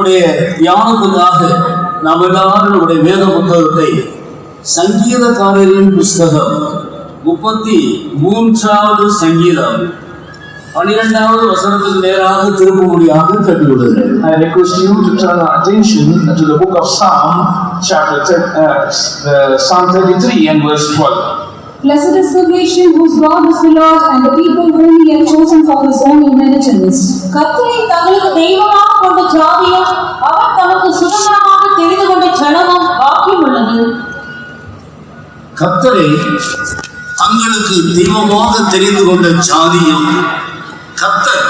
நம்முடைய தியானத்துக்காக நாம் எல்லாரும் நம்முடைய வேத புத்தகத்தை சங்கீதக்காரரின் புஸ்தகம் 33வது சங்கீதம் 12வது வசனத்துக்கு நேராக திருப்பும்படியாக கேட்டுக்கொள்கிறேன். I request you to turn our attention to the book of Psalm, Psalm 33 and verse 12. Blessed is the nation whose God is the Lord, and the people whom He has chosen for His own inheritance. கர்த்தரை தங்களுக்கு தெய்வமாக கொண்ட ஜாதியும் அவர் தமக்கு சுதந்திரமாக தெரிந்து கொண்ட ஜனமும் பாக்கியம் உள்ளது. கர்த்தரை தங்களுக்கு தெய்வமாக தெரிந்து கொண்ட ஜாதியும் கர்த்தர்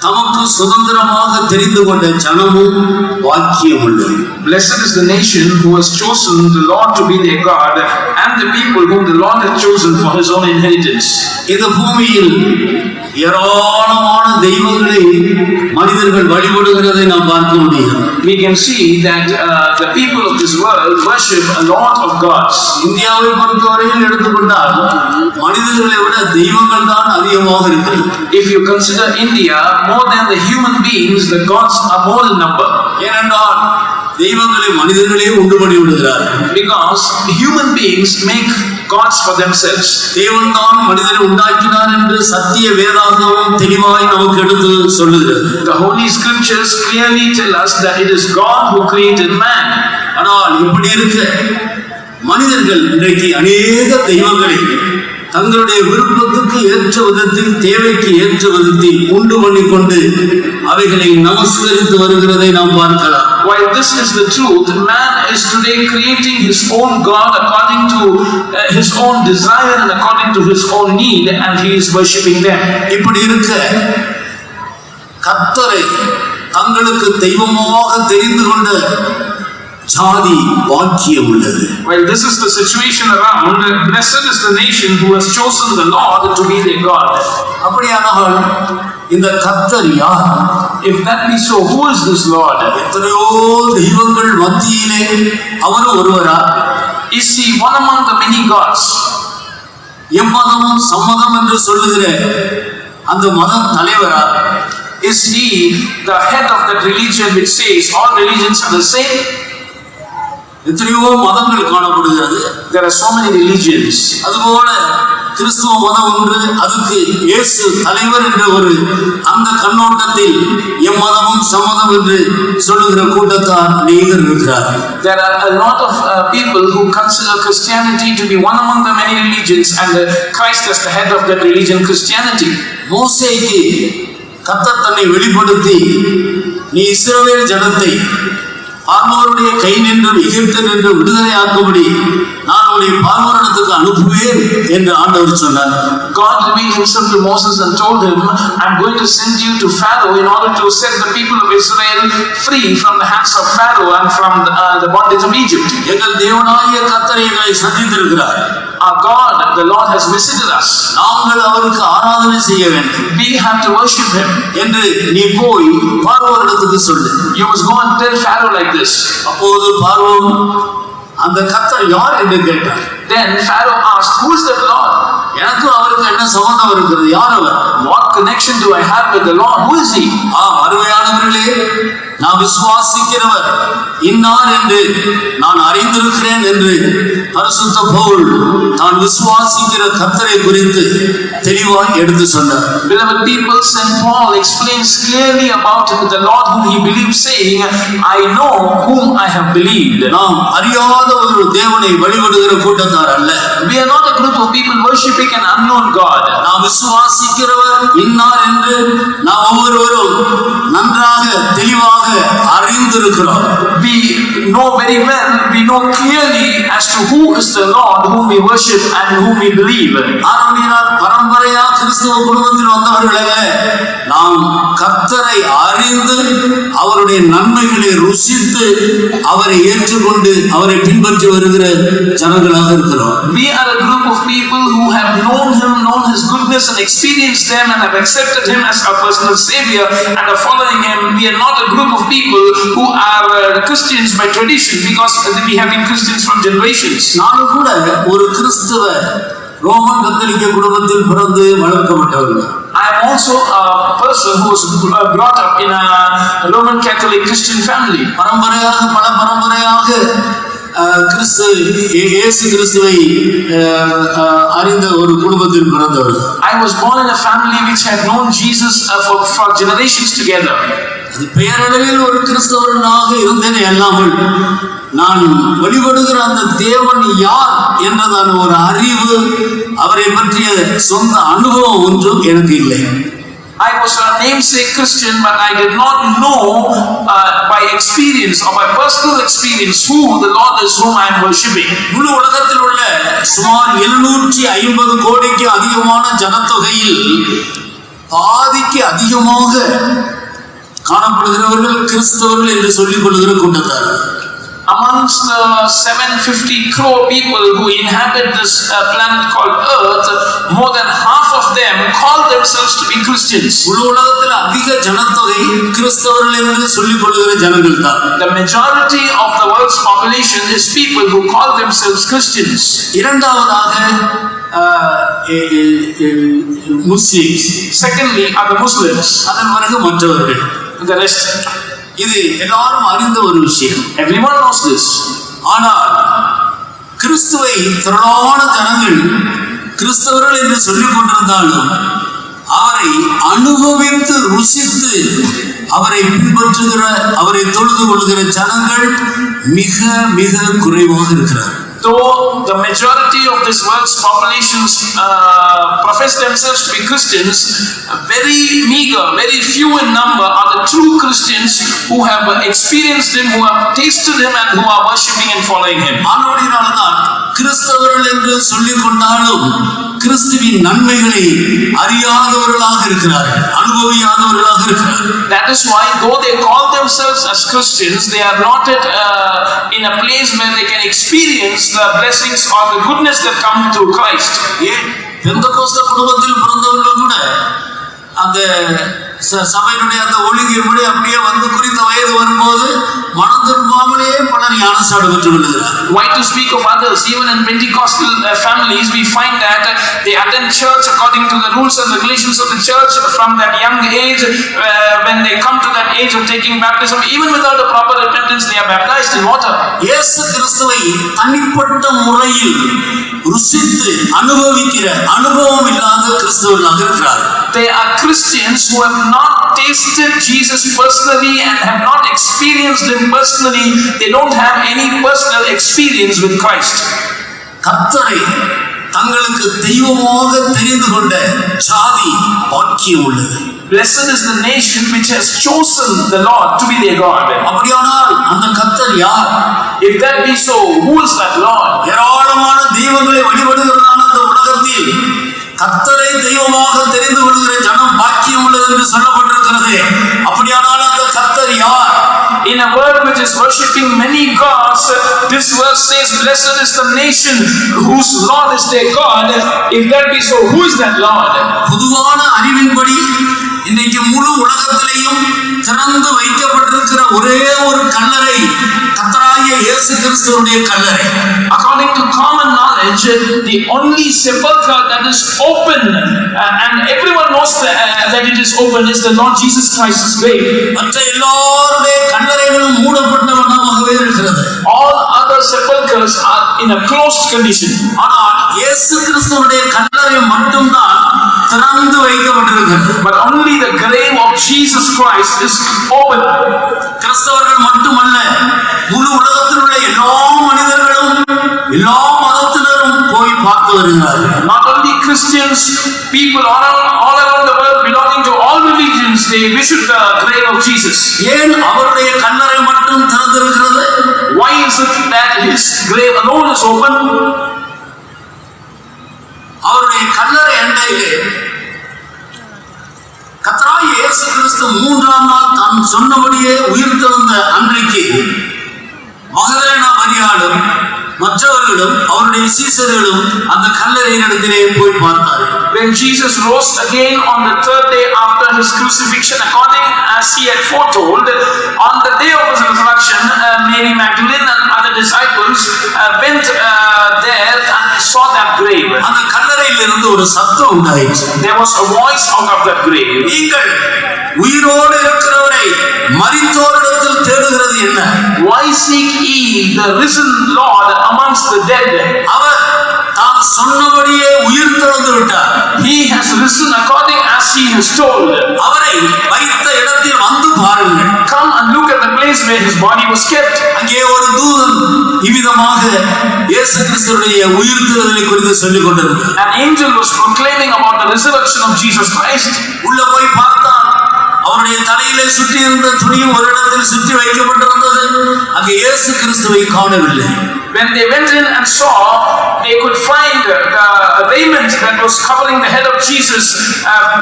தமக்கு சுதந்திரமாக தெரிந்து கொண்ட ஜனமும் பாக்கியம் உள்ளது. Blessed is the nation who has chosen the Lord to be their God, and the people whom the Lord has chosen for His own inheritance. இந்த பூமியில் ஏராளமான தெய்வங்களை மனிதர்கள் வழிபடுகிறதை நாம் பார்க்க முடியும். We can see that the people of this world worship a lot of gods. இந்தியாவை பொறுத்தவரையில் எடுத்துக்கொண்டால் மனிதர்களை விட தெய்வங்கள் தான் அதிகமாக இருக்கிறது. If you consider India, more than the human beings, the gods are more in number. ஏனென்றால் தெய்வங்களை மனிதர்களே உண்டு பண்ணி விடுகிறார்கள். Because human beings make gods for themselves. தேவன் தான் மனிதரை உண்டாக்கினார் என்று சத்திய வேதாகமம் தெளிவாய் நமக்கு எடுத்து சொல்லுகிறது. The Holy Scriptures clearly tell us that it is God who created man. ஆனால் இப்படி இருக்க மனிதர்கள் இன்றைக்கு அநேக தெய்வங்களை தங்களுடைய விருப்பத்துக்கு ஏற்ற விதத்தில் தேவைக்கு ஏற்ற விதத்தில் உண்டு பண்ணிக்கொண்டு அவைகளை நமஸ்கரித்து வருகிறதை நாம் பார்க்கலாம். While this is the truth, man is today creating his own God according to his own desire and according to his own need, and he is worshipping them. இப்படி இருக்க கர்த்தரை தங்களுக்கு தெய்வமாக தெரிந்து கொண்ட ஜாதி பாக்கியம் உள்ளது. While this is the situation around, blessed is the nation who has chosen the Lord to be their God. அப்படியானால் இந்த கர்த்தர் யார்? If that be so, who is this Lord? எத்தனையோ தெய்வங்கள் மத்தியிலே அவரும் ஒருவரா? Is he one among the many gods? எம்மதமும் சம்மதம் என்று சொல்லுகிற அந்த மத தலைவரா? Is he the head of that religion which says all religions are the same? எத்தனையோ மதங்கள் காணப்படுகிறது. There are so many religions. அதுபோல கிறிஸ்துவ மதம் ஒன்று, அதுக்கு இயேசு தலைவர் என்ற ஒரு அந்த கண்ணோட்டத்தில் எம்மதமும் சம்மதம் என்று சொல்லுகிற கூட்டத்தார் அநேகர் இருக்கிறார்கள். There are a lot of people who consider Christianity to be one among the many religions, and Christ as the head of that religion, Christianity. மோசேக்கு கர்த்தர் தன்னை வெளிப்படுத்தி, நீ இஸ்ரவேல் ஜனத்தை பார்வோனுடைய கை நின்றும் எகிப்து நின்று விடுதலையாக்கும்படி நான் உன்னை பார்வோனிடத்துக்கு அனுப்புவேன் என்று ஆண்டவர் சொன்னார். God revealed himself to Moses and told him, I'm going to send you to Pharaoh in order to set the people of Israel free from the hands of Pharaoh and from the bondage of Egypt. எங்கள் தேவனாகிய கர்த்தர் எங்களை சந்தித்திருக்கிறார். Our God, the Lord has visited us. நாங்கள் அவருக்கு ஆராதனை செய்ய வேண்டும். We have to worship him. என்று நீ போய் பார்வோனிடத்துக்கு சொல்லு. You must go and tell Pharaoh like this. அப்போது பார்வோன் அந்த கர்த்தர் யார் என்று கேட்டார். Then Pharaoh asked, who is that Lord? எனக்கு அவருக்கு என்ன சம்பந்தம் இருக்கிறது? யார் அவர்? What connection do I have with the Lord? Who is he? அருமையானவர்களே, நான் விசுவாசிக்கிறவர் இன்னார் என்று நான் அறிந்திருக்கிறேன் என்று பரிசுத்த பவுல் தான் விசுவாசிக்கிற கர்த்தரை குறித்து தெளிவாய் எடுத்து சொன்னார். Beloved people, St. Paul explains clearly about the Lord whom he believes, saying, I know whom I have believed. நாம் அறியாத ஒரு தேவனை வழிபடுகிற கூட்டத்தார் அல்ல. We are not a group of people worshipping an unknown God. நாம் விசுவாசிக்கிறவர் இன்னார் என்று நாம் ஒவ்வொருவரும் நன்றாக தெளிவாக அறிந்திருக்கிறோம். We know very well, we know clearly as to who is the Lord whom we worship and whom we believe. ஆரம்பியார் பரம்பரையா கிறிஸ்துவ குடும்பத்தில் வந்தவர்கள் நாம் கர்த்தரை அறிந்து அவருடைய நன்மைகளை ருசித்து அவரை ஏற்றுக்கொண்டு அவரை பின்பற்றி வருகிற ஜனங்களாக இருக்கிறோம். We are a group of people who have known him, known his goodness and experienced him and have accepted him as our personal savior and are following him. We are not a group of people who are Christians by tradition, because we have been Christians from generations. நானும் கூட ஒரு கிறிஸ்துவ Roman கத்தோலிக்க குடும்பத்தில் பிறந்து வளர்க்கப்பட்டவர்கள். I am also a person who was brought up in a Roman Catholic Christian family. பல பரம்பரையாக இயேசு கிறிஸ்துவை அறிந்த ஒரு குடும்பத்தில் பிறந்தவர். I was born in a family which had known Jesus for generations together. அது பெயரளவில் ஒரு கிறிஸ்தவனாக இருந்தேனே அல்லாமல் நான் வழிபடுகிற அந்த தேவன் யார் என்றதான ஒரு அறிவு, அவரை பற்றிய சொந்த அனுபவம் ஒன்றும் எனக்கு இல்லை. I was a namesake Christian, but I did not know by experience or by personal experience who the Lord is whom I am worshipping. முழு உலகத்தில் உள்ள சுமார் 750 கோடிக்கு அதிகமான ஜனத்தொகையில் பாதிக்கு அதிகமாக காணப்படுகிறவர்கள் கிறிஸ்தவர்கள் என்று சொல்லிக் கொள்கிற கூட்டத்தார். Amongst the 750 crore people who inhabit this planet called Earth, more than half of them call themselves to be Christians. முழு உலகத்தில் அதிக ஜனத்தொகை கிறிஸ்தவர்கள் என்று சொல்லிக் கொள்கிற ஜனங்கள் தான். The majority of the world's population is people who call themselves Christians. இரண்டாவதாக Muslims. Secondly are the Muslims. அதன் பிறகு மற்றவர்கள். The rest. இது எல்லாரும் அறிந்த ஒரு விஷயம். Everyone knows this. ஆனால் கிறிஸ்துவை திரளான ஜனங்கள் கிறிஸ்தவர்கள் என்று சொல்லிக் கொண்டிருந்தாலும் அவரை அனுபவித்து ருசித்து அவரை பின்பற்றுகிற, அவரை தொழுது கொள்கிற ஜனங்கள் மிக மிக குறைவாக இருக்கிறார். Though the majority of this world's populations profess themselves to be Christians, very meager, very few in number are the true Christians who have experienced Him, who have tasted Him, and who are worshipping and following Him. ஆனபடியால்தான் கிறிஸ்தவர்கள் என்று சொல்லிக் கொண்டாலும் கிறிஸ்துவின் நன்மைகளை அறியாதவர்களாக இருக்கிறார்கள், அனுபவியாதவர்களாக இருக்கிறார்கள். That is why, though they call themselves as Christians, they are not in a place where they can experience the blessings or the goodness that come through Christ. பெந்தெகோஸ்தே குடும்பத்தில் பிறந்தவர்கள் கூட அந்த சபையினுடைய அந்த ஒழுங்கின்படி அப்படியே வந்து குறித்த வயது வரும்போது மனம் திரும்பாமலேயே பலர் ஞானஸ்நானம் பெற்று விடுகிறார். Why to speak of others? Even in Pentecostal families, we find that they attend church according to the rules and regulations of the church from that young age. When they come to that age of taking baptism, even without a proper repentance, they are baptized in water. இயேசு கிறிஸ்துவை தனிப்பட்ட முறையில் ருசித்து அனுபவிக்கிற அனுபவம் இல்லாத கிறிஸ்தவர்களாக இருக்கிறார்கள். They are Christians who have not tasted Jesus personally and have not experienced Him personally. They don't have any personal experience with Christ. கர்த்தரை தங்களுக்கு தெய்வமாக தெரிந்து கொண்ட ஜாதி பாக்கியம் உள்ளது. Blessed is the nation which has chosen the Lord to be their God. அப்படியானால் அந்த கர்த்தர் யார்? If that be so, who is that Lord? ஏராளமான தெய்வங்களை வழிபடுகிறதான அந்த உலகத்தில் கர்த்தரை தெய்வமாக தெரிந்து கொள்கிற ஜனம் பாக்கியம் உள்ளது என்று சொல்லப்பட்டிருக்கிறது. அப்படியானால் அந்த கர்த்தர் யார்? In a world which is worshipping many gods, this verse says, blessed is the nation whose Lord is their God. If that be so, who is that Lord? பொதுவான அறிவின்படி இன்றைக்கு முழு உலகத்திலேயும் திறந்து வைக்கப்பட்டிருக்கிற ஒரே ஒரு கல்லறை கர்த்தராகிய இயேசு கிறிஸ்துவுடைய கல்லறை. According to common knowledge, the only sepulchre that is open and everyone knows that it is open is the Lord Jesus Christ's grave. மற்ற எல்லாருடைய கல்லறைகளும் மூடப்பட்ட வண்ணமாகவே இருக்கிறது. All other sepulchres are in a closed condition. ஆனால் இயேசு கிறிஸ்துவுடைய கல்லறை மட்டும்தான் திறந்து வைக்கப்பட்டிருக்கிறது. But only the grave of Jesus Christ is open. கிறிஸ்தவர்கள் மட்டுமல்ல, முழு உலகத்தில் உள்ள எல்லா மனிதர்களும் எல்லா மதத்தினரும் போய் பார்த்து வருகிறார்கள். Not only Christians, people all around the world belonging to all religions, they visit the grave of Jesus. ஏன் அவருடைய கல்லறை மட்டும் திறந்திருக்கிறது? Why is it that his grave alone is open? அவருடைய கல்லறை அண்டையிலே கர்த்தராகிய இயேசு கிறிஸ்து 3ஆம் நாள் தான் சொன்னபடியே உயிர்த்தெழுந்த அன்றைக்கு மகதலேனா மரியாளும் மற்றவர்கள் அப்போஸ்தலர்களும் அவருடைய சீசர்களும் அந்த கல்லறையினிடத்திலே போய் பார்த்தார்கள். When Jesus rose again on the third day after his crucifixion, according as he had foretold, on the day of his resurrection, Mary Magdalene and other disciples went there and saw that grave. அந்த கல்லறையிலிருந்து ஒரு சத்தம் உண்டாயிற்று. There was a voice out of that grave. நீங்கள் உயிரோடு இருக்கிறவரை மரித்தோரிடத்தில் தேடுகிறது என்ன? Why seek ye the risen Lord amongst the dead? அவர் தாம் சொன்னபடியே உயிர் தெழுந்து விட்டார். He has risen according as he has told. அவரை வைத்த இடத்தில் வந்து பாருங்கள். Come and look at the place where his body was kept. அங்கே ஒரு தூதன் இவ்விதமாக இயேசு கிறிஸ்துவுடைய உயிர்த்தெழுதலை குறித்து சொல்லிக் கொண்டிருந்தார். An angel was proclaiming about the resurrection of Jesus Christ. உள்ள போய் பார்த்தான். அவருடைய தலையிலே சுற்றி இருந்த துணியும் ஒரு இடத்தில் சுற்றி வைக்கப்பட்டிருந்தது. அங்கே இயேசு கிறிஸ்துவை காணவில்லை. When they went in and saw, they could find the raiment that was covering the head of Jesus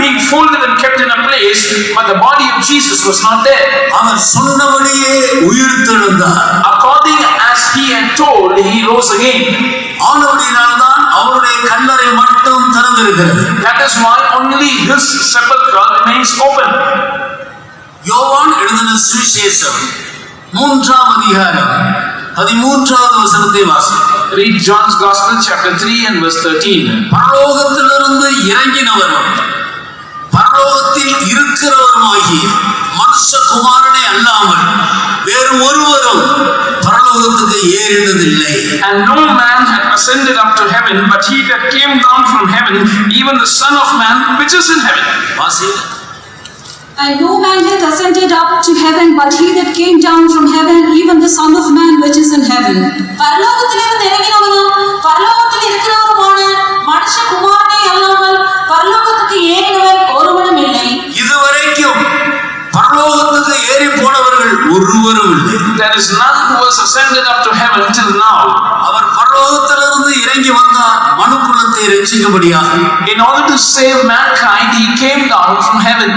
being folded and kept in a place, but the body of Jesus was not there. அவர் சொன்னபடியே உயிர்த்தெழுந்தார். According as he had told, he rose again. ஆனபடியினால்தான் அவருடைய கல்லறை மட்டும் திறந்திருக்கிறது. That is why only his sepulchre remains open. யோவான் எழுதின சுவிசேஷம் 3ஆம் அதிகாரம் 13வது வசனத்தை வாசிக்கிறோம். Read John's Gospel chapter 3 and verse 13. பரலோகத்திலிருந்து இறங்கினவரும் பரலோகத்தில் இருக்கிறவருமாகிய மனுஷகுமாரனை அல்லாமல் வேறு ஒருவரும் பரலோகத்துக்கு ஏறினதில்லை. And no man had ascended up to heaven, but he that came down from heaven, even the Son of Man which is in heaven. வாசிக்கிறோம். And no man hath ascended up to heaven, but he that came down from heaven, even the Son of Man which is in heaven. பரலோகத்திலிருந்து இறங்கினவனும் பரலோகத்தில் இருக்கிறவருமான மனுஷகுமாரனே அல்லாமல் பரலோகத்துக்கு ஏறினவர் ஒருவனும் இல்லை. இதுவரைக்கும் பரலோகத்துக்கு ஏறி போனவர்கள் ஒருவரும் இல்லை. There is none who has ascended up to heaven till now. அவர் பரலோகத்திலிருந்து இறங்கி வந்தார் மனுக்குலத்தை ரட்சிக்கும்படியாக. In order to save mankind, he came down from heaven.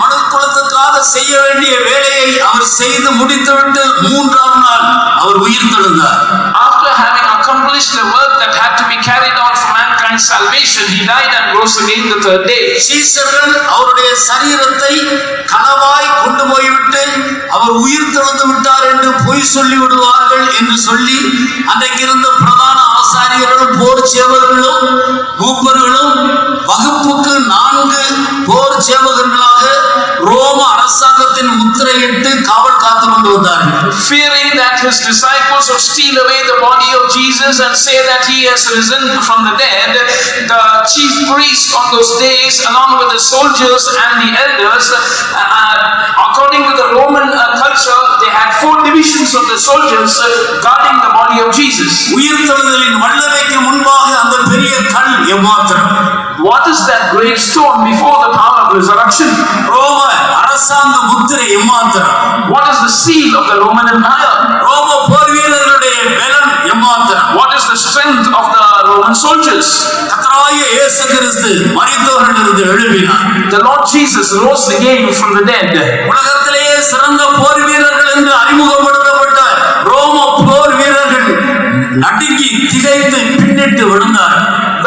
மனுக்குலத்துக்காக செய்ய வேண்டிய வேலையை அவர் செய்து முடித்துவிட்டு 3ஆம் நாள் அவர் உயிர்த்தெழுந்தார். After having accomplished the work that had to be carried out for mankind's salvation, he died and rose again the third day. சீசர்கள் அவருடைய சரீரத்தை களவாய் கொண்டு போய்விட்டு அவர் உயிர்த்தெழுந்து விட்டார் என்று பொய் சொல்லி விடுவார்கள் என்று சொல்லி அன்றைக்கு இருந்த பிரதான ஆசாரியர்களும் போர் சேவகர்களும் மூப்பர்களும் வகுப்புக்கு 4 போர் சேவகர்களாக ரோம அரசாங்கத்தின் முத்திரையிட்டு காவல் காத்து கொண்டு வந்தார்கள். Fearing that his disciples would steal away the body of Jesus and say that he has risen from the dead, the chief priests on those days, along with the soldiers and the elders, according to the Roman culture, they had 4 divisions of the soldiers guarding the body of Jesus. உயிர்த்தெழுதலின் வல்லமைக்கு முன்பாக அந்த பெரிய கல் எம்மாத்திரம்? What is that great stone before the power of resurrection? ரோம அரசாங்க முத்திரை எம்மாத்திரம்? What is the seal of the Roman Empire? ரோம போர் வீரர்களுடைய பலம் எம்மாத்திரம்? What is the strength of the Roman soldiers? கர்த்தராகிய இயேசு கிறிஸ்து மரித்தோரிலிருந்து எழும்பினார். The Lord Jesus rose again from the dead. உலகத்திலேயே சிறந்த போர் வீரர்கள் என்று அறிமுகப்படுத்தப்பட்ட ரோம போர் வீரர்கள் நடுங்கி திகைத்து பின்னிட்டு விழுந்தார்.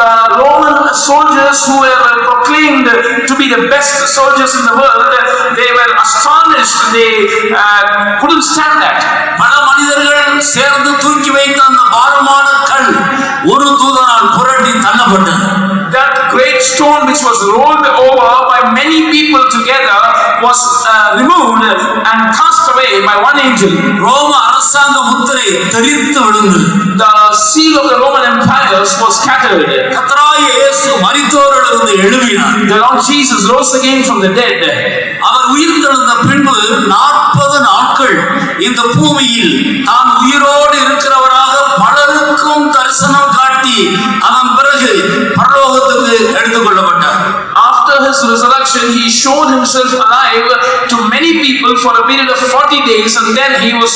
The Roman soldiers who were proclaimed to be the best soldiers in the world, they were astonished. They couldn't stand that. பல மனிதர்கள் சேர்ந்து தூக்கி வைத்த அந்த பாரமான கல் ஒரு தூதனால் புரட்டி தள்ளப்பட்டது. That great stone which was rolled over by many people together was removed and cast away by one angel. ரோம அரசாங்க முத்திரை தெறித்து விழுந்தது. The seal of the Roman empires was scattered. கர்த்தராகிய இயேசு மரித்தோரிலிருந்து எழும்பினார். The Lord Jesus rose again from the dead. அவர் உயிர்த்தெழுந்த பின்பு 40 நாட்கள் இந்த பூமியில் தான் உயிரோடு இருக்கிறவராக பலருக்கும் தரிசனம் காட்டி அதன் பிறகு பரலோகத்துக்கு எடுத்துக்கொள்ளப்பட்டார். After his resurrection, he showed himself alive to many people for a period of 40 days, and then he was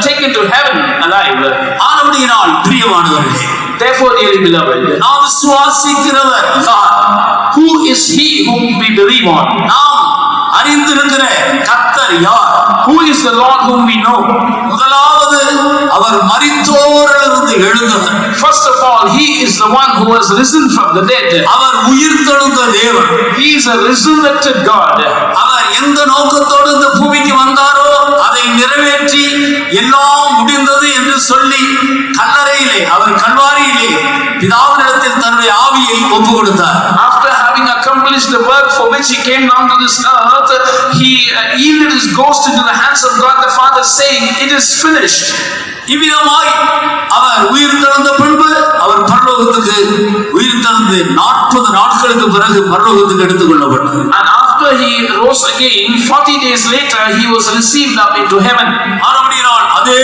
taken to heaven alive. ஆனபடியினால் பிரியமானவர்களே, Therefore, dearly beloved, நாம் விசுவாசிக்கிறவர் யார்? who is he whom we believe on? நாம் அறிந்திருக்கிற கர்த்தர் யார்? Who is the Lord whom we know? முதலாவது அவர் மரித்தோரிலிருந்து உயிர்த்தெழுந்து எழுந்தவர். First of all, he is the one who has risen from the dead. அவர் உயிர்த்தெழுந்த தேவன். He is a resurrected God. அவர் எந்த நோக்கத்தோடு இந்த பூமிக்கு வந்தாரோ அதை நிறைவேற்றி எல்லாம் முடிந்தது என்று சொல்லி கல்லறையிலே அவர் கல்வாரியிலே பிதாவினிடத்தில் தன்னுடைய ஆவியை ஒப்பு கொடுத்தார். After having accomplished the work for which he came down to this earth, he yielded his ghost into the hands of God the Father, saying, "It is finished." இவ்விதமாய் அவர் உயிர்த்தெழுந்த பின்பு அவர் பரலோகத்துக்கு உயிர்த்தெழுந்து 40 நாட்களுக்கு பிறகு பரலோகத்துக்கு எடுத்துக் கொள்ளப்பட்டார். And after he rose again, 40 days later, he was received up into heaven. ஆனபடியால் அதே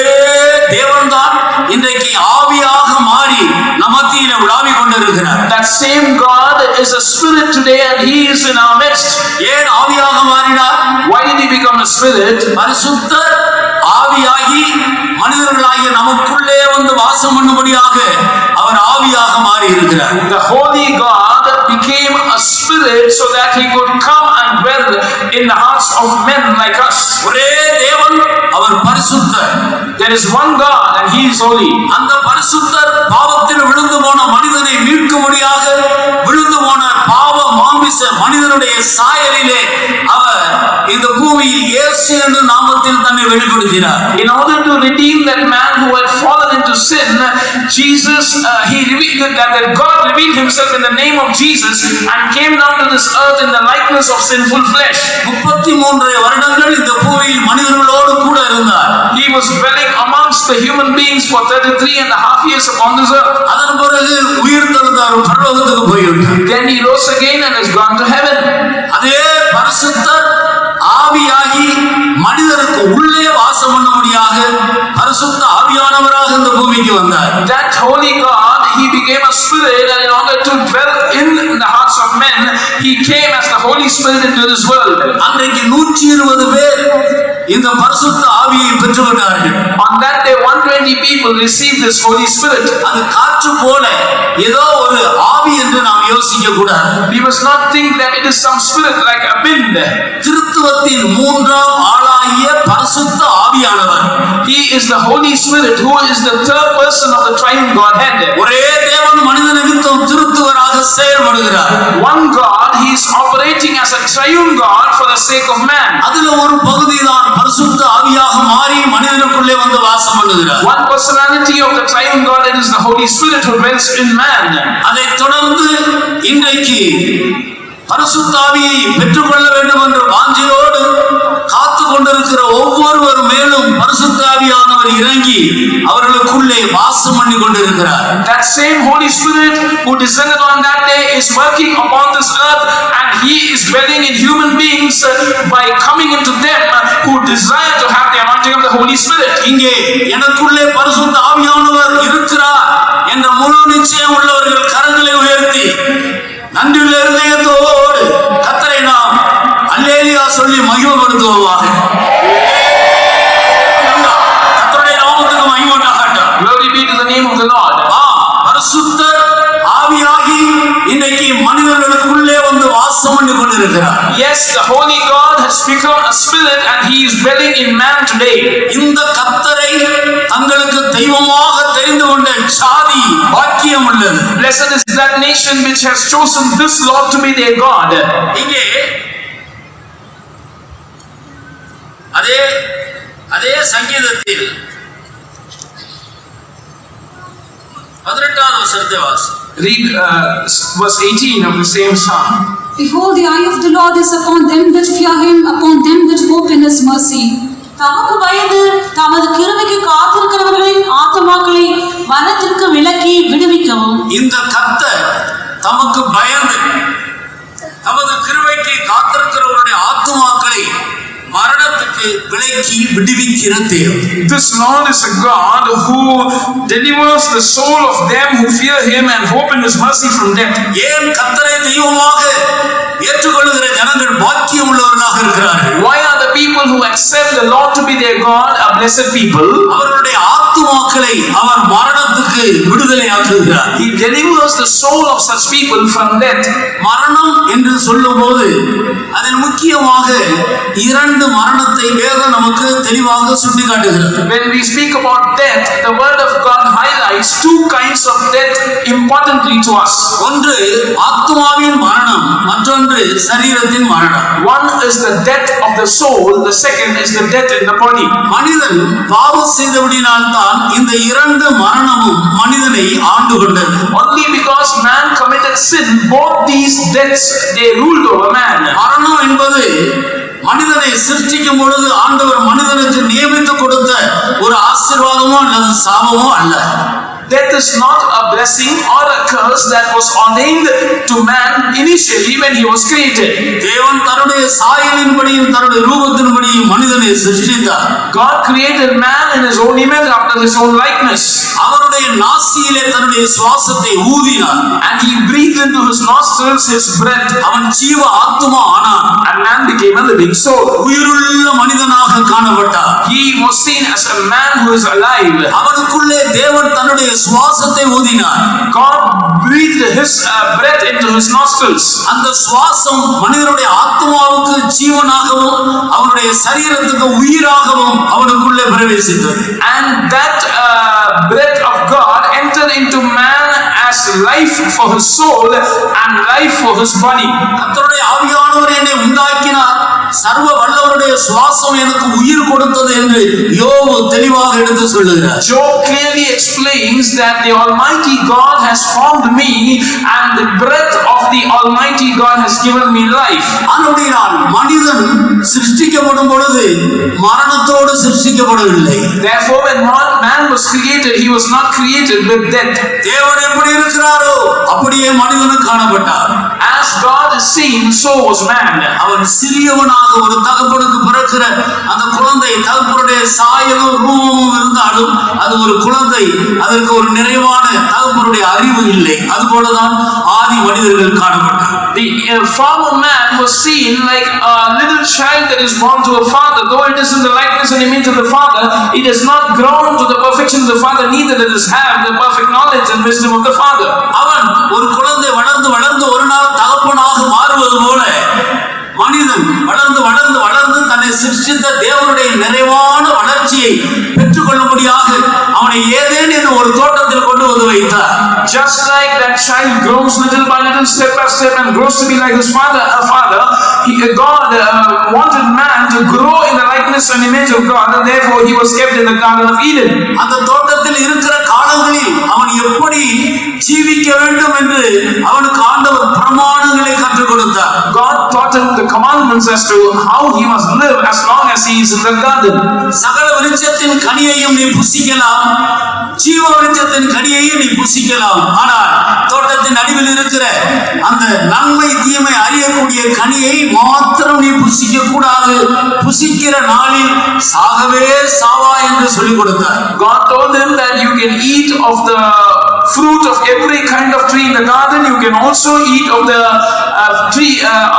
தேவன்தான் இன்றைக்கு ஆவியாக மாறி நம் மத்தியிலே உலாவிக் கொண்டிருக்கிறார். That same God is a spirit today, and he is in our midst. ஏன் ஆவியாக மாறினார்? Why did he become a spirit? பரிசுத்தர் ஆவியாகி மனிதர்களாகிய நமக்குள்ளே வந்து வாசம் பண்ணும்படியாக அவர் ஆவியாக மாறி இருக்கிறார். The holy God became a spirit so that he could come and dwell in the hearts of men like us. ஒரே தேவன், அவர் பரிசுத்தர். There is one God and he is holy. அந்த பரிசுத்தர் பாவத்தில் விழுந்து போன மனிதனை மீட்கும்படியாக விழுந்து போன பாவ மாமிச மனிதனுடைய சாயலிலே அவர் இந்த பூமியில் இயேசு என்ற நாமத்தில் தன்னை வெளிப்படுத்தினார். In order to redeem that man who had fallen into sin, Jesus, he revealed that God revealed himself in the name of Jesus and came down to this earth in the likeness of sinful flesh. 33 வருடங்கள் இந்த பூமியில் மனிதர்களோடு கூட இருந்தார். He was dwelling amongst the human beings for 33.5 years upon this earth. அதன் பிறகு உயிர்த்தெழுந்தார், பரலோகத்துக்கு போய்விட்டார். Then he rose again and has gone to heaven. அதே பரிசுத்தர் ஆவியாகி மனிதனுக்கு உள்ளே வாசம் பண்ணும்படியாக பரிசுத்த ஆவியானவராக இந்த பூமிக்கு வந்தார். That holy God, he became a spirit, and in order to dwell in the hearts of men, he came as the Holy Spirit into this world. அன்றைக்கு 120 பேர் இந்த பரிசுத்த ஆவியை பெற்றுவிட்டார்கள். On that day, 120 people received this Holy Spirit. அது காற்று போல ஏதோ ஒரு ஆவி என்று நாம் யோசிக்க கூடாது. We must not think that it is some spirit like a wind. திருத்துவத்தின் 3ஆம் ஆளாகிய பரிசுத்த ஆவியானவர். He is the Holy Spirit who is the third person of the triune Godhead. ஒரே தேவன் மனித நிமித்தம் திருத்துவராக செயல்படுகிறார். One God, he is operating as a triune God for the sake of man. அதுல ஒரு பகுதி தான் பரிசுத்த ஆவியாக மாறி மனிதனுக்குள்ளே வந்து வாசம் பண்ணுகிறார். One personality of the triune God, it is the Holy Spirit who dwells in man. அதைத் தொடர்ந்து இன்றைக்கு பரிசுத்த ஆவியை பெற்றுக்கொள்ள வேண்டும் என்ற வாஞ்சையோடு காத்து கொண்டிருக்கிற ஒவ்வொருவர் மேலும் பரிசுத்த ஆவியானவர் இறங்கி அவர்களுக்குள்ளே வாசம் பண்ணி கொண்டிருக்கிறார். That same Holy Spirit who descended on that day is working upon this earth, and he is dwelling in human beings by coming into them who desire to have the anointing of the Holy Spirit. இங்கே எனக்குள்ளே பரிசுத்த ஆவியானவர் இருக்கிறார் என்ற முழு நிச்சயம் உள்ளவர்கள் கரங்களை உயர்த்தி நன்றியுள்ள இருதயத்தோடு கர்த்தரை நாம் அல்லேலூயா சொல்லி மகிமைப்படுத்துவோமாக. கர்த்தருடைய நாமத்துக்கு மகிமை உண்டாகட்டும். Glory be to the name of the Lord. பரிசுத்தர் ஆவியாகி இன்னைக்கு மனிதர்களுக்குள்ளே வந்து வாசம் பண்ணி கொண்டிருக்கிறார். Yes, the Holy God has become a spirit and he is dwelling in man today. இந்த கர்த்தரை தங்களுக்கு தெய்வமாக தெரிந்து கொண்ட சாதி பாக்கியம் உள்ளது. Blessed is that nation which has chosen this Lord to be their God. இங்கே அதே சங்கீதத்தில் 18வது வசனத்தை வாசி. Read verse 18 of the same psalm. Behold, the eye of the Lord is upon them that fear him, upon them that hope in his mercy. தமக்கு பயந்து தமது கிருபைக்கு காத்திருக்கிறவர்களின் ஆத்துமாக்களை மரணத்திற்கு விலக்கி விடுவிக்கவும். இந்த கர்த்தர் தமக்கு பயந்து தமது கிருபைக்கு காத்திருக்கிறவருடைய ஆத்துமாக்களை மரணத்துக்கு விலக்கி விடுவிக்கிற தேவன். This Lord is a God who delivers the soul of them who fear him and hope in his mercy from death. ஏன் கர்த்தரை தெய்வமாக ஏற்றுக்கொள்ளுகிற ஜனங்கள் பாக்கியம் உள்ளவர்களாக இருக்கிறார்கள்? Why are the people who accept the Lord to be their God are blessed people? அவர்களுடைய ஆத்துமாக்களை அவர் மரணத்துக்கு விடுதலை ஆக்குகிறார். He delivers the soul of such people from death. மரணம் என்று சொல்லும்போது அதில் முக்கியமாக இரண்டு மரணத்தை வேதம் நமக்கு தெளிவாக சுட்டிக்காட்டுகிறது. When we speak about death, the word of God highlights two kinds of death importantly to us. ஒன்று ஆத்துமாவின் மரணம், மற்றொன்று சரீரத்தின் மரணம். One is the death of the soul, the second is the death in the body. மனிதன் பாவம் செய்தபடியால் தான் இந்த இரண்டு மரணமும் மனிதனை ஆண்டு கொண்டது. Only because man committed sin, both these deaths they ruled over man. மரணம் என்பது மனிதனை சிருஷ்டிக்கும் பொழுது ஆண்டவர் மனிதனுக்கு நியமித்து கொடுத்த ஒரு ஆசீர்வாதமோ அல்லது சாபமோ அல்ல. Death is not a blessing or a curse that was ordained to man initially when he was created. தேவன் தன்னுடைய சாயலின்படியும் தன்னுடைய ரூபத்தின்படியும் மனிதனை சிருஷ்டித்தார். God created man in his own image after his own likeness. அவருடைய நாசியிலே தன்னுடைய சுவாசத்தை ஊதினார். And he breathed into his nostrils his breath. அவன் ஜீவ ஆத்துமா ஆனான். And man became a living soul. உயிருள்ள மனிதனாக காணப்பட்டார். He was seen as a man who is alive. அவனுக்குள்ளே தேவன் தன்னுடைய சுவாசத்தை ஊதினார். God breathed his breath into his nostrils. அந்த சுவாசம் மனிதனுடைய ஆத்மாவுக்கு ஜீவனாகவும் அவனுடைய சரீரத்துக்கு உயிராகவும் அவனுக்குள்ளே பிரவேசித்தது. And that breath of God entered into man as life for his soul and life for his body. கர்த்தருடைய ஆவியானவர் என்னை உண்டாக்கினார், சர்வ வல்லவருடைய சுவாசம் எனக்கு உயிர் கொடுத்தது என்று யோபு தெளிவாக எடுத்து சொல்லுகிறார். Job clearly explains that the Almighty God has formed me and the breath of the Almighty God has given me life. ஆனபடியால் மனிதன் சிருஷ்டிக்கப்படும் பொழுது மரணத்தோடு சிருஷ்டிக்கப்படவில்லை. Therefore when man was created, he was not created with death. தேவன் எப்படி இருக்கிறாரோ அப்படியே மனிதனும் காணப்பட்டார். As God is seen, so was man. அவன் சிறியவனாக ஒரு தகப்பனுக்கு பிறக்கிற அந்த குழந்தை தகப்பனுடைய சாயலும் ரூபமும் இருந்தாலும் அது ஒரு குழந்தை, அதற்கு ஒரு நிறைவான தகப்பனுடைய அறிவு இல்லை. அதுபோலதான் ஆதி மனிதர்கள் காணப்பட்டார். The form of man was seen like a little child that is born to a father. Though it is in the likeness and image of the father, it has not grown to the perfection of the father, neither does it have the perfect knowledge and wisdom of the father. அவன் ஒரு குழந்தை வளர்ந்து வளர்ந்து ஒரு நாள் தகப்பனாக மாறுவது போல மனிதன் வளர்ந்து வளர்ந்து வளர்ந்து தன்னை சிருஷ்டித்த தேவனுடைய நிறைவான வளர்ச்சியை பெற்றுக்கொள்ளும்படியாக அவனை ஏதேன் என்று ஒரு தோட்டத்தில் கொண்டு வந்து வைத்தார். Just like that child grows little by little, step by step, and grows to be like his father, God wanted man to grow in the likeness and image of God, and therefore he was kept in the Garden of Eden. அந்த தோட்டத்தில் இருக்கிற காலங்களில் அவன் எப்படி ஜீவிக்க வேண்டும் என்று அவனுக்கு ஆண்டவர் பிரமாணங்களை கற்றுக் கொடுத்தார். God taught him the commandments as to how he must live as long as he is in the garden. சகல விருட்சத்தின் கனியையும் நீ புசிக்கலாம், ஜீவ விருட்சத்தின் கனியையும் நீ புசிக்கலாம், ஆனால் தோட்டத்தின் நடுவில் இருக்கிற அந்த நன்மை தீமை அறியக்கூடிய கனியை மாத்திரம் நீ புசிக்க கூடாது, புசிக்கிற நாளில் சாகவே சாவா என்று சொல்லிக் கொடுத்தார். God told him that you can eat of the fruit of every kind of tree in the garden, you can also eat of the tree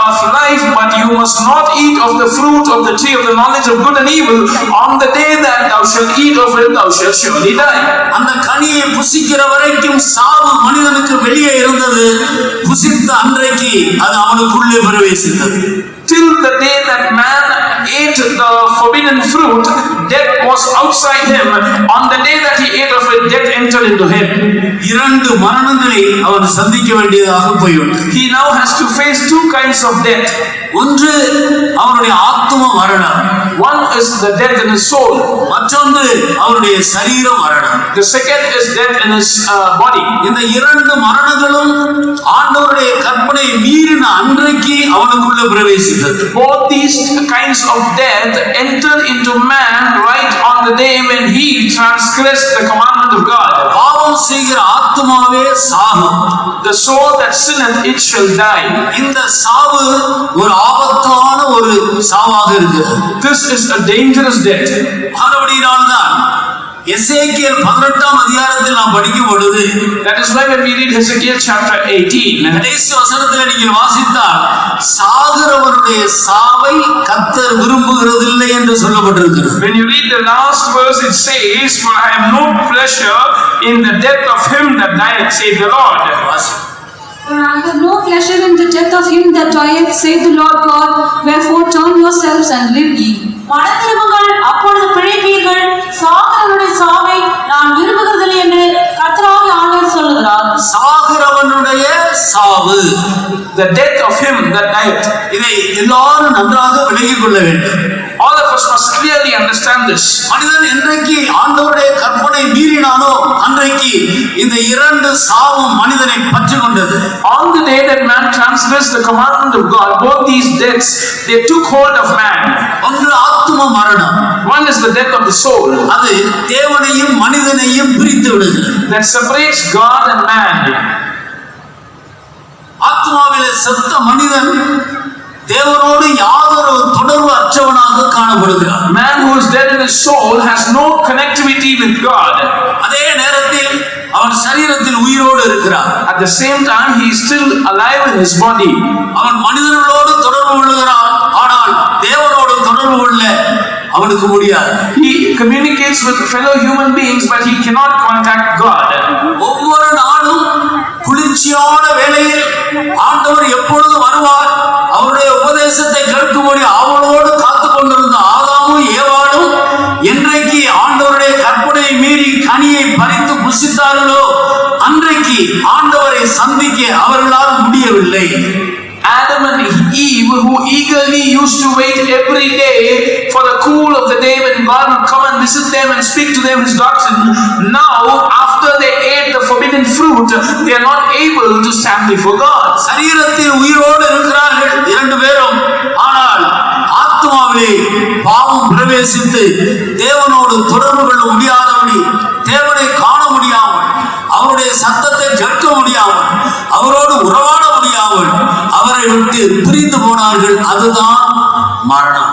of life, but you must not eat of the fruit of the tree of the knowledge of good and evil. On the day that thou shalt eat of it, thou shalt surely die. அந்த கனியை புசிக்கிற வரைக்கும் சாவு மனிதனுக்கு வெளியே இருந்தது, புசித்த அன்றைக்கு அது அவனுக்குள்ளே பிரவேசித்தது. Till the day that man ate the forbidden fruit, death was outside him. On the day that he ate of it, death entered into him. இரண்டு மரணங்களை அவன் சந்திக்க வேண்டியதாக போய்விட்டது. He now has to face two kinds of death. ஒன்று அவனுடைய ஆத்ம மரணம், One is the death in his soul. மற்றொன்று அவனுடைய சரீர மரணம். The second is death in his body. இந்த இரண்டு மரணங்களும் ஆண்டவருடைய கற்பனை மீறின அன்றைக்கு அவனுக்குள்ள பிரவேசித்தது. Both these kinds of death entered into man right on the day when he transgressed the commandment of God. பாவம் செய்கிற ஆத்மாவே சாகும். The soul that sinneth, it shall die. இந்த சாவு ஒரு ஆபத்தான ஒரு சாவாக இருக்கிறது. This is a dangerous death. ஆனபடியினால்தான் எசேக்கியேல் 18ஆம் அதிகாரத்தில் நாம் படிக்கும் பொழுது, that is why when we read Ezekiel chapter 18, கடைசி வசனத்தில் நீங்கள் வாசித்தால் சாகிறவருடைய சாவை கர்த்தர் விரும்புகிறதில்லை என்று சொல்லப்பட்டிருக்கிறது. when you read the last verse, it says, for I have no pleasure in the death of him that dieth, saith the Lord. For I have no pleasure in the death of him that dieth, saith the Lord God. Wherefore turn yourselves and live ye. மனந்திரும்புங்கள், அப்பொழுது பிழைப்பீர்கள். சாகிறவனுடைய சாவை நான் விரும்புகிறதில்லை என்று கர்த்தராகிய ஆண்டவர் சொல்லுகிறார். சாகிறவனுடைய சாவு, The death of him that dieth. இதை எல்லாரும் நன்றாக விளங்கிக் கொள்ள வேண்டும். All of us must clearly understand this. மனிதன் என்றைக்கு ஆண்டவருடைய கற்பனை மீறினானோ அன்றைக்கு இந்த இரண்டு சாவும் மனிதனை பற்றி கொண்டது. On the day that man transgressed the commandment of God, both these deaths, they took hold of man. ஒன்று ஆத்தும மரணம், One is the death of the soul, அது தேவனையும் மனிதனையும் பிரித்து விடுகிறது. that separates God and man. ஆத்மாவிலே செத்த மனிதன் தேவனோடு யாதொரு தொடர்பு அற்றவனாக காணப்படுகிறான். Man who is dead in his soul has no connectivity with God. அதே நேரத்தில் அவன் சரீரத்தில் உயிரோடு இருக்கிறான். At the same time, he is still alive in his body. அவன் மனிதர்களோடு தொடர்பு கொள்கிறான், ஆனால் தேவனோடு தொடர்பு கொள்ள அவனுக்கு முடியாது. He communicates with fellow human beings, but he cannot contact God. ஒவ்வொரு நாளும் குளிர்ச்சியான வேளையில் ஆண்டவர் எப்பொழுது வருவார், அவருடைய உபதேசத்தை கேட்கும்படி அவளோடு காத்து கொண்டிருந்த ஆதாமும் ஏவாளும் என்றைக்கு ஆண்டவருடைய கற்பனையை மீறி கனியை பறித்து புசித்தார்களோ அன்றைக்கு ஆண்டவரை சந்திக்க அவர்களால் முடியவில்லை. Adam and Eve, who eagerly used to wait every day for the cool of the day when God would come and visit them and speak to them his doctrine, now after they ate the forbidden fruit, they are not able to stand before God. சரீரத்தில் உயிரோடு இருக்கிறார்கள் இரண்டு பேரும், ஆனால் ஆத்மாவிலே பாவம் பிரவேசித்து தேவனோடு தொடர்பு கொள்ள முடியாதபடி, தேவனை காண முடியாமல், அவருடைய சத்தத்தை கேட்க முடியாமல், அவரோடு உறவாட முடியாமல் அவரை விட்டு பிரிந்து போனார்கள். அதுதான் மரணம்.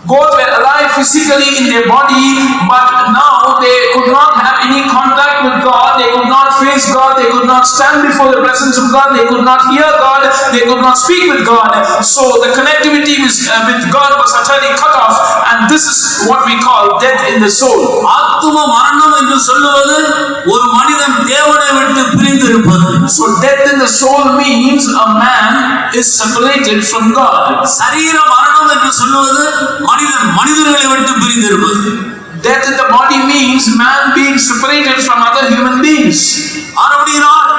Both were alive physically in their body, but now they could not have any contact with God. They could not face God. They could not stand before the presence of God. They could not hear God. They could not speak with God. So the connectivity with God was utterly cut off, and this is what we call death in the soul. ஆத்தும மரணம் என்று சொல்லுவது ஒரு மனிதன் தேவனை விட்டு பிரிந்து இருப்பது. So death in the soul means a man is separated from God. சரீர மரணம் என்று சொல்லுவது மனிதன் மனிதர்களை விட்டு பிரிந்து இருப்பது. Death in the body means man being separated from other human beings. ஆனபடியினால்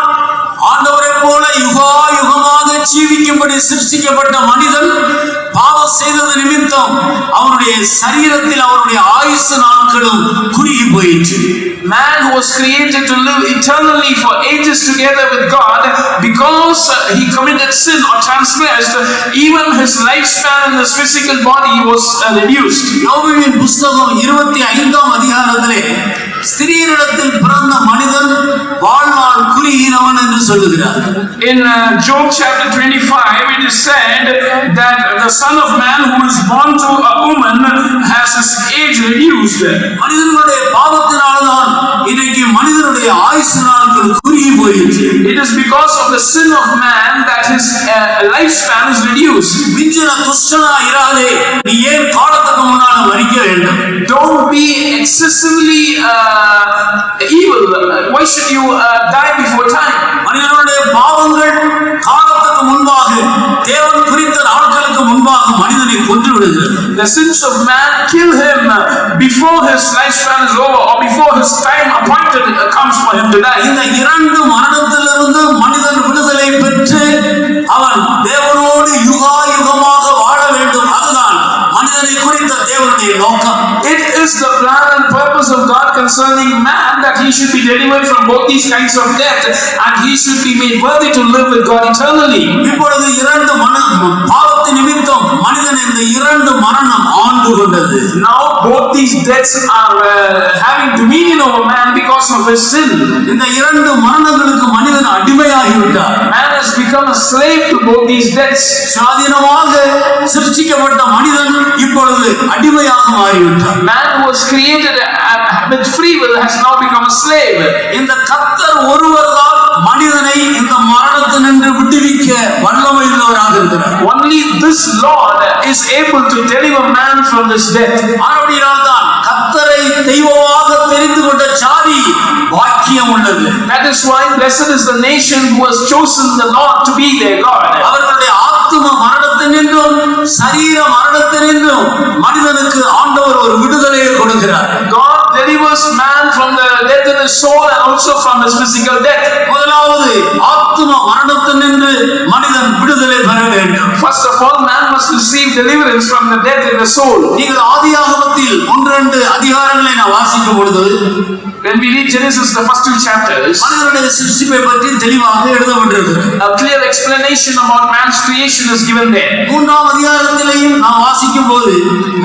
ஆண்டவரை போல யுகா யுகமாக ஜீவிக்கும்படி சிருஷ்டிக்கப்பட்ட மனிதன் பாவம் செய்தது நிமித்தம் அவருடைய சரீரத்தில் அவருடைய ஆயுசு நாட்களும் குறுகி போயிற்று. Man who was created to live eternally for ages together with God, because he committed sin or transgressed, even his lifespan in this physical body was reduced. யோபுவின் புத்தகம் 25ஆம் அதிகாரத்திலே ஸ்திரீயிடத்தில் பிறந்த மனிதன் வாழ்நாள் குறுகினவன் என்று சொல்லுகிறார். In Job chapter 25, it is said that the son of man who is born to a woman has his age reduced. மனிதனுடைய பாவத்தினால்தான் இன்றைக்கு மனிதனுடைய ஆயுசு நாட்கள் குறுகி போயிற்று. It is because of the sin of man that his lifespan is reduced. மிஞ்சின துஷ்டனா இராதே, நீ ஏன் காலத்துக்கு முன்னால மரிக்க வேண்டும்? Don't be excessively evil. Why should you die before time? மனிதனுடைய பாவங்கள் காலத்துக்கு முன்பாக, தேவன் குறித்த நாட்களுக்கு முன்பாக மனிதனை கொன்று விடுகிறது. The sins of man kill him before his lifespan is over, or before his time appointed comes for him to die. இந்த இரண்டு மரணத்திலிருந்து மனிதன் விடுதலை பெற்று அவன் தேவனோடு யுகா யுகமாக வாழ வேண்டும். அதுதான் மனிதனை குறித்த தேவனுடைய நோக்கம். It is the plan and purpose of God concerning man that he should be delivered from both these kinds of death, and he should be made worthy to live with God eternally. இப்பொழுது இரண்டு பாவத்தின் நிமித்தம் மனிதன் இந்த இரண்டு மரணம் ஆண்டு கொண்டது. Now both these deaths are having dominion over man because of his sin. இந்த இரண்டு மரணங்களுக்கு மனிதன் அடிமையாகிவிட்டார். Man has become a slave to both these deaths. சுயாதீனமாக சிருஷ்டிக்கப்பட்ட மனிதன் இப்பொழுது அடிமை அடிமையாக மாறிவிட்டார். Man who was created with free will has now become a slave. இந்த கர்த்தர் ஒருவர்தான் மனிதனை இந்த மரணத்தினின்று விடுவிக்க வல்லமை உள்ளவராக இருக்கிறார். Only this Lord is able to deliver man from this death. ஆனபடியால்தான் கர்த்தரை தெய்வமாக தெரிந்து கொண்ட சாதி பாக்கியம் உள்ளது. That is why blessed is the nation who has chosen the Lord to be their God. அவர்களுடைய ஆத்தும மரணத்தினின்றும் சரீர மரணத்தினின்றும் மனிதனுக்கு ஆண்டவர் ஒரு விடுதலையை கொடுக்கிறார். God delivers man from the death in his soul and also from his physical death. முதலாவது ஆத்தும மரணத்தினின்று மனிதன் விடுதலை பெற வேண்டும். First of all, man must receive deliverance from the death in the soul. நீங்கள் ஆதியாகமத்தில் 1-2 அதிகாரங்களை நான் வாசிக்கும் பொழுது When we read Genesis, the first 2 chapters, மனிதனுடைய சிருஷ்டிப்பை பற்றி தெளிவாக எழுதப்பட்டிருக்கிறது. a clear explanation about man's creation is given there. 3ஆம் அதிகாரத்திலேயும் நான் வாசிக்கும் போது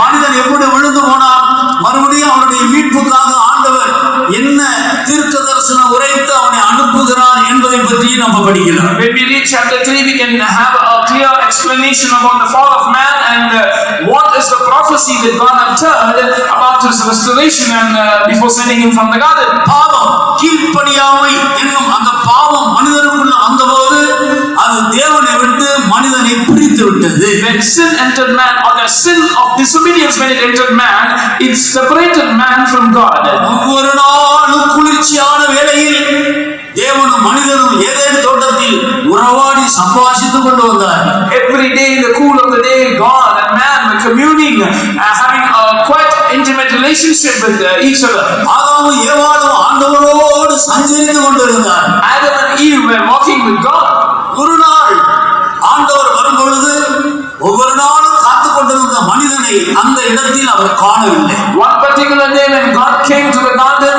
மனிதன் எப்படி விழுந்து போனார், மறுபடியும் அவனுடைய மீட்புக்காக ஆண்டவர் என்ன தீர்க்க தரிசனம் உரைத்து அவனை அனுப்புகிறார் என்பதை பற்றி நம்ம படிக்கலாம். When we read chapter 3, we can have a clear explanation about the fall of man and what is the prophecy that God uttered about his restoration and before sending him from the garden. பாவம் கீழ்ப்படியாமை என்னும் அந்த பாவம் மனிதனுக்குள்ள வந்தபோது அது தேவனை விட்டு மனிதனை பிரித்து விட்டது. When sin entered man, or the sin of disobedience when it entered man, it separated man from God. ஒவ்வொரு நாளும் குளிர்ச்சியான வேளையில் தேவனும் மனிதனும் ஏதேன் தோட்டத்தில் உறவாடி சம்பாஷித்துக் கொண்டு வந்தார். Every day in the cool of the day, God and man were communing, having a quite intimate relationship with each other. ஆதாமும் ஏவாளும் ஆண்டவரோடு சஞ்சரித்து கொண்டிருந்தார். Adam and Eve were walking with God. ஒரு நாள் ஆண்டவர் வரும் பொழுது ஒவ்வொரு நாளும் காத்து கொண்டிருந்த மனிதனை அந்த இடத்தில் அவர் காணவில்லை. One particular day when God came to the garden,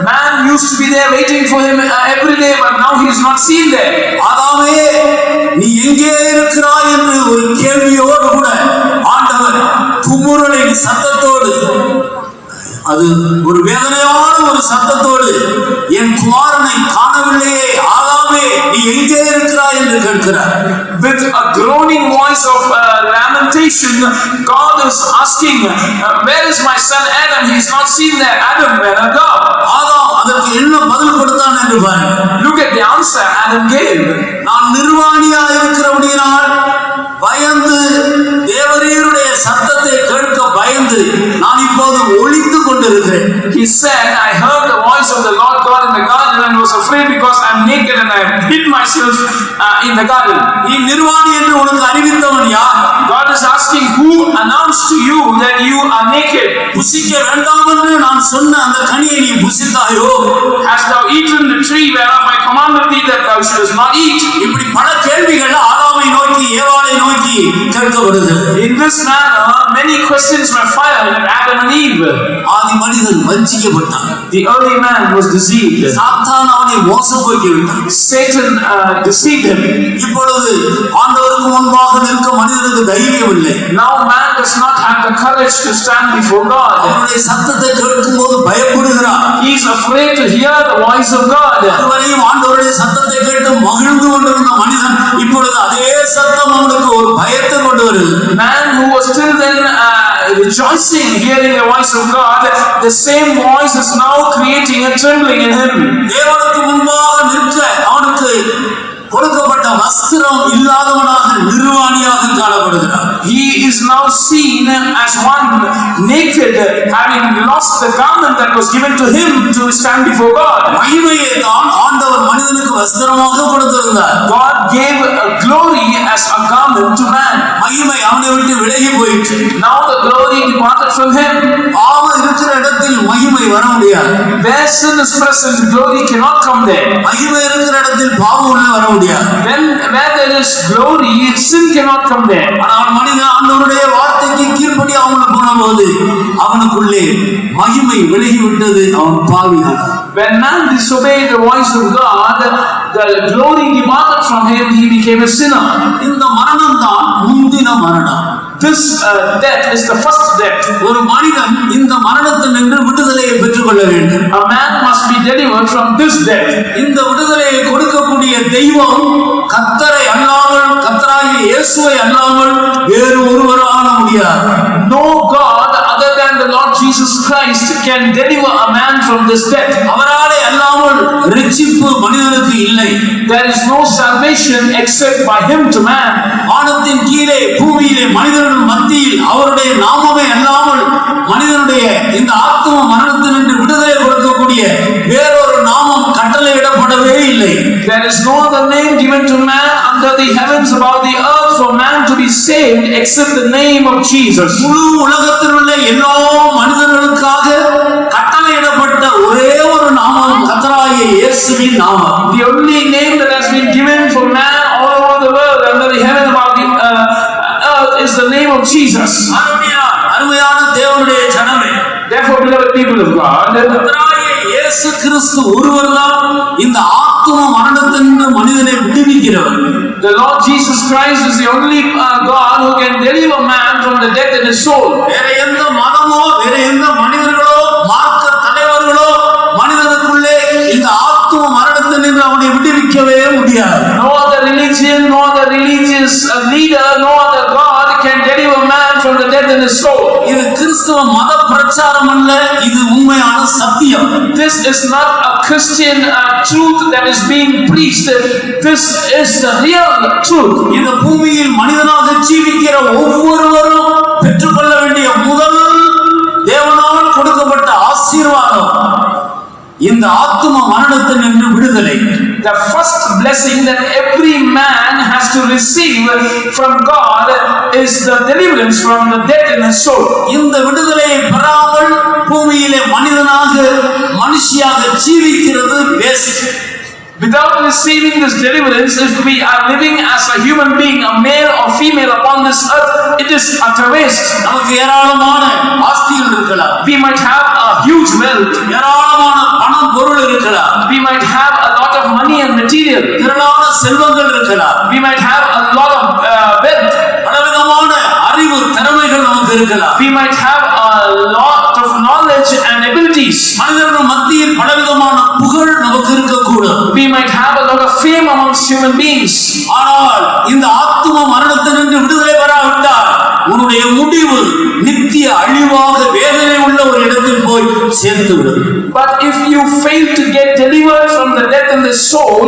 man used to be there waiting for him every day, but now he is not seen there. ஆதாமே நீ எங்கே இருக்கிறாய் என்று ஒரு கேள்வியோடு கூட ஆண்டவர் குமுறலின் சத்தத்தோடு, அது ஒரு வேதனையான ஒரு சத்தத்தோடு, என் குமாரனை காணவில்லையே ஆதாமே நீ எங்கே இருக்கிறாய் என்று கேட்கிறார். With a groaning voice of lamentation, God is asking, where is my son Adam? He is not seen there. Adam, where are thou? ஆதாம் அதற்கு என்ன பதில் கொடுத்தான் என்று பாருங்க. Look at the answer Adam gave. நான் நிர்வாணியா இருக்கிறபடியினால் பயந்து தேவரீருடைய சத்தத்தை கேட்க பயந்து நான் இப்போது ஒளித்து கொண்டிருக்கிறேன். He said, I heard the voice of the Lord God in the garden and was afraid because I am naked and I hid myself in the garden. நீ நிர்வாணி என்று உனக்கு அறிவித்தவன் யார்? God is asking, who announced to you that you are naked? புசிக்க வேண்டாம் என்று நான் சொன்ன அந்த கனியை நீ புசித்தாயோ? Hast thou eaten the tree whereof I commanded thee that thou shouldest not eat? இப்படி பல கேள்விகள் ஆதாமை நோக்கி ஏவாளை நோக்கி கேட்கப்படுகிறது. In this manner, many questions were fired at Adam and Eve. ஆதி மனிதன் வஞ்சிக்கப்பட்டான். The early man was deceived. சாத்தான் அவனை மோசம் போக்கி விட்டான். Satan deceived him. இப்பொழுது ஆண்டவருக்கு முன்பாக நிற்க மனிதனுக்கு தைரியம் இல்லை. Now man does not have the courage to stand before God. அவருடைய சத்தத்தை கேட்கும் போது பயப்படுகிறான். He is afraid to hear the voice of God. அதுவரையும் ஆண்டவருடைய சத்தத்தை கேட்டு மகிழ்ந்து கொண்டிருந்த மனிதன் இப்பொழுது அதே சத்தம் அவனுக்கு ஒரு பயத்தை கொண்டு வருது. Man who was till then rejoicing hearing the voice of God, the same voice is now creating a trembling in him. தேவனுக்கு முன்பாக நிற்க அவனுக்கு கொடுக்கப்பட்ட வஸ்திரம் இல்லாதவனாக நிர்வாணியாக காணப்படுகிறார். He is now seen as one naked, having lost the garment that was given to him to stand before God. மகிமையை தான் ஆண்டவர் மனிதனுக்கு வஸ்திரமாக கொடுத்திருந்தார். God gave a glory as a garment to man. மகிமை அவனை விட்டு விலகி போயிற்று. Now the glory departed from him. பாவம் இருக்கிற இடத்தில் மகிமை வர முடியாது. Where sin is present, glory cannot come there. மகிமை இருக்கிற இடத்தில் பாவம் உள்ள வர முடியாது. Where there is glory, sin cannot come there. ஆனால் மனிதன் ஆண்டவருடைய வார்த்தைக்கு கீழ்ப்படியாமல் போனபோது அவனுக்குள்ளே மகிமை விலகிவிட்டது. அவன் பாவியானான். When man disobeyed the voice of God, the glory departed from him. He became a sinner. இந்த மரணம் தான் முந்தின மரணம். This death is the first death. ஒரு மனிதன் இந்த மரணத்தினின்று விடுதலையை பெற்றுக்கொள்ள வேண்டும். A man must be delivered from this death. இந்த விடுதலையை கொடுக்கக்கூடிய தெய்வம் கர்த்தரை அல்லாமல், கர்த்தராகிய இயேசுவை அல்லாமல் வேறு ஒருவரும் ஆள முடியாது. No God other the Lord Jesus Christ can deliver a man from this death. அவராலே அல்லாமல் இரட்சிப்பு மனிதனுக்கு இல்லை. There is no salvation except by him to man. வானத்தின் கீழே பூமியிலே மனிதர்கள் மத்தியில் அவருடைய நாமமே அல்லாமல் மனிதனுடைய இந்த ஆத்தும மரணத்தினின்று விடுதலை கொடுக்கக்கூடிய வேறொரு நாமம் கட்டளையிடப்படவே இல்லை. There is no other name given to man under the heavens above the earth for man to be saved except the name of Jesus. முழு உலகத்தில் உள்ள எல்லா மனிதர்களுக்காக கட்டளையிடப்பட்ட ஒரே ஒரு நாமம் கர்த்தராகிய இயேசுவின் நாமம். The only name that has been given for man all over the world under the heaven above the earth is the name of Jesus. அருமையான தேவனுடைய ஜனமே, Therefore, beloved people of God, கர்த்தராகிய இயேசு கிறிஸ்து ஒருவர்தான் இந்த ஆத்தும மரணத்திலிருந்து மனிதனை விடுவிக்கிறவர். the Lord Jesus Christ is the only God who can deliver man from the death in his soul. வேற எந்த மதமோ வேற எந்த மனிதர்களோ மார்க்க தலைவர்களோ மனிதனுக்குள்ளே இந்த ஆத்தும மரணத்திலிருந்து அவனை விடுவிக்கவே முடியாது. No other religion, no other religious leader, no other God can deliver man from the death in his soul. இது கிறிஸ்தவ மத பிரச்சாரம் அல்ல, இது உண்மையான சத்தியம். This is not a Christian truth that is being preached. This is the real truth. இந்த பூமியில் மனிதனாக ஜீவிக்கிற ஒவ்வொருவரும் பெற்றுக்கொள்ள வேண்டிய முதல் தேவனால் கொடுக்கப்பட்ட ஆசீர்வாதம் இந்த ஆத்தும மரணத்தினின்று விடுதலை. The first blessing that every man has to receive from God is the deliverance from the death in his soul. இந்த விடுதலையை பெறாமல் பூமியிலே மனிதனாக மனுஷியாக ஜீவிக்கிறது waste. Without receiving this deliverance, if we are living as a human being, a male or female upon this earth, it is utter waste. நமக்கு ஏராளமான ஆஸ்திகள் இருக்கலாம், We might have a huge wealth. ஏராளமான பணம் பொருள் இருக்கலாம், We might have a lot of money and material. திரளான செல்வங்கள் இருக்கலாம், We might have a lot of wealth. பலவிதமான அறிவு திறமைகள் நமக்கு இருக்கலாம். We might have a lot of knowledge and abilities. மனிதர்கள் மத்தியில் பலவிதமான புகழ் நமக்கு இருக்கக்கூடும். We might have a lot of fame amongst human beings. ஆனால் இந்த ஆத்தும மரணத்தினின்று விடுதலை பெறாவிட்டால் உன்னுடைய முடிவு நித்திய அழிவாக வேதனை உள்ள ஒரு இடத்தில் போய் சேர்த்து விடும். But if you fail to get delivered from the death in the soul,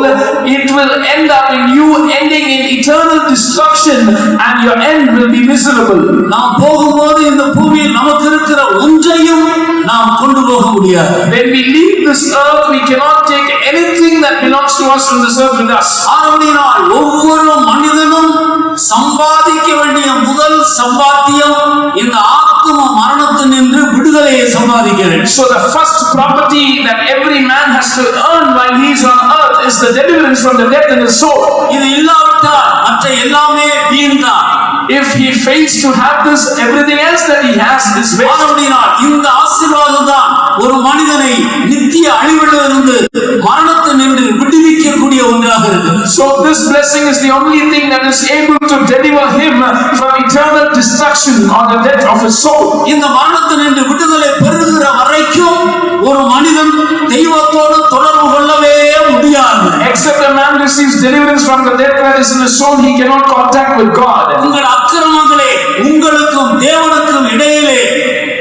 it will end up in you ending in eternal destruction, and your end will be miserable. நாம் போகும்போது இந்த பூமியில் நமக்கு இருக்கிற ஒன்றையும் நாம் கொண்டு போக முடியாது. When we leave this earth, we cannot take anything that belongs to us from this earth with us. ஆனபடியால் ஒவ்வொரு மனிதனும் சம்பாதிக்க வேண்டிய முதல் சம்பாத்தியம் இந்த ஆத்தும மரணத்தினின்று விடுதலையை சம்பாதிக்க வேண்டும். So the first property that every man has to earn while he is on earth is the deliverance from the death in his soul. இது இல்லாவிட்டால் மற்ற எல்லாமே வீண்தான். If he fails to have this, everything else that he has is waste. ஆனபடியால் இந்த ஆசீர்வாதம் தான் ஒரு மனிதனை நித்திய அழிவிலிருந்து மரணத்தினின்று விடுவிக்கக்கூடிய ஒன்றாக இருக்கிறது. So this blessing is the only thing that is able to deliver him from eternal destruction or the death of his soul. இந்த மரணத்தினின்று விடுதலை பெறுகிற வரைக்கும் ஒரு மனிதன் தெய்வத்தோடு தொடர்பு கொள்ளவே முடியாது. Except a man receives deliverance from the death that is in his soul, he cannot contact with God. உங்கள் அக்கிரமங்களே உங்களுக்கும் தேவனுக்கும் இடையிலே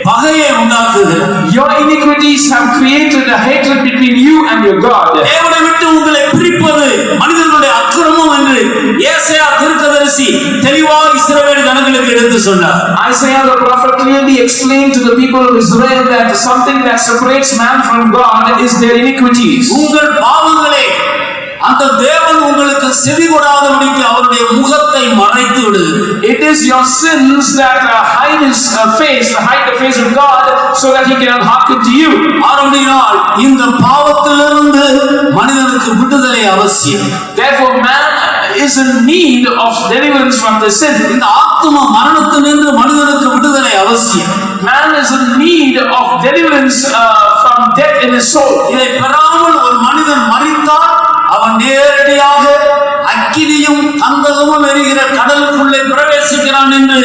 பகையை உண்டாக்குகிறது. Your iniquities have created a hatred between you and your God. தேவனை விட்டு உங்களை பிரிப்பது மனிதர்களுடைய அக்கிரமம் என்று ஏசாயா தீர்க்கதரிசி தெளிவாக இஸ்ரவேல் ஜனங்களுக்கு எடுத்து சொன்னார். Isaiah the prophet clearly explained to the people of Israel that something that separates man from God is their iniquities. உங்கள் பாவங்களே அந்த தேவன் உங்களுக்கு செவி கொடாதபடிக்கு அவருடைய முகத்தை மறைத்து விடுகிறது. It is your sins that hide his face, hide the face of God, so that he cannot hearken to you. ஆனபடியால் இந்த பாவத்திலிருந்து மனிதனுக்கு விடுதலை அவசியம். Therefore, man is in need of deliverance from the sin. இந்த ஆத்தும மரணத்திலிருந்து மனிதனுக்கு விடுதலை அவசியம். Man is in need of deliverance from death in his soul. இதை பெறாமல் ஒரு மனிதன் மரித்தால் அவன் நேரடியாக அக்கினியும் கந்தகமும் எரிகிற கடலுக்குள்ளே பிரவேசிக்கிறான் என்று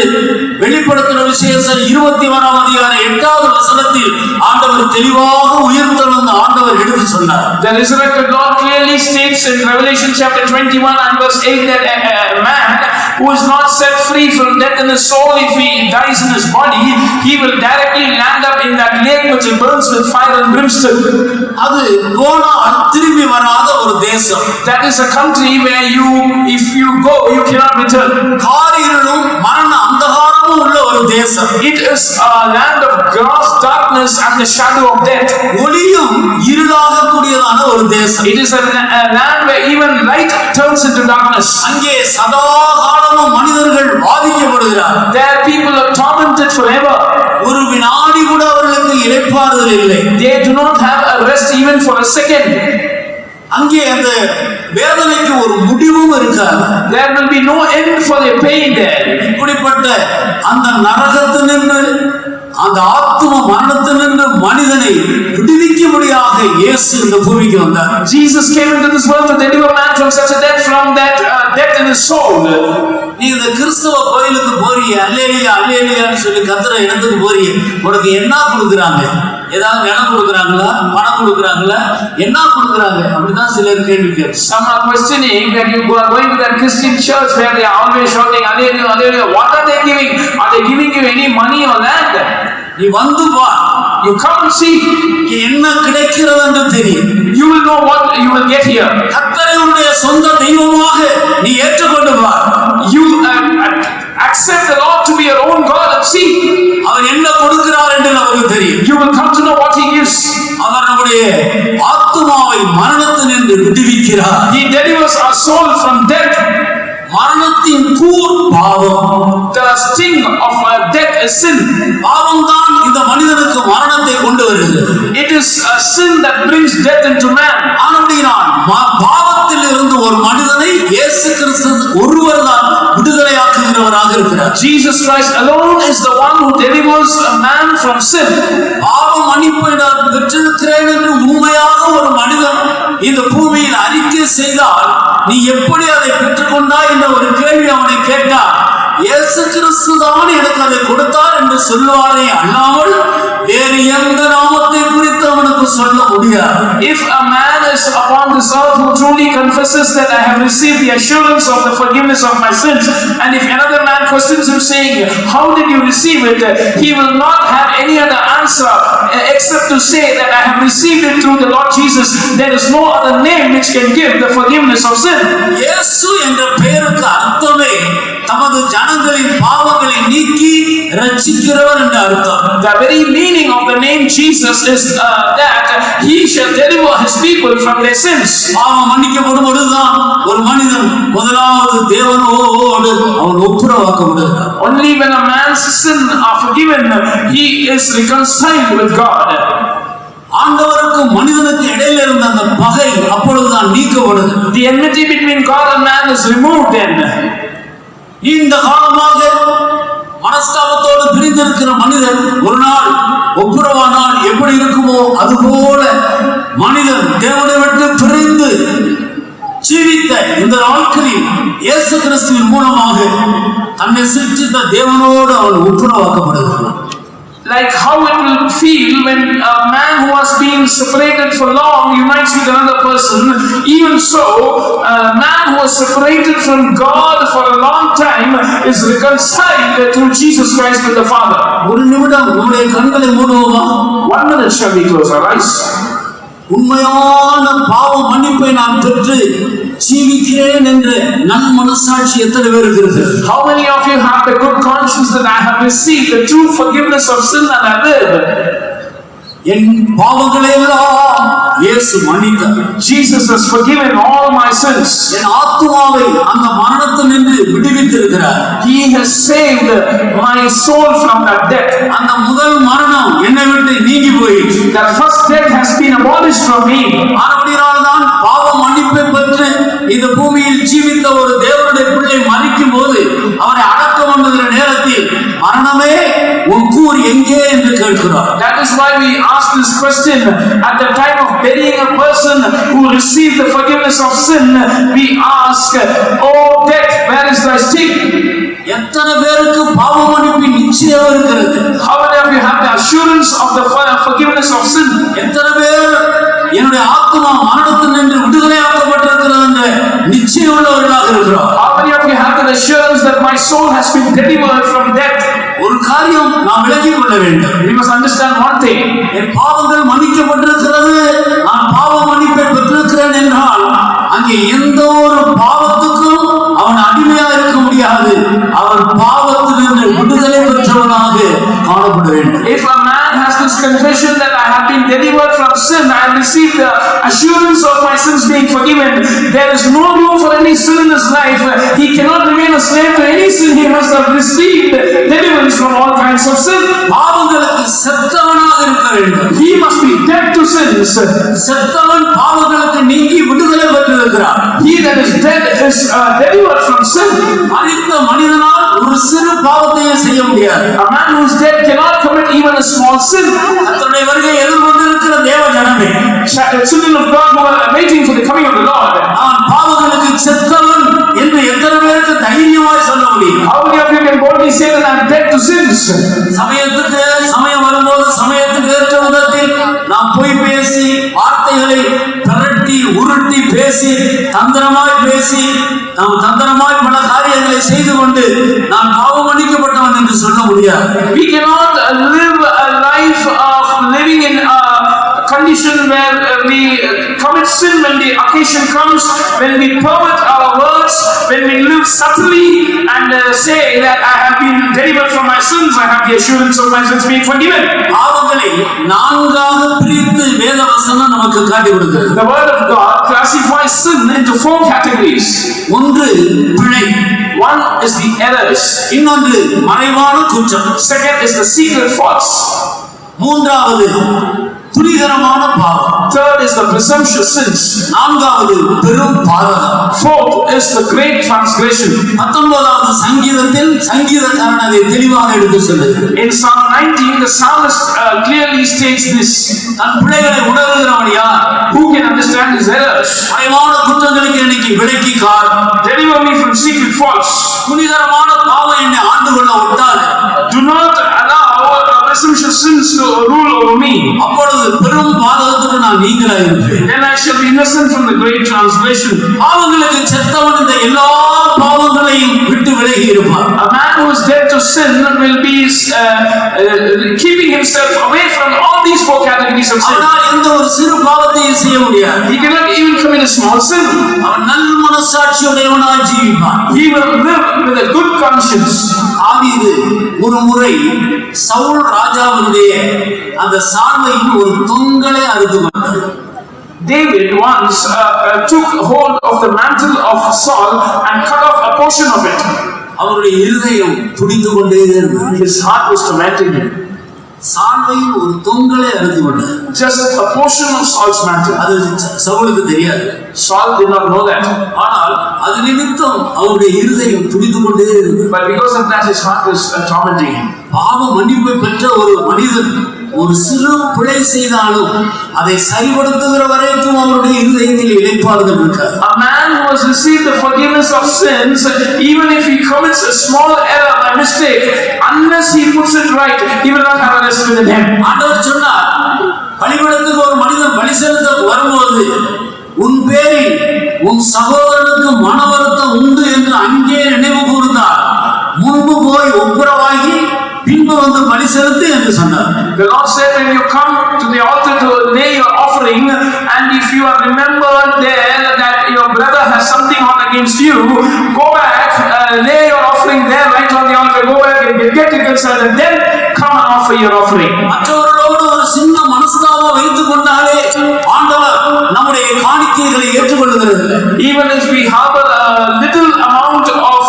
வெளிப்படுத்துகிற விசேஷம் 21ஆம் அதிகாரம் 8வது வசனத்தில் ஆண்டவர் தெளிவாக உயிர்த்தெழுந்த ஆண்டவர் எடுத்து சொன்னார். The resurrected God clearly states in Revelation chapter 21 and verse 8 that a man who is not set free from death in his soul, if he dies in his body, he will direct directly land up in that lake which burns with fire and brimstone. அது போனால் திரும்பி வராத ஒரு தேசம். That is a country where if you go, you cannot return. காரிருளும் மரண அந்தகாரமும் உள்ள ஒரு தேசம். It is a land of gross darkness and the shadow of death. ஒளியும் இருளாக கூடியதான ஒரு தேசம். It is a land where even light turns into darkness. அங்கே சதா காலமும் மனிதர்கள் பாதிக்கப்படுகிறார். There people are tormented forever. ஒரு வினாடி கூட அவர்களுக்கு இளைப்பாறுதல் இல்லை. They do not have a rest even for a second. அங்கே அந்த வேதனைக்கு ஒரு முடிவும் இருக்காது. There will be no end for their pain there. இப்படிப்பட்ட அந்த நரகத்தினின்று அந்த ஆத்தும மரணத்தினின்று மனிதனை விடுவிக்கும்படியாக இயேசு இந்த பூமிக்கு வந்தார். Jesus came into this world to deliver man from such a death, from that death in his soul. நீ இந்த கிறிஸ்தவ கோயிலுக்கு போறீங்க, அல்லேலூயா அல்லேலூயான்னு சொல்லி கத்துற இடத்துக்கு போறீங்க, உனக்கு என்ன கொடுக்குறாங்க? ஏதாவது இடம் கொடுக்குறாங்களா, பணம் கொடுக்குறாங்களா, என்ன கொடுக்குறாங்க? அப்படிதான் சிலர் கேள்வி கேட்பாங்க. Some are questioning that you are going to that Christian church where they are always shouting hallelujah hallelujah. What are they giving? Are they giving you any money or land? நீ வந்து வா, you come and see, என்ன கிடைக்கிறது என்று தெரியும். you will know what you will get here. கர்த்தரை உன்னுடைய சொந்த தெய்வமாக நீ ஏற்றுக்கொண்டு வா. You accept the Lord to be your own God and see. அவர் என்ன கொடுக்கிறார் என்று நமக்கு தெரியும். You will come to know what he gives. அவர் நம்முடைய ஆத்துமாவை மரணத்தினின்று விடுவிக்கிறார். He delivers our soul from death. மரணத்தின் கூர் பாவம். The sting of death is sin. பாவம் தான் இந்த மனிதனுக்கு மரணத்தை கொண்டு வருகிறது. It is a sin that brings death into man. ஆனபடியால் பாவத்தில் இருந்து ஒரு மனிதனை இயேசு கிறிஸ்து ஒருவர் தான் விடுதலையாக்குகிறவராக இருக்கிறார். Jesus Christ alone is the one who delivers a man from sin. பாவ மன்னிப்பை நான் பெற்றிருக்கிறேன் என்று உண்மையாக ஒரு மனிதன் இந்த பூமியில் அறிக்கை செய்தால் நீ எப்படி அதை பெற்றுக்கொண்டாய் என்ற ஒரு கேள்வி அவனை கேட்டார். இயேசு கிறிஸ்து தான் எனக்கு அதை கொடுத்தார் என்று சொல்லுவாரே அல்லாமல் வேறு எந்த நாமத்தை குறித்து அவனுக்கு சொல்ல முடியாது. If a man is upon this earth who truly confesses that I have received the assurance of the forgiveness of my sins, and if another man questions him saying, how did you receive it? He will not have any other answer except to say that I have received it through the Lord Jesus. There is no other name which can give the forgiveness of sin. இயேசு என்ற பெயருக்கு அர்த்தமே தமது ஜனங்களின் பாவங்களை நீக்கி ரட்சிக்கிறவர் என்ற அர்த்தம். The very meaning of the name Jesus is that he shall deliver his people from their sins. பாவம் மன்னிக்கப்படும் பொழுதுதான் ஒரு மனிதன் முதலாவது தேவனோடு அவன் ஒப்புரவாக்கப்படுகிறான். Only when a man's sins are forgiven, he is reconciled with God. ஆண்டவருக்கு மனிதனுக்கு இடையில இருந்த அந்த பகை அப்பொழுதுதான் நீக்கப்படுது. The enmity between God and man is removed then. இந்த காலமாக மனஸ்தாபத்தோடு பிரிந்திருக்கிற மனிதன் ஒரு நாள் ஒப்புரவானால் எப்படி இருக்குமோ அதுபோல மனிதன் தேவனை விட்டு பிரிந்து ஜீவித்த இந்த நாட்களில் இயேசு கிறிஸ்துவின் மூலமாக தன்னை சிருஷ்டித்த தேவனோடு அவன் ஒப்புரவாக்கப்படுகிறான். Like how it will feel when a man who has been separated for long unites with another person. Even so, a man who was separated from God for a long time is reconciled through Jesus Christ with the Father. ஒரு நிமிடம் நம்முடைய கண்களை மூடுவோமா? 1 minute shall we close our eyes. உண்மையான பாவ மன்னிப்பை நான் பெற்று ஜீவிக்கிறேன் என்ற நல் மனசாட்சி எத்தனை பேர் இருக்கிறது? How many of you have the good conscience that I have received the true forgiveness of sin and I live? என் பாவங்களை எல்லாம் இயேசு மன்னித்தார். Jesus has forgiven all my sins. என் ஆத்துமாவை அந்த மரணத்திலிருந்து விடுவித்திருக்கிறார். He has saved my soul from that death. அந்த முதல் மரணம் என்னை விட்டு நீங்கி போயிற்று. That first death has been abolished from me. ஆனபடியால்தான் பாவ மன்னிப்பை பெற்று இந்த பூமியில் ஜீவித்த ஒரு தேவனுடைய பிள்ளை மரிக்கும் போது அவரை அடக்கம் பண்ணுகிற நேரத்தில் மரணமே உன் கூர் எங்கே என்று கேட்கிறார். That is why we ask this question at the time of burying a person who received the forgiveness of sin. We ask, oh death, where is thy sting? எத்தனை பேருக்கு பாவ மன்னிப்பு நிச்சயம் இருக்கிறது? How many of you have the assurance of the forgiveness of sin? எத்தனை பேர் என்னுடைய ஆத்மா மரணத்தினின்று விடுதலையாக்கப்பட்டிருக்கிறது என்ற நிச்சயம் உள்ளவர்களாக இருக்கிறோம்? How many of you have the assurance that my soul has been delivered from death? ஒரு காரியம் நாம் விளங்கிக் கொள்ள வேண்டும். We must understand one thing. என் பாவங்கள் மன்னிக்கப்பட்டிருக்கிறது, நான் பாவ மன்னிப்பை பெற்றிருக்கிறேன் என்றால் அங்கே எந்த ஒரு பாவத்துக்கும் அவன் அடிமையா இருக்க முடியாது. அவன் பாவத்திலிருந்து விடுதலை பெற்றவனாக காணப்பட வேண்டும். If a man has this confession that I have been delivered from sin, I have received the assurance of my sins being forgiven, there is no room for any sin in his life. He cannot remain a slave to any sin. He must have received deliverance from all kinds of sin. பாவங்களுக்கு செத்தவனாக இருக்க வேண்டும். He must be dead to sins. செத்தவன் பாவங்களுக்கு நீங்கி விடுதலை பெற்றிருக்கிறார். He that is dead is delivered from sin. மரித்த மனிதனால் ஒரு சிறு பாவத்தையும் செய்ய முடியாது. A man who is dead cannot commit even a small sin. கர்த்தருடைய வருகையை எதிர்கொண்டிருக்கிற தேவ ஜனமே, Children of God who are waiting for the coming of the Lord. நான் பாவங்களுக்கு செத்தவன் என்று எத்தனை பேருக்கு தைரியமாய் சொல்ல முடியும்? How many of you can boldly say that I am dead to sins? சமயம் வரும்போது சமயத்துக்கு ஏற்ற விதத்தில் நாம் போய் பேசி வார்த்தைகளை பிரட்டி உருட்டி பேசி தந்திரமாய் பேசி நாம் தந்திரமாய் பல காரியங்களை செய்து கொண்டு நான் பாவம் மன்னிக்கப்பட்டவன் என்று சொல்ல முடியாது. We cannot live a life of living in a condition where we commit sin when the occasion comes, when we pervert our words, when we live subtly and say that I have been delivered from my sins, I have the assurance of my sins being forgiven. பாவங்களை நான்காக பிரித்து வேத வசனம் நமக்கு காட்டி கொடுக்கிறது. The word of God classifies sin into 4 categories. ஒன்று பிழை, One is the errors. இன்னொன்று மறைவான குற்றம், Second is the secret faults. மூன்றாவது துணிகரமான பாவம், Third is the presumptuous sins. நான்காவது பெரும் பாதகம். Fourth is the great transgression. 19வது சங்கீதத்தில் சங்கீதக்காரன் அதை தெளிவாக எடுத்து சொல்லுகிறது. In Psalm 19, the psalmist clearly states this. தன் பிழைகளை உணர்கிறவன் யார்? Who can understand his errors? மறைவான குற்றங்களுக்கு எனக்கு விலக்கி car. Deliver me from secret faults. துணிகரமான பாவம் என்னை ஆண்டு கொள்ள விட்டாது. Do not allow presumptuous sins to rule over me. அப்பொழுது பெரும் பாதகத்துக்கு நான் நீங்களாக இருப்பேன். Then I shall be innocent from the great transgression. பாவங்களுக்கு செத்தவன் இந்த எல்லா பாவங்களையும் விட்டு விலகி இருப்பார். A man who is dead to sin will be keeping himself away from all these 4 categories of sin. அவனால் எந்த ஒரு சிறு பாவத்தையும் செய்ய முடியாது. He cannot even commit a small sin. அவன் நல் மனசாட்சியுடையவனாய் ஜீவிப்பான். He will live with a good conscience. தாவீது ஒரு முறை சவுல் ராஜாவினுடைய அந்த சால்வையின் ஒரு தொங்கலை அறுத்து கொண்டார். David once took hold of the mantle of Saul and cut off a portion of it. அவருடைய இருதயம் துடித்து கொண்டே இருந்தது. His heart was tormenting him. சால்வையின் ஒரு தொங்கலை அறுத்து கொண்டார். Just a portion of Saul's mantle. அது சவுலுக்கு தெரியாது. Saul did not know that. ஆனால் அது நிமித்தம் அவருடைய இருதயம் துடித்து கொண்டே இருந்தது. But because of that, his heart was tormenting him. பாவ மன்னிப்பை பெற்ற ஒரு மனிதன் ஒரு சிறு பிழை செய்தாலும் அதை சரிபடுத்துகிற வரைக்கும் அவருடைய இருதயத்தில் இளைப்பாறுதல் இருக்காது. A man who has received the forgiveness of sins, even if he commits a small error by mistake, unless he puts it right, he will not have a rest within him. ஆண்டவர் சொன்னார், பலிபீடத்துக்கு ஒரு மனிதன் பலி செலுத்த வரும்போது உன் பேரில் உன் சகோதரனுக்கு மன வருத்தம் உண்டு என்று அங்கே நினைவு கூர்ந்தார். முன்பு போய் ஒப்புரவாகி பின்பு வந்து பலி செலுத்து என்று சொன்னார். The Lord said, when you come to the altar to lay your offering, and if you are remembered there that your brother has something on against you, go back, lay your offering there right on the altar, go back and get reconciled, and then come and offer your offering. மற்றவர்களோடு ஒரு சின்ன மனஸ்தாபம் வைத்துக் கொண்டாலே ஆண்டவர் நம்முடைய காணிக்கைகளை ஏற்றுக்கொள்கிறது. Even if we harbor a little amount of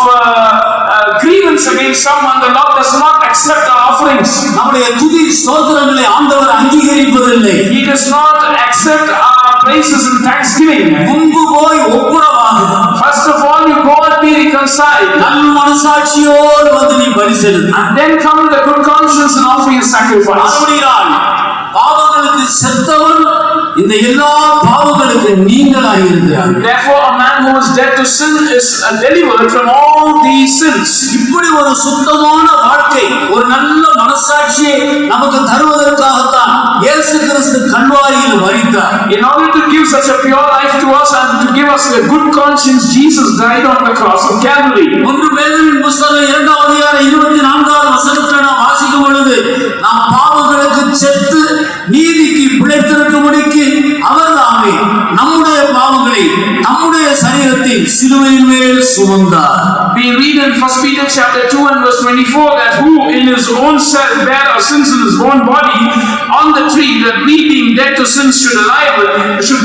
grievance against someone, the Lord does not accept our offerings. நம்முடைய துதி ஸ்தோத்திரங்களை ஆண்டவர் அங்கீகரிப்பதில்லை. He does not accept our praises and thanksgiving. முன்பு போய் ஒப்புரவாகு. First of all, you go and be reconciled. நல் மனசாட்சியோடு வந்து நீ பலி செலுத்து. And then come with a good conscience and offer your sacrifice. அப்படியால் பாவங்களுக்கு செத்தவன் இந்த எல்லா பாவங்களுக்கு நீங்களாக இருக்கிறார். Therefore, a man who is dead to sin is delivered from all these sins. இப்படி ஒரு சுத்தமான வாழ்க்கை, ஒரு நல்ல மனசாட்சியை நமக்கு தருவதற்காகத்தான் இயேசு கிறிஸ்து கல்வாரியில் மரித்தார். In order to give such a pure life to us and to give us a good conscience, Jesus died on the cross of Calvary. ஒன்று பேதுருவின் புத்தகம் 2:24 நாம் வாசிக்கும் பொழுது நாம் பாவங்களுக்கு செத்து நீதிக்கு பிழைத்திருக்கும்படிக்கு அவர் தாமே நம்முடைய பாவங்களை நம்முடைய சரீரத்தில் சிலுவையின் மேல் சுமந்தார். We read in 1 Peter chapter 2 and verse 24 that who in his own self bare our sins in his own body on the tree, that we being dead to sins should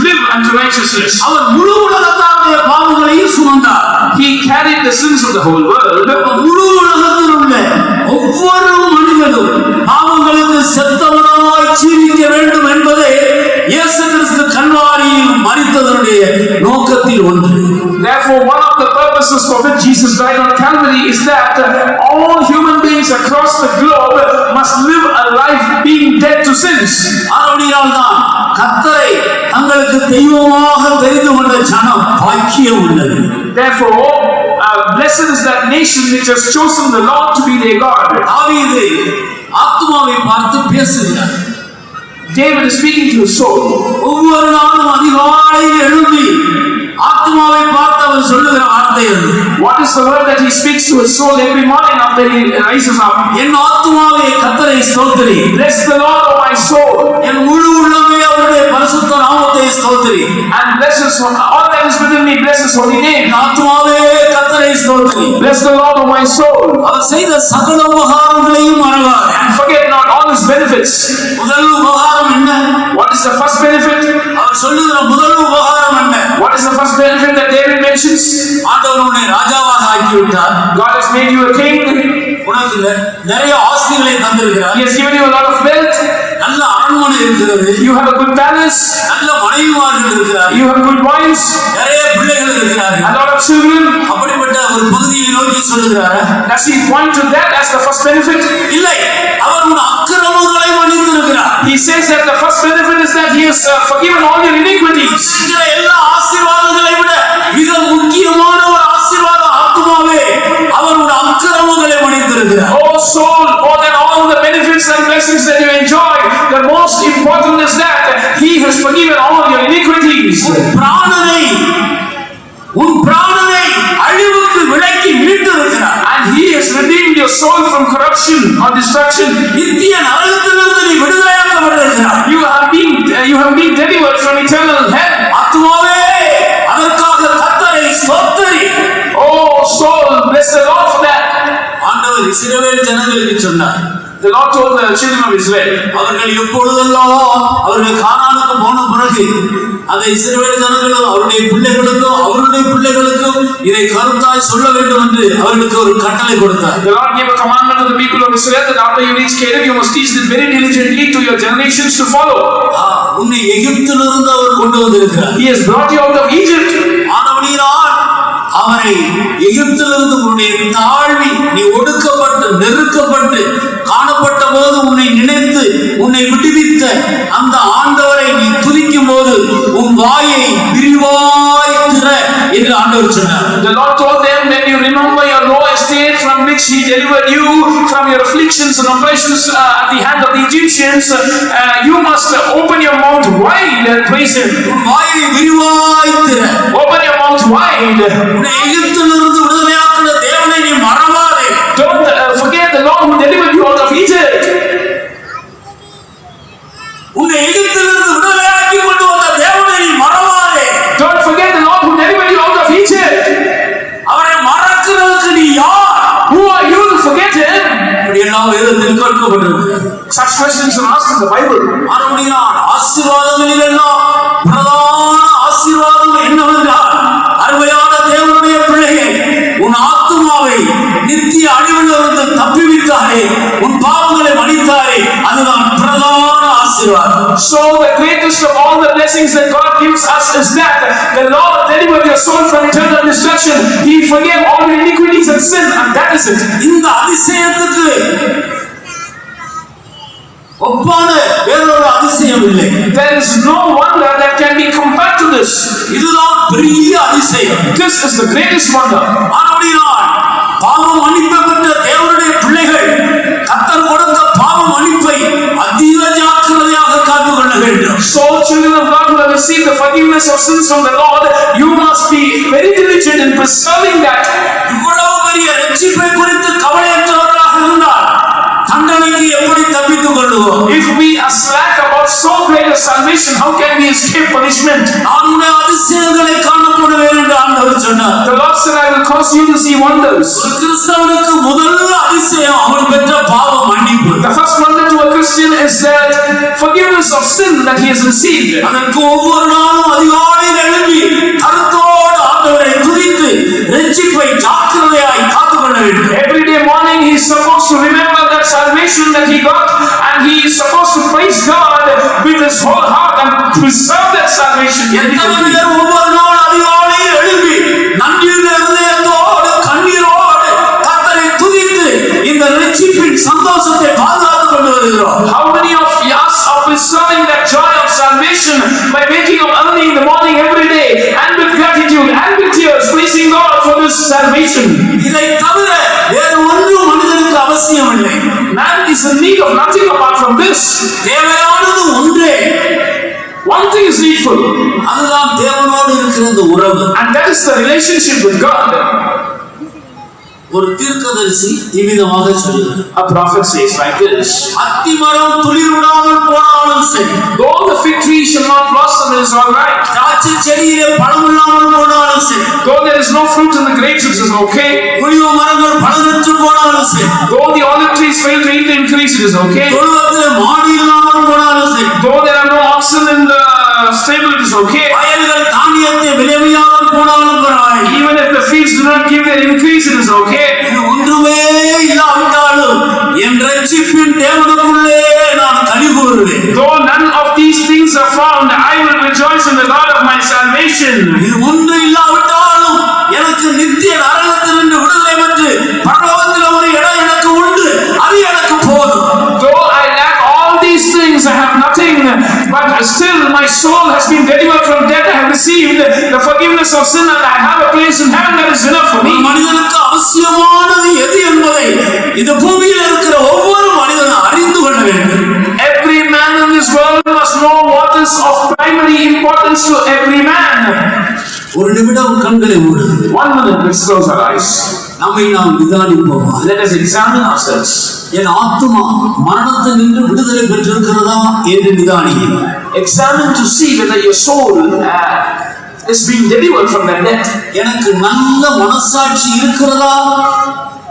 live unto righteousness. அவர் முழு உலகத்தாருடைய பாவங்களையும் சுமந்தார். He carried the sins of the whole world. முழு உலகத்தில் உள்ள ஒவ்வொரு மனிதனும் பாவங்களுக்கு செத்தவனாய் ஜீவிக்க வேண்டும் என்பதே இயேசு கிறிஸ்து கல்வாரியில் மரித்ததனுடைய நோக்கத்தில் ஒன்று. Therefore, one of the purposes for which Jesus died on Calvary is that all human beings across the globe must live a life being dead to sins. ஆனபடியால்தான் கர்த்தரை தங்களுக்கு தெய்வமாக தெரிந்து கொண்ட ஜனம் பாக்கியம் உள்ளது. Therefore, blessed is that nation which has chosen the Lord to be their God. தாவீது ஆத்துமாவை பார்த்து பேசுகிறார். David is speaking to his soul. ஒவ்வொரு நாளும் அதிகாலையில் எழும்பி ஆத்துமாவை பார்த்து அவர் சொல்லுகிற வார்த்தை அது. What is the word that he speaks to his soul every morning after he rises up? என் ஆத்துமாவே கர்த்தரை ஸ்தோத்திரி. Bless the Lord, O my soul. என் முழு உள்ளமே அவருடைய பரிசுத்த நாமத்தை ஸ்தோத்திரி. And bless his all that is within me, bless his holy name. என் ஆத்துமாவே கர்த்தரை ஸ்தோத்திரி. Bless the Lord, O my soul. அவர் செய்த சகல உபகாரங்களையும் மறவாதே. And forget not all his benefits. முதல் உபகாரம் என்ன? What is the first benefit? அவர் சொல்லுகிற முதல் உபகாரம் என்ன? What is the first benefit that David mentions? ஆண்டவர் உன்னை ராஜாவாக ஆக்கி விட்டார். God has made you a king. உனக்கு நிறைய ஆஸ்திகளை தந்திருக்கிறார். He has given you a lot of wealth. நல்ல அரண்மனை இருக்கிறது. You have a good palace. நல்ல மனைவிமார்கள் இருக்கிறார். You have good wives. நிறைய பிள்ளைகள் இருக்கிறார்கள். A lot of children. அப்படிப்பட்ட ஒரு பகுதியை நோக்கி சொல்லுகிறார். Does he point to that as the first benefit? இல்லை, அவர் உன் அக்கிரமங்களை மன்னித்திருக்கிறார். He says that the first benefit is that he has forgiven all your iniquities. எல்லா ஆசீர்வாதங்களை விட மிக முக்கியமான ஒரு ஆசீர்வாதம் ஆத்துமாவே அவர் உன் அக்கிரமங்களை மன்னித்திருக்கிறார். Oh soul, more than all the benefits and blessings that you enjoy, the most important is that he has forgiven all your iniquities. உன் பிராணனை அழிவுக்கு விலக்கி மீட்டிருக்கிறார். And he has redeemed your soul from corruption or destruction. நித்திய நரகத்திலிருந்து நீ விடுதலையாக்கப்பட்டிருக்கிறார். You have been delivered from eternal hell. ஆத்துமாவே அதற்காக கர்த்தரை ஸ்தோத்திரி. Oh soul, bless the Lord for that. ஆண்டவர் இஸ்ரவேல் ஜனங்களுக்கு சொன்னார். The Lord told the children of Israel, அவர்கள் எப்பொழுதெல்லாம் அவர்கள் கானானுக்கு போன பிறகு அந்த இஸ்ரவேல் ஜனங்களும் அவருடைய பிள்ளைகளுக்கும் இதை கருத்தாய் சொல்ல வேண்டும் என்று அவர்களுக்கு ஒரு கட்டளை கொடுத்தார். The Lord gave a commandment to the people of Israel that after you reach Canaan, you must teach them very diligently to your generations to follow. உன்னை எகிப்திலிருந்து அவர் கொண்டு வந்திருக்கிறார். He has brought you out of Egypt. ஆனபடியால் அவரை எகிப்திலிருந்து உன்னுடைய தாழ்வி நீ ஒடுக்கப்பட்டு நெருக்கப்பட்டு காணப்பட்ட போது உன்னை நினைத்து உன்னை விடுவித்த அந்த ஆண்டவரை நீ துதிக்கும் போது உன் வாயை விரிவாய் திற என்று ஆண்டவர் சொன்னார். The Lord told them, when you remember your low estate from which he delivered you from your afflictions and oppressions at the hand of the Egyptians, you must open your mouth wide and praise him. உன் வாயை விரிவாய் திற. Open your mouth wide. உன்னை எகிப்திலிருந்து விடுதலையாக்கின தேவனை நீ மறவாதே. Don't forget the Lord who delivered you out of Egypt. உன்னை எகிப்திலிருந்து விடுதலையாக்கி கொண்டு வந்த தேவனை நீ மறவாதே. Don't forget the Lord who delivered you out of Egypt. அவரை மறக்கிறதுக்கு நீ யார்? Who are you to forget him? இப்படி எல்லாம் வேதத்தில் கொடுக்கப்பட்டிருக்கிறது. Such questions are asked in the Bible. மறுபடியும் ஆசீர்வாதங்களில் எல்லாம் பிரதான ஆசீர்வாதம் என்னவென்றால், அருமையான தேவனுடைய பிள்ளையை உன் ஆத்துமாவை நித்திய அழிவிலிருந்து தப்புவித்தாரே, உன் பாவங்களை மன்னித்தாரே, அதுதான் பிரதான ஆசீர்வாதம். So the greatest of all the blessings that God gives us is that the Lord delivered your soul from eternal destruction. He forgave all your iniquities and sin, and that is it. இந்த அதிசயத்துக்கு ஒப்பான வேறொரு அதிசயம் இல்லை. There is no wonder that can be compared to this. இதுதான் பெரிய அதிசயம். This is the greatest wonder. ஆனபடியால் பாவம் மன்னிக்கப்பட்ட தேவனுடைய பிள்ளைகள் கர்த்தர் கொடுத்த பாவ மன்னிப்பை அதிக ஜாக்கிரதையாக காத்துக்கொள்ள வேண்டும். So children of God who have receive the forgiveness of sins from the Lord, you must be very diligent in preserving that. இவ்வளவு பெரிய ரட்சிப்பை குறித்து கவலையற்றவர்களாக இருந்தால் தண்டனைக்கு எப்படி தப்பித்துக் கொள்வோம்? If we are slack about so great a salvation, how can we escape punishment? நான் உன்னை அதிசயங்களை காணப்படுவேன் என்று ஆண்டவர் சொன்னார். The Lord said, I will cause you to see wonders. ஒரு கிறிஸ்தவனுக்கு முதல் அதிசயம் அவன் பெற்ற பாவ மன்னிப்பு. The first wonder to a Christian is that forgiveness of sin that he has received. அதற்கு ஒவ்வொரு நாளும் அதிகாலையில் எழும்பி கருத்தோடு ஆண்டவரை துதித்து ரட்சிப்பை ஜாக்கிரதையாய் காத்துக்கொள்ள வேண்டும். Every day morning he is supposed to remember that salvation that he got, and he is supposed to praise God with his whole heart and preserve that salvation. எத்தனை பேர் ஒவ்வொரு நாள் அதிகாலையில் எழும்பி நன்றியுள்ள இருதயத்தோடு கண்ணீரோடு கர்த்தரை துதித்து இந்த ரட்சிப்பின் சந்தோஷத்தை பாதுகாத்துக் கொண்டு வருகிறோம்? How many of us are preserving that joy of salvation by waking up early in the morning every day and with gratitude and with tears praising God for this salvation? இதை தவிர வேறு ஒன்றும் மனிதனுக்கு அவசியம் இல்லை. Man is in need of nothing apart from this. தேவையானது ஒன்றே. One thing is needful, அதுதான் தேவனோடு இருக்கிற இந்த உறவு. and that is the relationship with God. ஒரு தீர்க்கதரிசி இவ்விதமாக சொல்லுகிறார். A prophet says like this: அத்திமரம் துளிர் விடாமல் போனாலும் சரி, though the fig tree shall not blossom, it is all right. திராட்சை செடியிலே பழம் இல்லாமல் போனாலும் சரி, Though there is no fruit in the grapes, it is okay. ஒலிவ மரங்கள் பழமற்று போனாலும் சரி, Though the olive trees fail to yield the increase, it is okay. தொழுவத்திலே மாடு இல்லாமல் போனாலும் சரி, Though there are no oxen in the stable, it is okay. வயல்கள் தானியத்தை விளைவியாமல் போனாலும் பரவாயில்லை. Even if the fields do not give their increase, it is okay. இது ஒன்றுமே இல்லாவிட்டாலும் என் ரட்சிப்பின் தேவனுக்குள்ளே நான் களி கூறுவேன். Though none of these things are found, I will rejoice in the God of my salvation. இது ஒன்று இல்லாவிட்டாலும் எனக்கு நித்திய நரகத்திலிருந்து விடுதலை பெற்று பரலோகத்தில் ஒரு இடம் எனக்கு உண்டு, அது எனக்கு போதும். Though I lack all these things, I have nothing, but still my soul has been delivered from death. I have received the forgiveness of sin, and I have a place in heaven that is enough for me. மனிதனுக்கு அவசியமானது எது என்பதை இந்த பூமியில் இருக்கிற ஒவ்வொரு மனிதனும் அறிந்து கொள்ள வேண்டும். Every man in this world must know what is of primary importance to every man. ஒரு நிமிடம் கண்களை மூடு. 1 minute, let's close our eyes. நம்மை நாம் நிதானிப்போமா? Let us examine ourselves. என் ஆத்துமா மரணத்தை நின்று விடுதலை பெற்றிருக்கிறதா என்று நிதானி. Examine to see whether your soul is being delivered from that death. எனக்கு நல்ல மனசாட்சி இருக்கிறதா,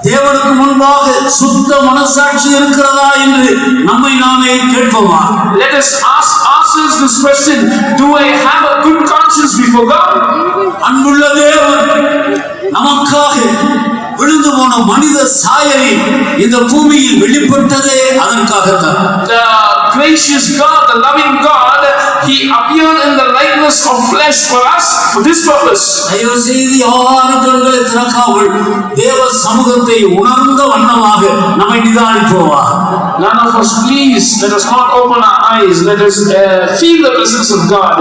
தேவனுக்கு முன்பாக சுத்த மனசாட்சி இருக்கிறதா என்று நம்மை நாமே கேட்போமா? Let us ask ourselves this question: do I have a good conscience before God? அன்புள்ள தேவன் நமக்காக விழுந்து போன மனித சாயலில் இந்த பூமியில் வெளிப்பட்டதே அதற்காகத்தான். The gracious God, the loving God, He appeared in the likeness of flesh for us for this purpose. தயவு செய்து யாரும் கண்களை திறக்காமல் தேவ சமூகத்தை உணர்ந்த வண்ணமாக நம்மை நிதானிப்போமா? None of us, please, let us not open our eyes. Let us feel the presence of God.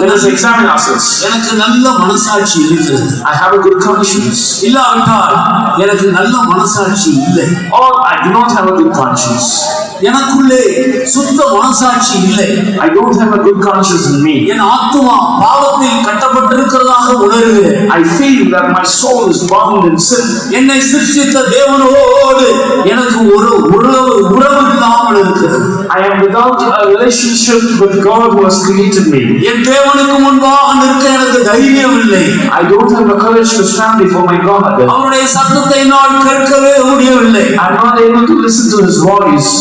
Let us examine ourselves. எனக்கு நல்ல மனசாட்சி இருக்கிறது. I have a good conscience. இல்லாவிட்டால் எனக்கு நல்ல மனசாட்சி இல்லை. Or I do not have a good conscience. எனக்குள்ளே சுத்த மனசாட்சி இல்லை. I don't have a good conscience in me. என் ஆத்துமா பாவத்தில் கட்டப்பட்டிருக்கிறதாக உணர்கிறேன். I feel that my soul is bound in sin. என்னை சிருஷ்டித்த தேவனோடு எனக்கு ஒரு உறவு இல்லாமல் இருக்கிறது. I am without a relationship with God who has created me. என் தேவனுக்கு முன்பாக நிற்க எனக்கு தைரியம் இல்லை. I don't have the courage to stand before my God. அவருடைய சத்தத்தை நான் கேட்கவே முடியவில்லை. I am not able to listen to His voice.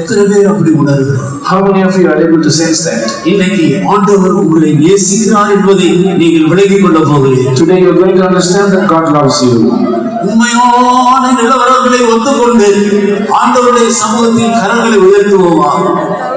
எத்தனை பேர் அப்படி உணர்கிறார்? How many of you are able to sense that? இன்னைக்கு ஆண்டவர் உங்களை நேசிக்கிறார் என்பதை நீங்கள் விளங்கிக் கொள்ள போகிறீர்கள். Today you are going to understand that God loves you. உண்மையான நிலவரங்களை ஒத்துக்கொண்டு ஆண்டவருடைய சமூகத்தில் கரங்களை உயர்த்துவோமா?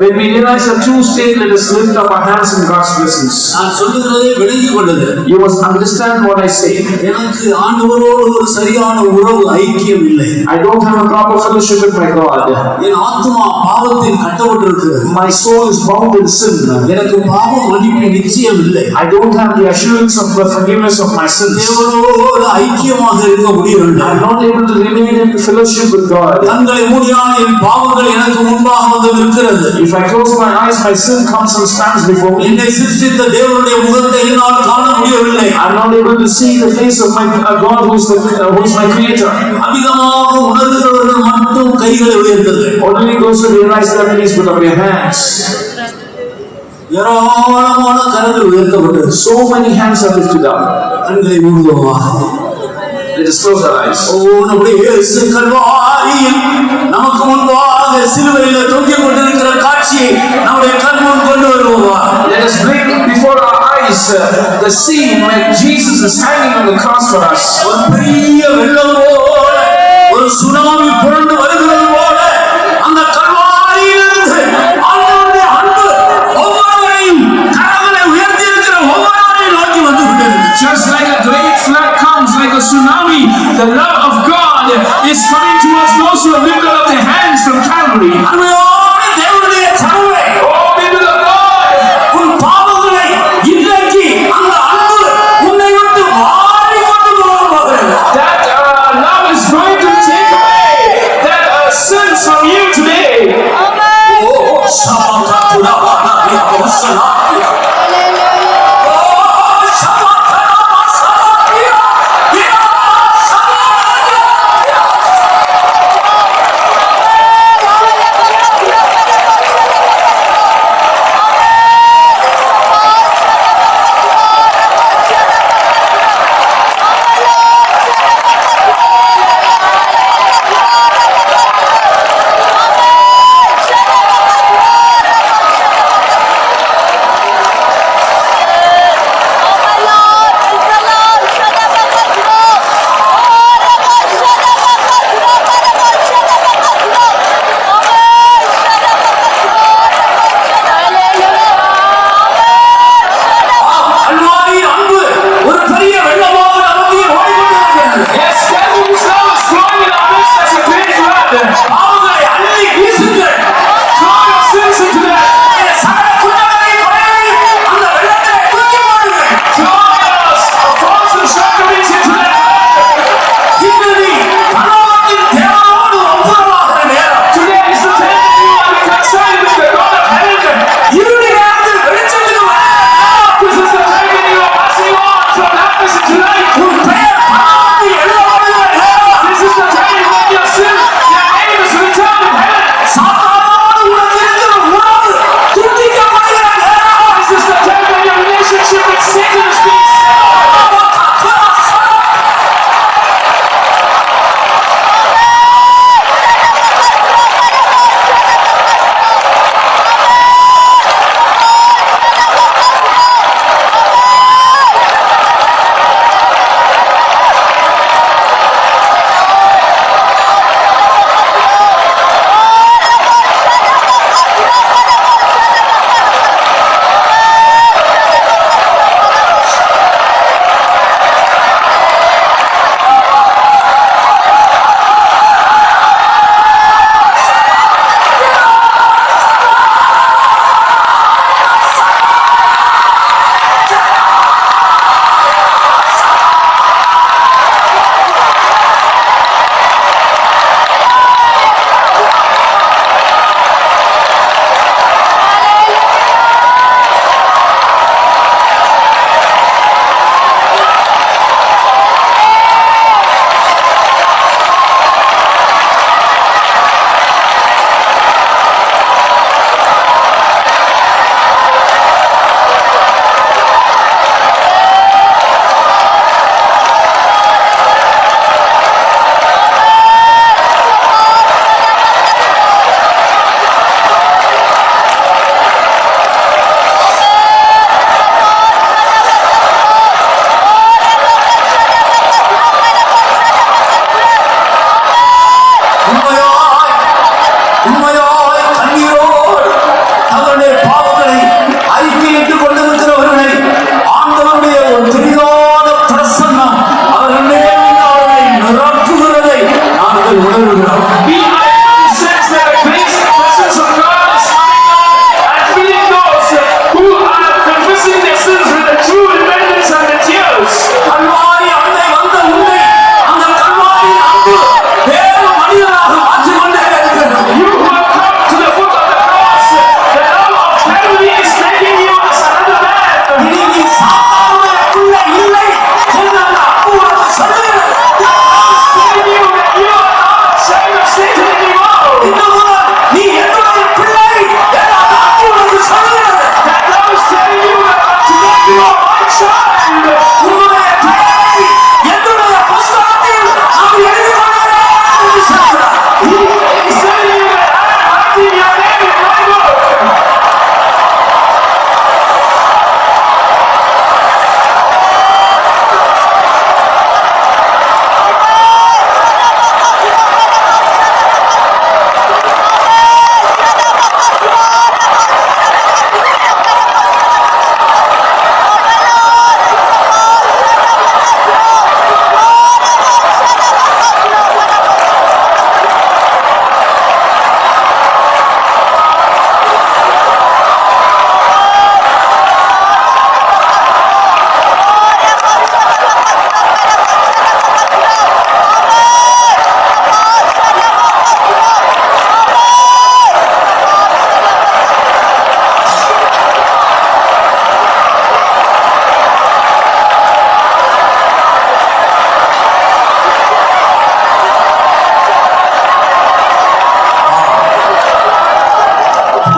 When we realize the true state, let us lift up our hands in God's presence. நான் சொல்லுகிறதை விளங்கிக் கொள்ளுங்கள். You must understand what I say. எனக்கு ஆண்டவரோடு ஒரு சரியான உறவு ஐக்கியம் இல்லை. I don't have a proper fellowship with my God. என் ஆத்துமா பாவத்தில் கட்டப்பட்டிருக்கிறது. My soul is bound in sin. எனக்கு பாவ மன்னிப்பு நிச்சயம் இல்லை. I don't have the assurance of the forgiveness of my sins. தேவனோடு ஐக்கியமாக இருக்க முடியவில்லை. I am not able to remain in fellowship with God. கண்களை மூடினால் என் பாவங்கள் எனக்கு முன்பாக வந்து நிற்கிறது. If If I close my eyes, my sin comes and stands before me. என்னை சிருஷ்டித்த தேவனுடைய முகத்தை என்னால் காண முடியவில்லை. I'm not able to see the face of my God who is my creator. அதிகமாக உணர்கிறவர்கள் மட்டும் கைகளை உயர்த்தது. Only those who realize that, please put up your hands. ஏராளமான கரங்கள் உயர்த்தப்பட்டது. So many hands are lifted up. கண்களை மூடுவோமா? Let us close our eyes. ஓ நம்முடைய இயேசு கல்வாரியில் நமக்கு முன்பாக சிலுவையில் தொங்கிக் கொண்டிருக்கிற காட்சியை நம்முடைய கண் முன் கொண்டு வருவோமா? Let us bring before our eyes the scene where Jesus is hanging on the cross for us. ஒரு பெரிய வெள்ளம் போல, ஒரு சுனாமி புரண்டு வருகிறது போல அந்த கல்வாரியிலிருந்து ஆண்டவருடைய அன்பு ஒவ்வொருவரையும் கரங்களை உயர்த்தி இருக்கிற ஒவ்வொருவரையும் நோக்கி வந்து விட்டது. Just like a great flood comes, like a tsunami, the love of God is coming towards those who have lifted up their hands from Calvary. அருமையான தேவனுடைய சபையே, Oh, people of God, உன் பாவங்களை இன்றைக்கு அந்த அன்பு உன்னை விட்டு மாறிக்கொண்டு போகிறது. that love is going to take away that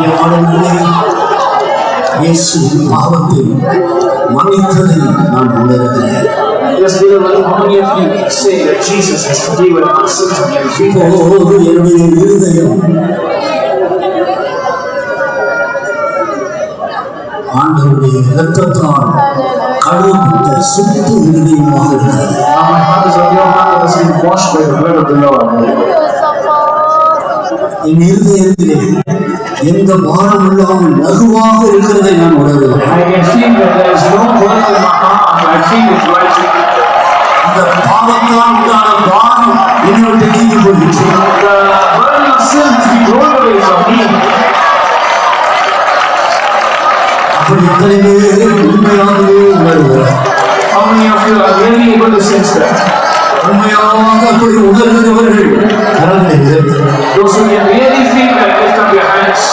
பிரியமானவர்களே, இயேசு பாவத்தை மன்னித்ததை நான் உணர்கிறேன். Yes, beloved, how many of you say that Jesus has forgiven our sins and we feel that? இப்போது என்னுடைய இருதயம் ஆண்டவருடைய இரத்தத்தால் கழுவப்பட்ட சுத்த இருதயமாக இருக்கிறது. Now my heart is a pure heart that has been washed by the blood of the Lord. என் இருதயத்திலே எந்த பாரம் இல்லாமல் லகுவாக இருக்கிறதை நான் உணர்கிறேன். I can feel that there is no burden in my heart. I feel it right. அந்த பாவத்தால் உண்டான பாரம் என்னை விட்டு நீங்கி போயிற்று. The burden of sin has been rolled away from me. அப்படி எத்தனை பேர் உண்மையாகவே உணர்கிறார்? How many of you are really able to sense that? உண்மையாக அப்படி உணர்கிறவர்கள் கரங்களை உயர்த்துகிறார். Those who can really feel that, lift up your hands.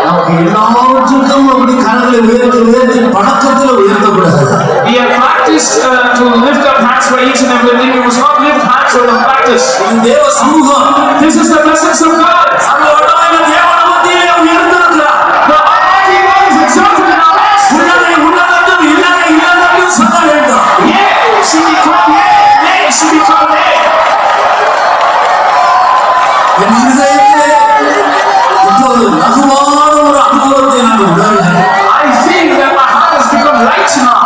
நமக்கு எல்லாவற்றுக்கும் அப்படி கரங்களை உயர்த்தி பழக்கத்தில் உயர்த்தக்கூடாது. We have practiced to lift up hands for each and everything. We must not lift hands out of practice. இது தேவ சமூகம். This is the presence of God. சர்வ வல்லமையுள்ள தேவன் மத்தியிலே உயர்ந்திருக்கிறார். The Almighty God is exalted in our midst. உள்ளதை உள்ளதென்றும் இல்லதை இல்லதென்றும் சொல்ல வேண்டும். Yea, should be called yea, nay, should be called nay. என் இருதயத்திலே இப்போது லகுவான ஒரு அனுபவத்தை நான் உணர்கிறேன். I feel that my heart has become light now.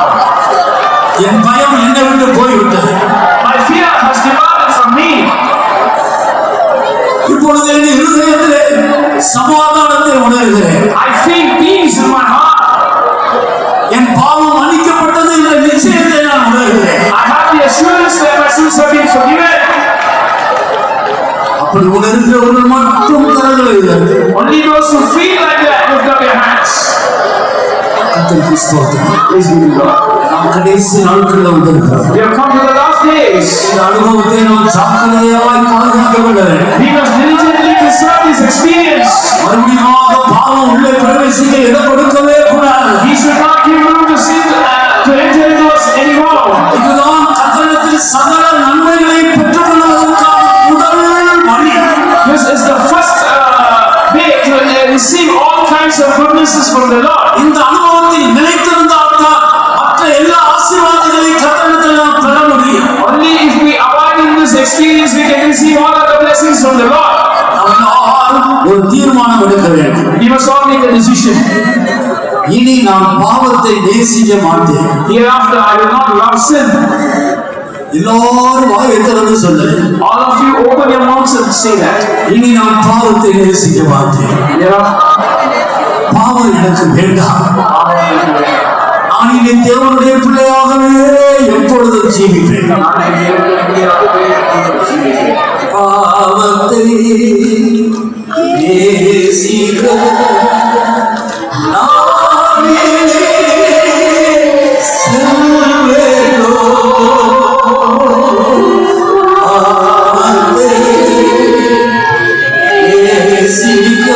என் பயம் என்னை விட்டு போய்விட்டது. My fear has departed from me. இப்பொழுது என் இருதயத்திலே சமாதானத்தை உணர்கிறேன். I feel peace in my heart. என் பாவம் மன்னிக்கப்பட்டது என்ற நிச்சயத்தை நான் உணர்கிறேன். I have the assurance that my sins have been forgiven. அப்படி உணர்கிறவர்கள் மட்டும் கரங்களை உயர்த்து. Only those who feel like that, lift up your hands. கர்த்தருக்கு ஸ்தோத்திரம். Praise be to God. நாம் கடைசி நாட்களில் வந்திருக்கிறோம். We have come to the last days. இந்த அனுபவத்தை நாம் ஜாக்கிரதையாய் பாதுகாக்க வேண்டும். We must diligently preserve this experience. மறுபடியும் பாவம் உள்ளே பிரவேசிக்க இடம் கொடுக்கவே கூடாது. We should not give room to sin to enter into us anymore. இதுதான் கர்த்தரிடத்தில் சகல நன்மைகளை பெற்றுக்கொள்வதற்கான முதல் வழி. This is the first way to receive all kinds of goodnesses from the Lord. இந்த அனுபவத்தில் நிலைத்திருந்தால் தான் மற்ற எல்லா ஆசீர்வாதங்களையும் கர்த்தரிடத்தில் நாம் பெற முடியும். Only if we abide in this experience, we can receive all other blessings from the Lord. நாம் எல்லாரும் ஒரு தீர்மானம் எடுக்க வேண்டும். We must all make a decision. இனி நான் பாவத்தை நேசிக்க மாட்டேன். Hereafter, I will not love sin. எல்லாரும் வாயை திறந்து சொல்லு. All of you open your mouths and say that. இனி நான் பாவத்தை நேசிக்க மாட்டேன். பாவம் எனக்கு வேண்டாம். நான் இனி தேவனுடைய பிள்ளையாகவே எப்பொழுதும் ஜீவிப்பேன். பாவத்தை நேசிக்க நானே செல்வேனோ. பாவத்தை நேசிக்க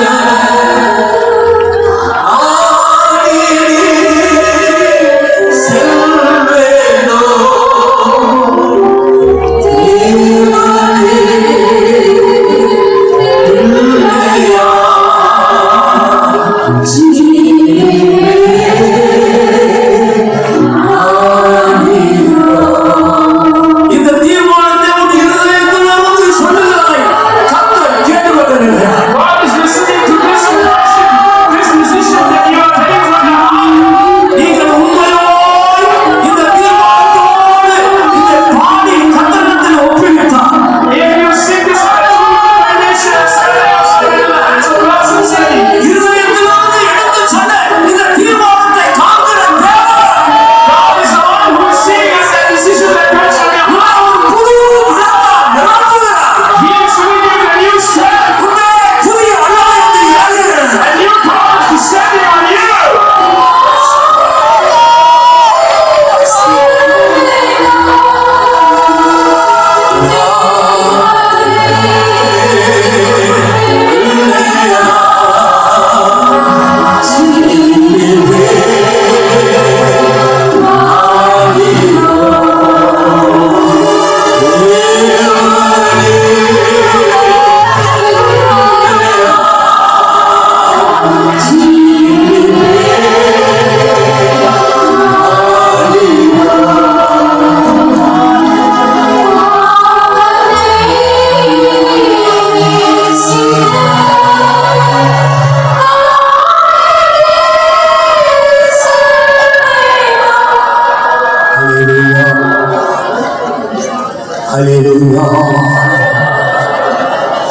ஹல்லேலூயா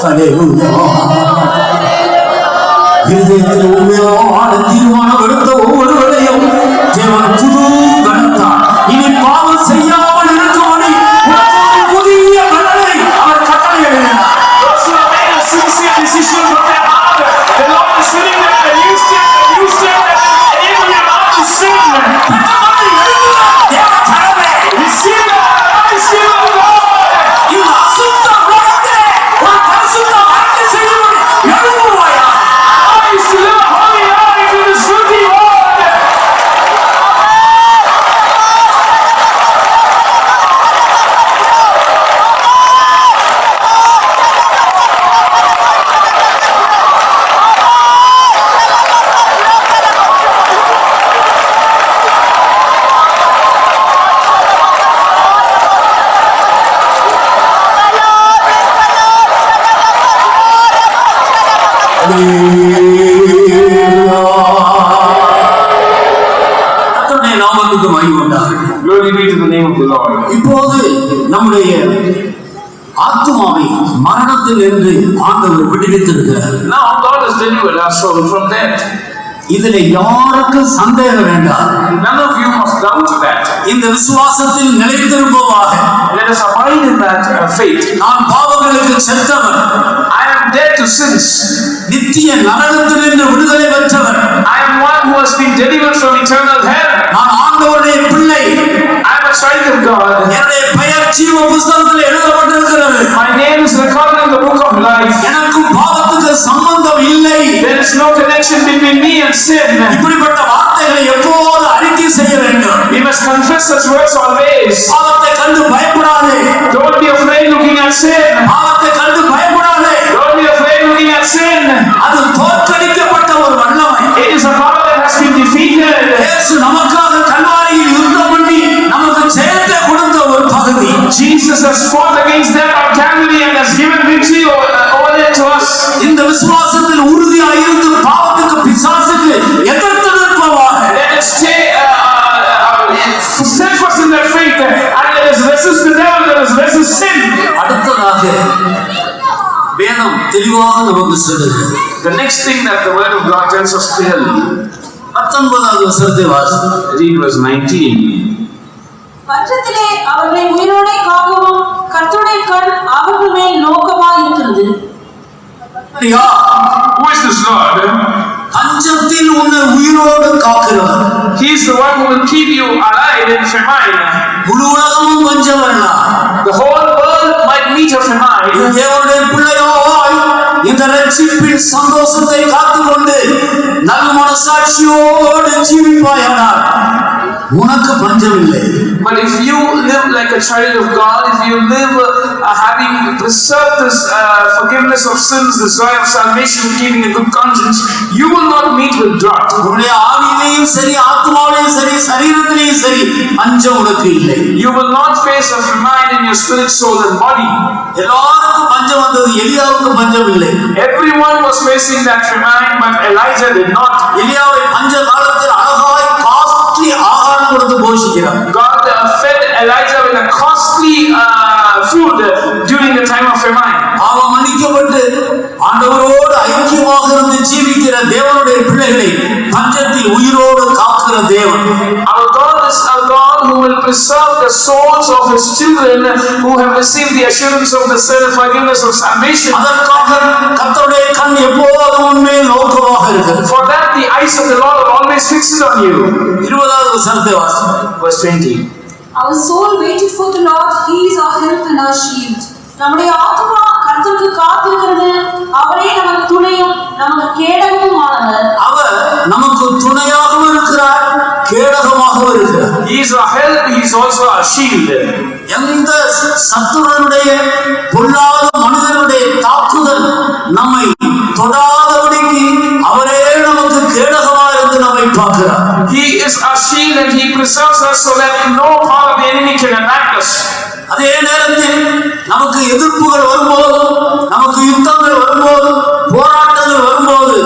ஹல்லேலூயா. இருதயத்தில் உண்மையான தீர்மானம் எடுத்த ஒவ்வொருவரையும் தேவன் புது கணத்தார் இனி பாவம் செய்யாமல் இருக்கும்படி புதிய பலனை அவர் கட்டளையிடுகிறார். கர்த்தருடைய நாமத்துக்கு மகிமை உண்டாகட்டும். Glory be to the name of the Lord. இப்போது நம்முடைய ஆத்துமாவை மரணத்தில் என்று ஆண்டவர் விடுவித்திருக்கிறார். Now God has delivered our soul from death. இதிலே யாருக்கும் சந்தேகம் வேண்டாம். None of you must doubt that. இந்த விசுவாசத்தில் நிலைத்திருப்போமாக. Let us abide in that faith. நான் பாவங்களுக்கு செத்தவன். I am dead to sins. நித்திய நரகத்திலிருந்து விடுதலை பெற்றவன். I am one who has been delivered from eternal hell. நான் ஆண்டவருடைய பிள்ளை. I am a child of God. என்னுடைய பெயர் ஜீவ புத்தகத்தில் எழுதப்பட்டிருக்கிறது. My name is recorded in the book of life. எனக்கும் பாவத்துக்கு சம்பந்தம் இல்லை. There is no connection between me and sin. இப்படிப்பட்ட வார்த்தைகளை எப்போது அறிக்கை செய்ய வேண்டும். We must confess such words always. பாவத்தை கண்டு பயப்படாதே. Don't be afraid looking at sin. பாவத்தை கண்டு பயப்படாதே. Don't be afraid looking at sin. அது தோற்கடிக்கப்பட்ட ஒரு வல்லமை. It is a power that has been defeated. இயேசு நமக்காக கல்வாரியில் யுத்தம் பண்ணி நமக்கு ஜெயத்தை கொடுத்த ஒரு பகுதி. Jesus has fought against them on Calvary and has given victory over them to us. இந்த விசுவாசத்தில் உறுதியாக இருந்து பாவத்துக்கு பிசாசுக்கு எதிர்த்து நிற்போமாக. Let us stay steadfast in that faith and let us resist the devil, let us resist sin. அடுத்ததாக வேதம் தெளிவாக நமக்கு சொல்லுகிறது. The next thing that the word of God tells us clearly. 19வது வசனத்தை வாசிப்போம். Read verse 19. பட்சத்திலே அவர்களை உயிரோடே காக்கவும் கர்த்தருடைய கண் அவர்கள் மேல் நோக்கமாய் இருக்கிறது. Who is this Lord? பஞ்சத்தில் உன்னை உயிரோடு காக்கிறவர். He is the one who will keep you alive in famine. முழு உலகமும் பஞ்சம் வரலாம். The whole world might meet a famine. தேவனுடைய பிள்ளையாய் இந்த ரட்சிப்பின் சந்தோஷத்தை காத்துக்கொண்டு நல்ல மனசாட்சியோடு ஜீவிப்பாயானால் உனக்கு பஞ்சம் இல்லை. But if you live like a child of God, if you live having preserved this forgiveness of sins, this joy of salvation, keeping a good conscience, you will not meet with drought. உன்னுடைய ஆவியிலேயும் சரி ஆத்மாவிலேயும் சரி சரீரத்திலேயும் சரி பஞ்சம் உனக்கு இல்லை. You will not face a famine in your spirit, soul and body. எல்லாருக்கும் பஞ்சம் வந்தது, எலியாவுக்கு பஞ்சம் இல்லை. Everyone was facing that famine, but Elijah did not. எலியாவை பஞ்ச காலத்தில் அழகாய் காஸ்ட்லி ஆகாரம் கொடுத்து போஷிக்கிறார். God fed Elijah with a costly food during the time of famine. பாவம் மன்னிக்கப்பட்டு ஆண்டவரோடு ஐக்கியமாக இருந்து ஜீவிக்கிற தேவனுடைய பிள்ளைகளை பஞ்சத்தில் உயிரோடு காக்கிற தேவன். Our God is a God who will preserve the souls of His children who have received the assurance of the forgiveness of salvation. அதற்காக கர்த்தருடைய கண் எப்போதும் உன்மேல் நோக்கமாக இருக்கிறது. For that the eyes of the Lord are always fixed on you. 20வது வசனத்தை வாசிப்போம். Verse 20. Our soul waited for the Lord, He is our help and our shield. நம்முடைய ஆத்துமா கர்த்தருக்கு காத்திருக்கிறது. அவரே நமக்கு துணையும் நமக்கு கேடகமும் ஆனவர். அவர் நமக்கு துணையாகவும் இருக்கிறார், கேடகமாகவும் இருக்கிறார். He is our help, He is also our shield. எந்த சத்துருடைய பொல்லாத மனிதனுடைய தாக்குதல் நம்மை தொடாதபடிக்கு அவரே நமக்கு கேடகமாக இருந்து நம்மை பார்க்கிறார். He is our shield and He preserves us so that no power of the enemy can attack us. அதே நேரத்தில் நமக்கு எதிர்ப்புகள் வரும்போது, நமக்கு யுத்தங்கள் வரும்போது, போராட்டங்கள் வரும்போது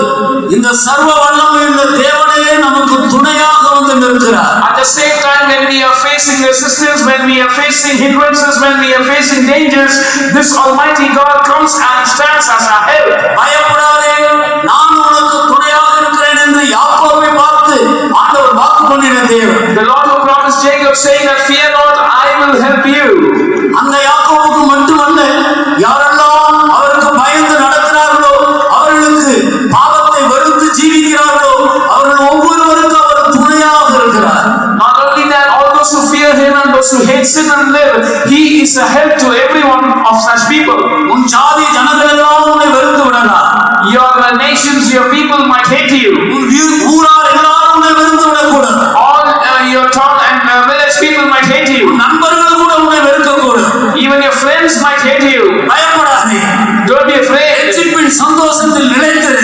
இந்த சர்வ வல்லமையுள்ள தேவனே நமக்கு துணையாக வந்து நிற்கிறார். At the same time, when we are facing resistance, when we are facing hindrances, when we are facing dangers, this Almighty God comes and stands as our help. பயப்படாதே, நான் உனக்கு துணையாக இருக்கிறேன் என்று யாக்கோபை பார்த்து ஆண்டவர் வாக்கு பண்ணின தேவன். The Lord who promised Jacob, saying that fear not, I will help you. அந்த யாக்கோபுக்கு மட்டுமல்ல, யாரெல்லாம் அவருக்கு பயந்து நடக்கிறார்களோ, அவர்களுக்கு பாவத்தை வெறுத்து ஜீவிக்கிறார்களோ, அவர்கள் ஒவ்வொருவருக்கும் அவர் துணையாக இருக்கிறார். Not only that, all those who fear him and those who hate sin and live, he is a help to every one of such people. உன் ஜாதி ஜனங்கள் எல்லாம் உன்னை வெறுத்து விடலாம். Your nations, your people might hate you. உன் ஊரார் எல்லாரும் உன்னை வெறுத்து விடக்கூடாது. All your town and village people might hate you. உன் நண்பர்கள் கூட உன்னை வெறுக்கக்கூடாது. Even your friends might hate you. பயப்படாதே, Don't be afraid. ரட்சிப்பின் சந்தோஷத்தில் நிலைத்திரு.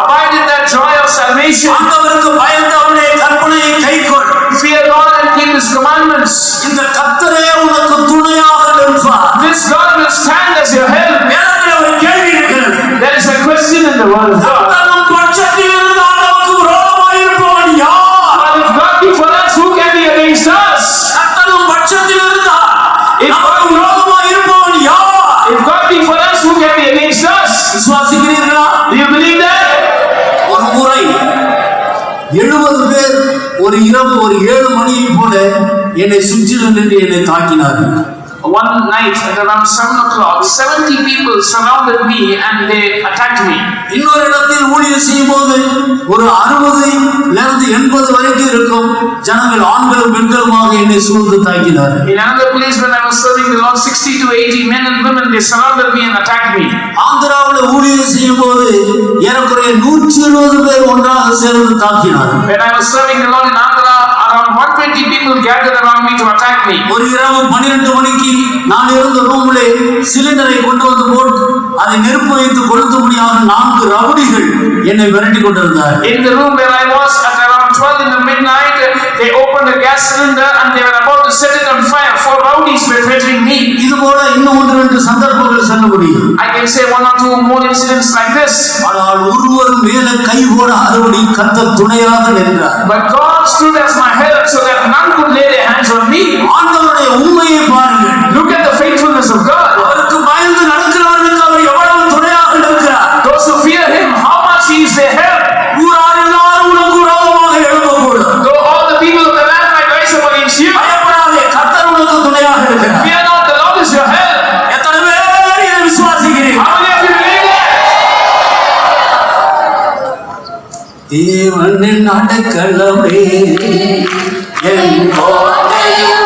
Abide in that joy of salvation. ஆண்டவருக்கு பயந்து அவருடைய கற்பனையை கைக்கொள். Fear God and keep His commandments. இந்த கர்த்தரே உனக்கு துணையாக நிற்பார். This God will stand as your help. வேதத்தில் ஒரு கேள்வி இருக்கிறது. There is a question in the word of God. கர்த்தரும் பட்சத்தில் இருந்தால் நமக்கு விரோதமாய் இருப்பவன் யார்? But if God be for us, who can be against us? கர்த்தரும் பட்சத்தில் இருந்தால் நமக்கு விரோதமாய் இருப்பவன் யார்? If God be for us, who can be against us? விசுவாசிக்கிறீர்களா? Do you believe that? ஒரு முறை 70 பேர் ஒரு இரவு ஒரு 7 மணியை போல என்னை சுற்றிலும் நின்று என்னை தாக்கினார்கள். One night at around 7 o'clock, 70 people surrounded me and they attacked me. இன்னொரு இடத்தில் ஊழியர் செய்யும் போது ஒரு 60 80 வரைக்கும் இருக்கும் ஜனங்கள் ஆண்களும் பெண்களுமாக என்னை சூழ்ந்து தாக்கினார்கள். In another place when I was serving the Lord, 60 to 80 men and women, they surrounded me and attacked me. ஆந்திராவில் ஊழியர் செய்யும் போது ஏறக்குறைய 170 பேர் ஒன்றாக சேர்ந்து தாக்கினார்கள். When I was serving the Lord in Andhra, around 120 people gathered around me to attack me. ஒரு இரவு 12 மணிக்கு நான் இருந்த ரூமிலே சிலிண்டரை கொண்டு வந்து போட்டு அதை நெருப்பு வைத்து கொளுத்தும்படியாக 4 ரவுடிகள் என்னை விரட்டி கொண்டிருந்தார்கள். In the room where I was at around 12 in the midnight, they opened a gas cylinder and they were about to set it on fire. 4 rowdies were threatening me. இது போல இன்னும் 1-2 சந்தர்ப்பங்கள் சொல்ல முடியும். I can say 1 or 2 more incidents like this. ஆனால் ஒருவர் மேல கை போடாதபடி கர்த்தர் துணையாக நின்றார். But God stood as my help so that none could lay their hands on me. ஆண்டவருடைய உண்மையை பாருங்கள். Look at the faithfulness of God. அவருக்கு பயந்து நடக்கிறவர்களுக்கு அவர் எவ்வளவு துணையாக இருக்கிறார். Those who fear Him, how much He is their help. ஊரார் எல்லாரும் உனக்கு விரோதமாக எழும்பக்கூடும். Though all the people of the land might rise up against you, பயப்படாதே, கர்த்தர் உனக்கு துணையாக இருக்கிறார். fear not, the Lord is your help. எத்தனை பேர் இதை விசுவாசிக்கிறீர்கள்? How many of you believe that? தேவனின் அடைக்கலமே என் கோட்டையும்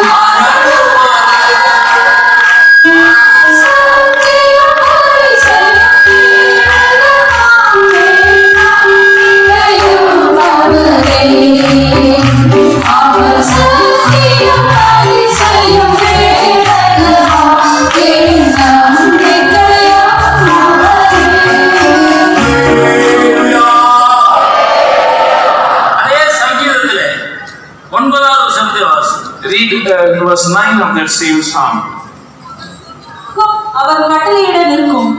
Read verse 9 of that same psalm. அவர் கட்டளையிட நிற்கும்.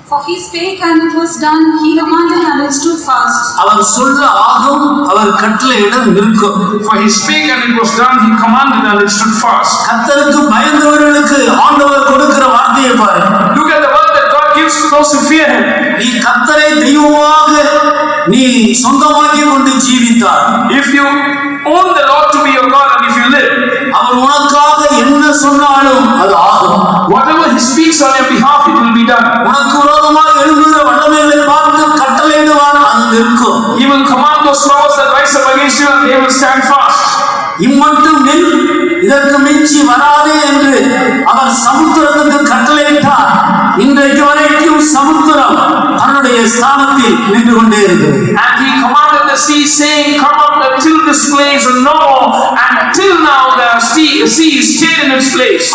For he spake and it was done, he commanded and it stood fast. அவர் சொல்ல ஆகும், அவர் கட்டளையிட நிற்கும். For he spake and it was done, he commanded and it stood fast. கர்த்தருக்கு பயந்தவர்களுக்கு ஆண்டவர் கொடுக்கிற வார்த்தையை பாருங்க. Look at the word that God gives to those who fear Him. நீ கர்த்தரை தெய்வமாக நீ சொந்தமாக்கி கொண்டு ஜீவித்தார். If you own the Lord to be your God and if you live, அவர் உனக்காக என்ன சொன்னாலும் அது ஆகும். whatever He speaks on your behalf, it will be done. உனக்கு விரோதமாக எழும்புகிற வல்லமைகளை பார்த்து கட்டளையிடுவார், அது நிற்கும். He will command those powers that rise up against you and they will stand fast. இம்மட்டும் நில், இதற்கு மிஞ்சி வராதே என்று அவர் சமுத்திரத்துக்கு கட்டளையிட்டார். இன்றைக்கு வரைக்கும் சமுத்திரம் தன்னுடைய ஸ்தானத்தில் நின்று கொண்டே இருக்கிறது. And He commanded the sea, saying, "Come up till this place and no more." And till now the sea stayed in its place.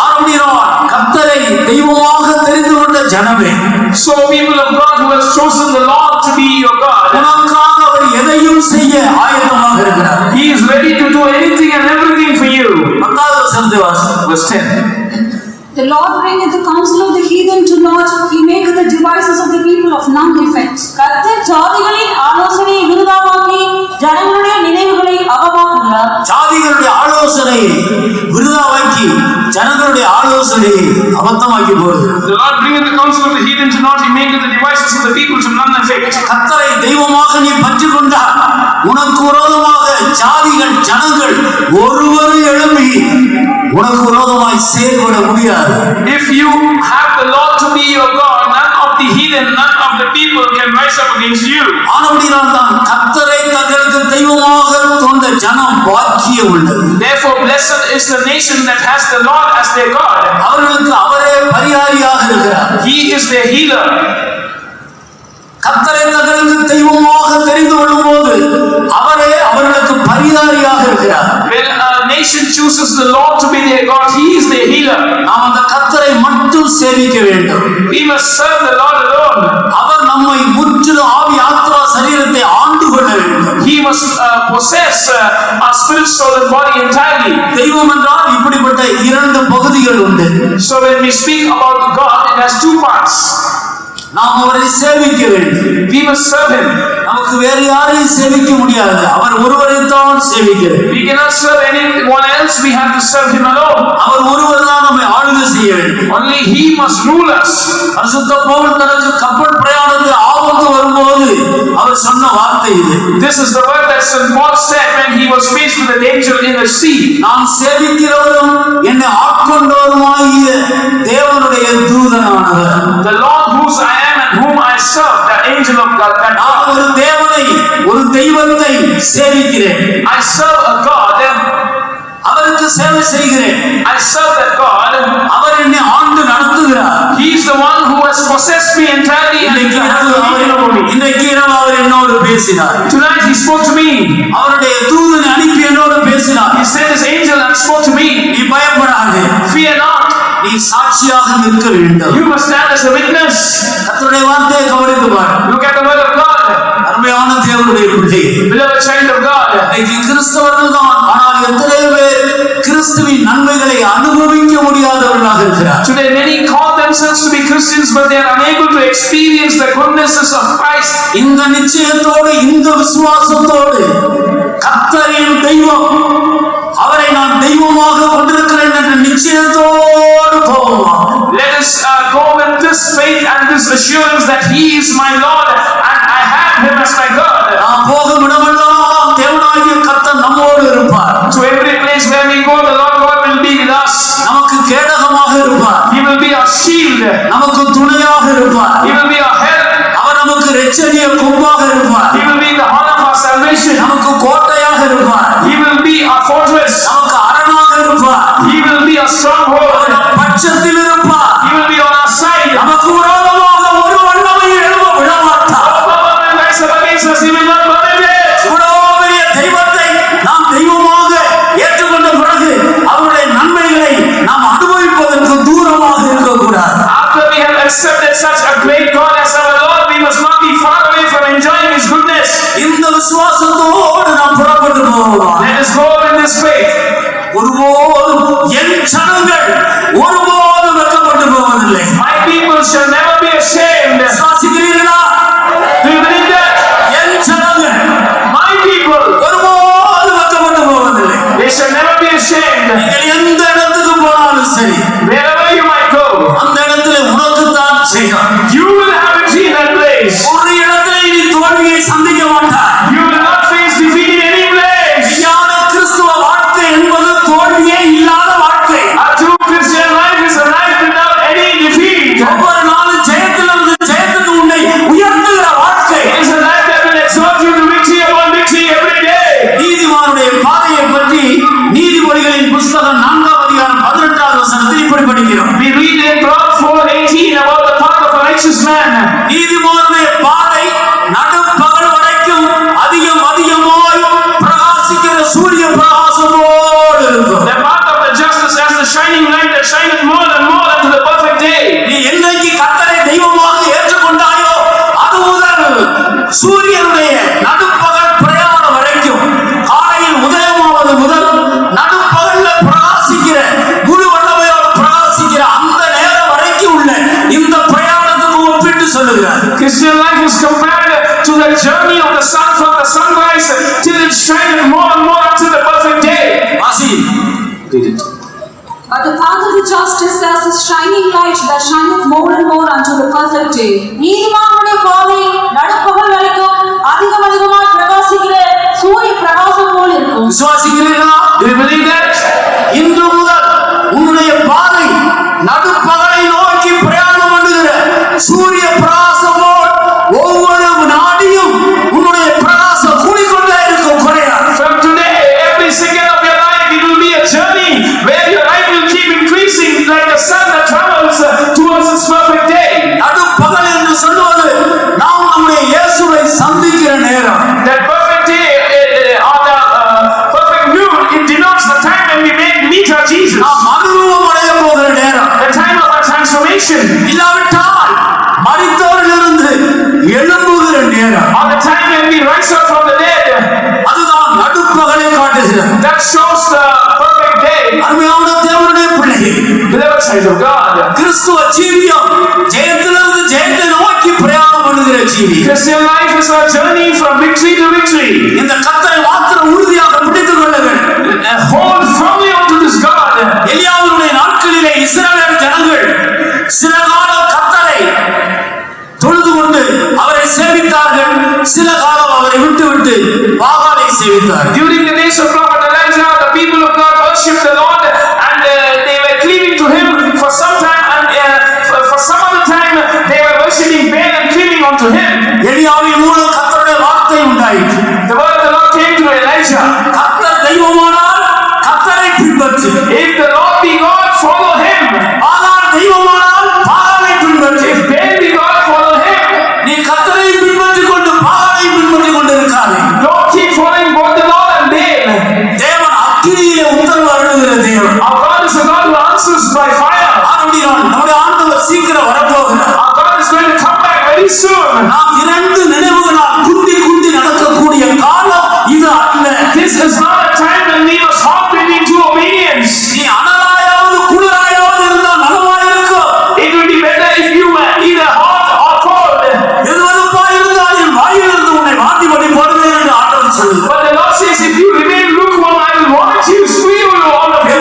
கர்த்தரை தெய்வமாக தெரிந்து கொண்ட ஜனமே, So people of God who has chosen the Lord to be your God, உனக்காக அவர் எதையும் செய்ய ஆயத்தமாக இருக்கிறார். He is ready to do anything and everything for you. 10வது வசனத்தை வாசி. Verse 10. The Lord bringeth the counsel of the heathen to naught. He maketh the devices of the people of none effect. கர்த்தர் ஜாதிகளின் ஆலோசனையை விருதாவாக்கி ஜனங்களுடைய நினைவுகளை அவமாக்குகிறார். ஜாதிகளுடைய ஆலோசனையை விருதாவாக்கி ஜனங்களுடைய ஆலோசனையை அபத்தமாக்கி போடுகிறார். The Lord bringeth the counsel of the heathen to naught. He maketh the devices of the people to none effect. கர்த்தரை தெய்வமாக நீ பற்றி கொண்டால் உனக்கு விரோதமாக ஜாதிகள் ஜனங்கள் ஒருவரும் எழும்பி உனக்கு விரோதமாய் செயல்பட முடியாது. If you have the Lord to be your God, none of the heathen, none of the people can rise up against you. ஆனபடியால் தான் கர்த்தரை தங்களுக்கு தெய்வமாக கொண்ட ஜனம் பாக்கியம் உள்ளது. Therefore blessed is the nation that has the Lord as their God. அவர்களுக்கு அவரே பரிகாரியாக இருக்கிறார். He is their healer. கர்த்தரை தங்களுக்கு தெய்வமாக தெரிந்து கொள்ளும் போது அவரே அவர்களுக்கு பரிகாரியாக இருக்கிறார். When a nation chooses the Lord to be their God, He is their healer. நாம் அந்த கர்த்தரை மட்டும் சேவிக்க வேண்டும். We must serve the Lord alone. அவர் நம்மை முற்றிலும் ஆவி ஆத்மா சரீரத்தை ஆண்டு கொள்ள வேண்டும். He must possess our spirit, soul and body entirely. தெய்வம் என்றால் இப்படிப்பட்ட இரண்டு பகுதிகள் உண்டு. So when we speak about God, it has two parts. நாம் அவரை சேவிக்க வேண்டும். We must serve Him. நமக்கு வேறு யாரையும் சேவிக்க முடியாது. அவர் ஒருவரை தான் சேவிக்க வேண்டும். We cannot serve anyone else. We have to serve Him alone. அவர் ஒருவர் தான் நம்மை ஆளுகை செய்ய வேண்டும். Only He must rule us. பரிசுத்த பவுல் தனக்கு கப்பல் பிரயாணத்தில் ஆபத்து வரும்போது அவர் சொன்ன வார்த்தை இது. This is the word that St. Paul said when he was faced with a danger in the sea. நான் சேவிக்கிறவரும் என்னை ஆட்கொண்டவருமாகிய தேவனுடைய தூதனானவர். The Lord whose I am and whom I serve, the angel of God. நான் ஒரு தேவனை, ஒரு தெய்வத்தை சேவிக்கிறேன். I serve a God. அவருக்கு சேவை செய்கிறேன். I serve that God. அவர் என்னை ஆண்டு நடத்துகிறார். He is the one who has possessed me entirely and இன்றைக்கு has dominion over me. இரவு அவர் என்னோடு பேசினார். Tonight He spoke to me. அவருடைய தூதனை அனுப்பி என்னோடு பேசினார். He sent His angel and spoke to me. நீ பயப்படாதே. Fear not. நீ சாட்சியாக நிற்க வேண்டும். You must stand as a witness. கர்த்தருடைய வார்த்தையை கவனித்து பார். Look at the word of God. அருமையான தேவனுடைய பிள்ளை. Beloved child of God. இன்னைக்கு கிறிஸ்தவர்கள் தான், ஆனால் எத்தனை பேர் கிறிஸ்துவின் நன்மைகளை அனுபவிக்க முடியாதவர்களாக இருக்கிறார். Today many call themselves to be Christians, but they are unable to experience the goodnesses of Christ. இந்த நிச்சயத்தோடு, இந்த விசுவாசத்தோடு கர்த்தரின் தெய்வம், அவரை நான் தெய்வமாக கொண்டிருக்கிறேன் என்ற நிச்சயத்தோடு போவோம். Let us go with this faith and this assurance that He is my Lord and I have Him as my God. நாம் போகும் இடமெல்லாம் தேவனாகிய கர்த்தர் நம்மோடு இருப்பார். To every place where we go, the Lord God will be with us. நமக்கு கேடகமாக இருப்பார். He will be our shield. நமக்கு துணையாக இருப்பார். He will be our help. அவர் நமக்கு இரட்சணிய கொம்பாக இருப்பார். He will be the horn of our salvation. நமக்கு கோட்டையாக இருப்பார். He will be our fortress. நமக்கு அரணாக இருப்பார். He will be our stronghold. பட்சத்தில் இருப்பார். He will be on our side. நமக்கு விரோதமாக ஒரு வல்லமை எழும்ப விட மாட்டார். He will not permit it. இவ்வளவு பெரிய தெய்வத்தை நாம் தெய்வமாக ஏற்றுக்கொண்ட பிறகு அவருடைய நன்மைகளை நாம் அனுபவிப்பதற்கு தூரமாக இருக்கக்கூடாது. After we have accepted such a great God as our Lord, we must not be far away from enjoying His goodness. இந்த விசுவாசத்தோடு நாம் புறப்பட்டு போவோம். Let us go in this faith. ஒருபோதும் என் ஜனங்கள் ஒருபோதும் வெட்கப்பட்டு போவதில்லை. My people shall never be ashamed. விசுவாசிக்கிறீர்களா? Do you believe that? என் ஜனங்கள் My people, ஒருபோதும் வெட்கப்பட்டு போவதில்லை. they shall never be ashamed. நீங்கள் எந்த இடத்துக்கு போனாலும் சரி, Wherever you might go, அந்த இடத்துல உனக்கு தான் செய்யும். you will have it in that place. ஒரு இடத்துல நீ தோல்வியை சந்திக்க மாட்டாய். You will not face defeat in any place. மெய்யான கிறிஸ்துவ வாழ்க்கை என்பது தோல்வியே இல்லாத வாழ்க்கை. A true Christian life is a life without any defeat. ஒவ்வொரு நாளும் ஜெயத்திலிருந்து ஜெயத்துக்கு உன்னை உயர்த்தி journey of the sun from the sunrise till it shines more and more until the perfect day. ஆசி Read it. But the path of the just is as a shining light that shineth more and more unto the perfect day. நீதிமானுடைய பாதை நடுப்பகல் வரைக்கும் அதிகம் அதிகமாய் பிரகாசிக்கிற சூரிய பிரகாசம் போல் இருக்கும். விசுவாசிக்கிறீர்களா? Do you believe that? இன்று முதல் உன்னுடைய பாதை நடுப்பகலை நோக்கி பிரயாணம் பண்ணுகிற சூரிய பிரகாசம் போல் ஒவ்வொரு நாடியும் உன்னுடைய பிரகாசம் கூடிக்கொண்டே இருக்கும், குறையாது. From today, every second of your life, it will be a journey where your life will keep increasing like the sun that travels towards its perfect day. நடுப்பகல் என்று சொல்வது நாம் நம்முடைய இயேசுவை சந்திக்கிற நேரம். That perfect day or the perfect noon, it denotes the time when we meet our Jesus. நாம் மறுரூபம் அடைய போகிற நேரம். The time of our transformation. இல்லாவிட்டால் மரித்தவர்களிலிருந்து எழும்புகிற நேரம். Or the time when we rise up from the dead. அதுதான் நடுப்பகலை காட்டுகிறது. That shows the perfect day. அருமையான தேவனுடைய பிள்ளைகள், Beloved child of God. கிறிஸ்துவ ஜீவியம் ஜெயத்திலிருந்து ஜெயத்தை நோக்கி பிரயாணம் பண்ணுகிற ஜீவி. Christian life is a journey from victory to victory. இந்த கர்த்தரை மாத்திரம் உறுதியாக பிடித்துக் கொள்ளுங்கள். Hold firmly onto this God. எலியாவினுடைய நாட்களிலே இஸ்ரவேல் ஜனங்கள் சில காலம் கர்த்தரை தொழுது கொண்டு அவரை சேவித்தார்கள், சில காலம் அவரை விட்டு பாகாலை சேவித்தார்கள். During the days of Prophet Elijah, the people of God worshipped the Lord and they were cleaving to Him for some time, and for some other time they were worshipping Baal and cleaving onto Him. எலியாவின் மூலம் கர்த்தருடைய வார்த்தை உண்டாயிற்று. The word of the Lord came to Elijah. கர்த்தர் தெய்வமானால் கர்த்தரை பின்பற்று. If the Lord be God, follow Him. Baal தெய்வமானால் பாகாலை பின்பற்று. If Baal be God, follow Him. நீ கர்த்தரை பின்பற்றிக் கொண்டு பாகாலை பின்பற்றிக் கொண்டு இருக்காதே. Don't keep following both the Lord and Baal. தேவன் அக்கினியிலே உத்தரவு அருளுகிற தேவன். Our God is a God who answers by fire. ஆனபடியால் நம்முடைய ஆண்டவர் சீக்கிரம் வரப்போகிறார். Our God is going to come back very soon. நாம் இரண்டு நினைவுகளால் குந்தி நடக்கக்கூடிய காலம் இது அல்ல. This is not a time when we must hop between two opinions. நீ அனலாயாவது குளிராயாவது இருந்தால் நலமாயிருக்கும். It would be better if you were either hot or cold. எதுவருப்பா இருந்தால் என் வாயிலிருந்து உன்னை மாற்றி பண்ணி போடுவேன் என்று ஆண்டவர் சொல்லுகிறார். But the Lord says, if you remain lukewarm, I will vomit you, spew you all of you.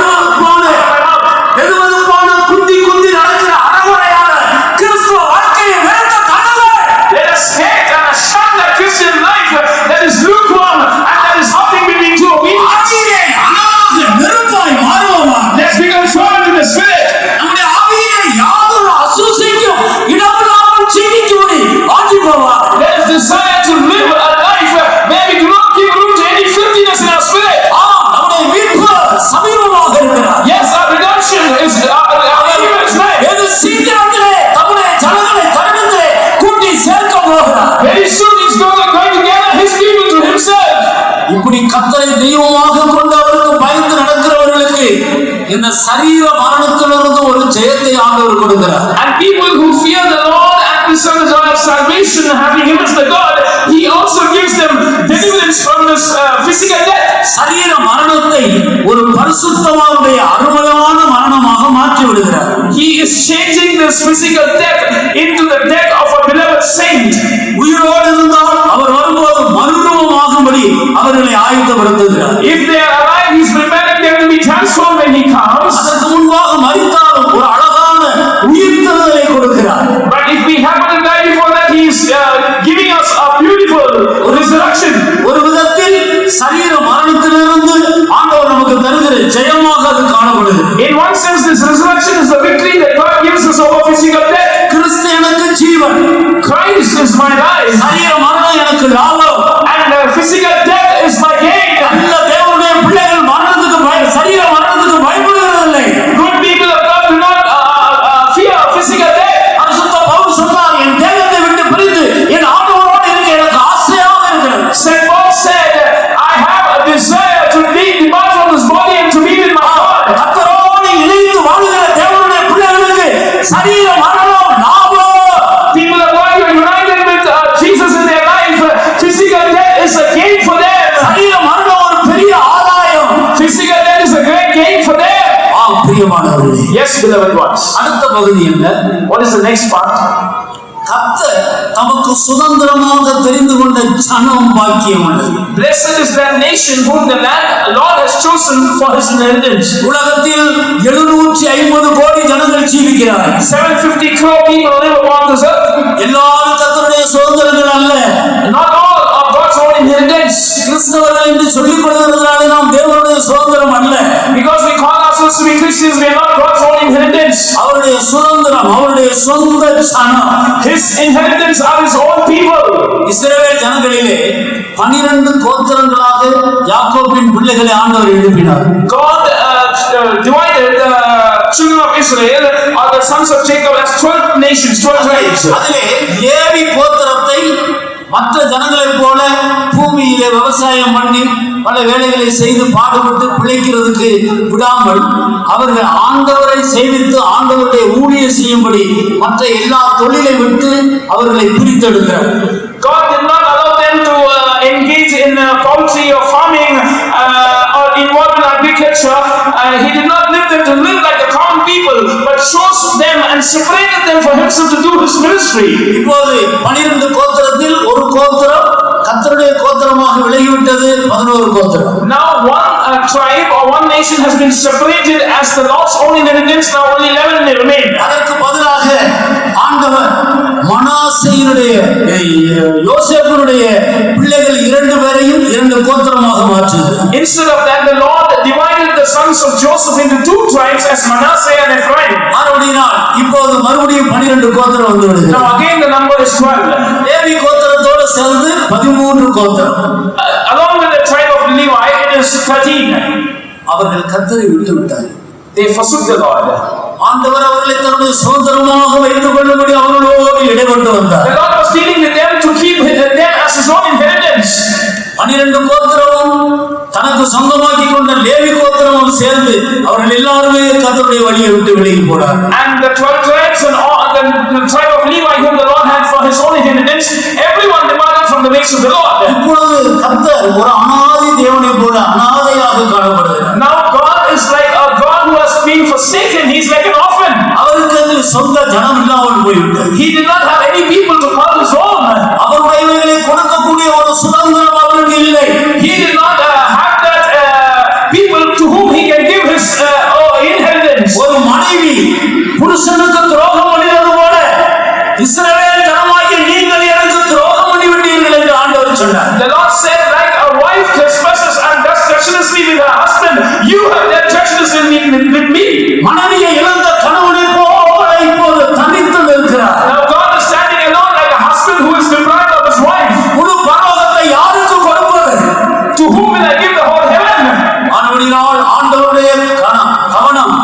எதுவருப்பான குந்தி நடக்கிற அறகுறையான கிறிஸ்துவ வாழ்க்கையை வெறுக்க தள்ளுங்கள். Let us hate and shun the Christian life that is lukewarm and that is hopping between two opinions. ஆவியை அனலாக நெருப்பாய் மாறுவோமா. Let's become filled with the Spirit. நம்முடைய ஆவியை யாதொரு அசூசைக்கும் இடமில்லாமல் சிந்திக்கும்படி ஆக்கி போவார். Let us desire to live a life where we do not give room to any filthiness in our spirit. நம்முடைய மீட்பு சமீபமாக இருக்கிறார். Yes, our redemption is right. வெகு சீக்கிரத்திலே தம்முடைய ஜனங்களை தன்னிடத்திலே கூட்டி சேர்க்க போகிறார். Very soon He's going to gather His people to Himself. இப்படி கர்த்தரை தெய்வமாக கொண்டு அவருக்கு பயந்து நடக்கிறவர்களுக்கு இந்த சரீர மரணத்திலிருந்து ஒரு ஜெயத்தை ஆண்டவர் கொடுக்கிறார். And people who fear the Lord and discern the joy of salvation, having Him as the God, He also gives them deliverance from this physical death. சரீர மரணத்தை ஒரு பரிசுத்தவானுடைய அருமையான மரணமாக மாற்றி விடுகிறார். He is changing this physical death into the death of a beloved saint. உயிரோடு இருந்தால் அவர் வரும்போது மறுரூபமாகும்படி அவர்களை ஆயத்தப்படுத்துகிறார். If they are alive, He's preparing them to be transformed when He comes. அதற்கு முன்பாக மரித்தாலும் ஒரு அழகான உயிர்த்தெழுதலை கொடுக்கிறார். But if we happen to die before that, He is giving us a beautiful resurrection. ஒரு விதத்தில் சரீர மரணத்திலிருந்து ஆண்டவர் நமக்கு தருகிற ஜெயமாக அது காணப்படுகிறது. In one sense, this resurrection is the victory that God gives us over physical death. கிறிஸ்து எனக்கு ஜீவன், Christ is my life, சரீர மரணம் எனக்கு லாபம், and physical death is my gain. நல்ல தேவனுடைய பிள்ளைகள் சரீர மரணத்துக்கு பயப்படுவதில்லை. Good people of God do not fear physical death. பரிசுத்த பவுல் சொன்னார், என் தேகத்தை விட்டு பிரிந்து என் ஆண்டவரோடு இருக்க எனக்கு ஆசையாக இருக்கிறது. Saint Paul said, I have a desire to depart from this body and to be with my God. கர்த்தரோடு இணைந்து வாழுகிற தேவனுடைய பிள்ளைகளுக்கு சரீர மரணம் லாபம். People of God who are united with Jesus in their life, physical death is a gain for them. சரீர மரணம் ஒரு பெரிய ஆதாயம். Physical death is a great gain for them. பிரியமானவர்களே, Yes, beloved ones. அடுத்த பகுதி என்ன? What is the next part? கர்த்தர் தமக்கு தமக்கு சுதந்திரமாக தெரிந்து கொண்ட ஜனம் பாக்கியமானது. Blessed is that nation whom the Lord has chosen for his inheritance. உலகத்தில் 750 கோடி ஜனங்கள் ஜீவிக்கிறார்கள். 750 crore people live upon this earth. எல்லாரும் கர்த்தருடைய சுதந்திரங்கள் அல்ல. Not all are God's own inheritance. கிறிஸ்தவர்கள் என்று சொல்லிக் கொள்கிறதுனால நாம் தேவனுடைய சுதந்திரம் அல்ல. Because we call ourselves to be Christians, we are not God's own inheritance. அவருடைய சுதந்திரம், அவருடைய சொந்த ஜனம். His inheritance are his own people. இஸ்ரவேல் ஜனங்களிலே 12 கோத்திரங்களாக யாக்கோபின் பிள்ளைகளை ஆண்டவர் எழுப்பினார். God divided the children of Israel or the sons of Jacob as 12 nations, 12 tribes. அதிலே லேவி கோத்திரத்தை மற்ற ஜனங்களைப் போல பூமியிலே விவசாயம் பண்ணி பல வேலைகளை செய்து பாடுபட்டு பிழைக்கிறதுக்கு விடாமல் அவர்கள் ஆண்டவரை சேவித்து ஆண்டவருடைய ஊழியம் செய்யும்படி மற்ற எல்லா தொழிலை விட்டு அவர்களை பிரித்தெடுக்கிறார். God did not allow them to engage in poultry or farming or involved in agriculture. He did not leave them to live like the common people, but chose them and separated them for himself to do his ministry. இப்போது 12 கோத்திரத்தில் ஒரு கோத்திரம் கர்த்தருடைய கோத்திரமாக விலகிவிட்டது. 11 கோத்திரம். Now one tribe or one nation has been separated as the Lord's own inheritance. Now only 11 remain. அதற்கு பதிலாக ஆண்டவர் மனாசேயினுடைய யோசேப்பினுடைய பிள்ளைகள் 2 பேரையும் 2 கோத்திரமாக மாற்றினார். Instead of that, the Lord divided the sons of Joseph into 2 tribes as Manasseh and Ephraim. இப்போது மறுபடியும் 12 கோத்திரம் வந்து விடுகிறது. Now again the number is 12. Levi கோத்திரத்தோடு சேர்ந்து 13 கோத்திரம். Along with the tribe of Levi, it is 13. அவர்கள் கர்த்தரை விட்டு விட்டார்கள். They forsook the Lord. ஆண்டவர் அவர்களை தன்னுடைய சுதந்திரமாக வைத்துக் கொள்ளும்படி அவர்களோடு இடைப்பட்டு வந்தார். The Lord was dealing with them to keep them as his own inheritance. 12 கோத்திரமும் தனக்கு சொந்தமாக்கி கொண்ட லேவி கோத்திரமும் சேர்ந்து அவர்கள் எல்லாருமே கர்த்தருடைய வழியை விட்டு விலகி போனார். And the 12 tribes and all the tribe of Levi whom the Lord had for his own inheritance, everyone departed from the ways of the Lord. இப்பொழுது கர்த்தர் ஒரு அனாதை தேவனை போல அனாதையாக காணப்படுகிறார். Now God is like a God who has been forsaken. He is like an orphan. அவருக்கு சொந்த ஜனம் இல்லாமல் போய்விட்டது. He did not have any people to call his own. அவருடையவைகளை கொடுக்கக்கூடிய ஒரு சுதந்திரம் அவருக்கு இல்லை. He did not have that people to whom he can give his inheritance. ஒரு மனைவி புருஷனுக்கு துரோகம் பண்ணினது போல இஸ்ரவேல் ஜனமாகிய நீங்கள் எனக்கு துரோகம் பண்ணி விட்டீர்கள் என்று ஆண்டவர் சொன்னார். The Lord said, like a wife trespasses and does treacherously with her husband, you have done treacherously with me. மனைவியை இழந்த கணவனை போல இப்போது தனித்து நிற்கிறார். Now God is standing alone like a husband who is deprived of his wife. முழு பரலோகத்தை யாருக்கு கொடுப்பது? To whom will I give the whole heaven? ஆனபடியால் ஆண்டவருடைய கவனம்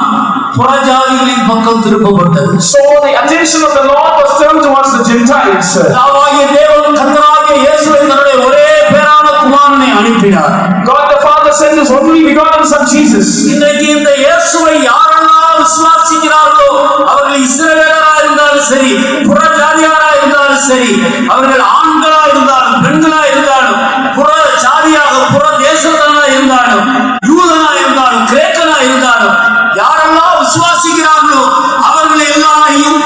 புறஜாதிகளின் பக்கம் திருப்பப்பட்டது. So the attention of the Lord was turned towards the Gentiles. பிதாவாகிய தேவன் கர்த்தராகிய இயேசுவை தன்னுடைய ஒரே பேரான குமாரனை அனுப்பினார். God the Father sent his only begotten Son Jesus. இன்றைக்கு இந்த இயேசுவை யாரெல்லாம் விசுவாசிக்கிறார்களோ அவர்கள் இஸ்ரவேலராக இருந்தாலும் சரி, புறஜாதியாராக இருந்தாலும் சரி, அவர்கள் ஆண்களா இருந்தாலும் பெண்களா இருந்தாலும், புற ஜாதியாக புற தேசத்தனா இருந்தாலும், யூதனா இருந்தாலும், கிரேக்கனா இருந்தாலும், யாரெல்லாம் விசுவாசிக்கிறார்களோ அவர்கள் எல்லாரையும்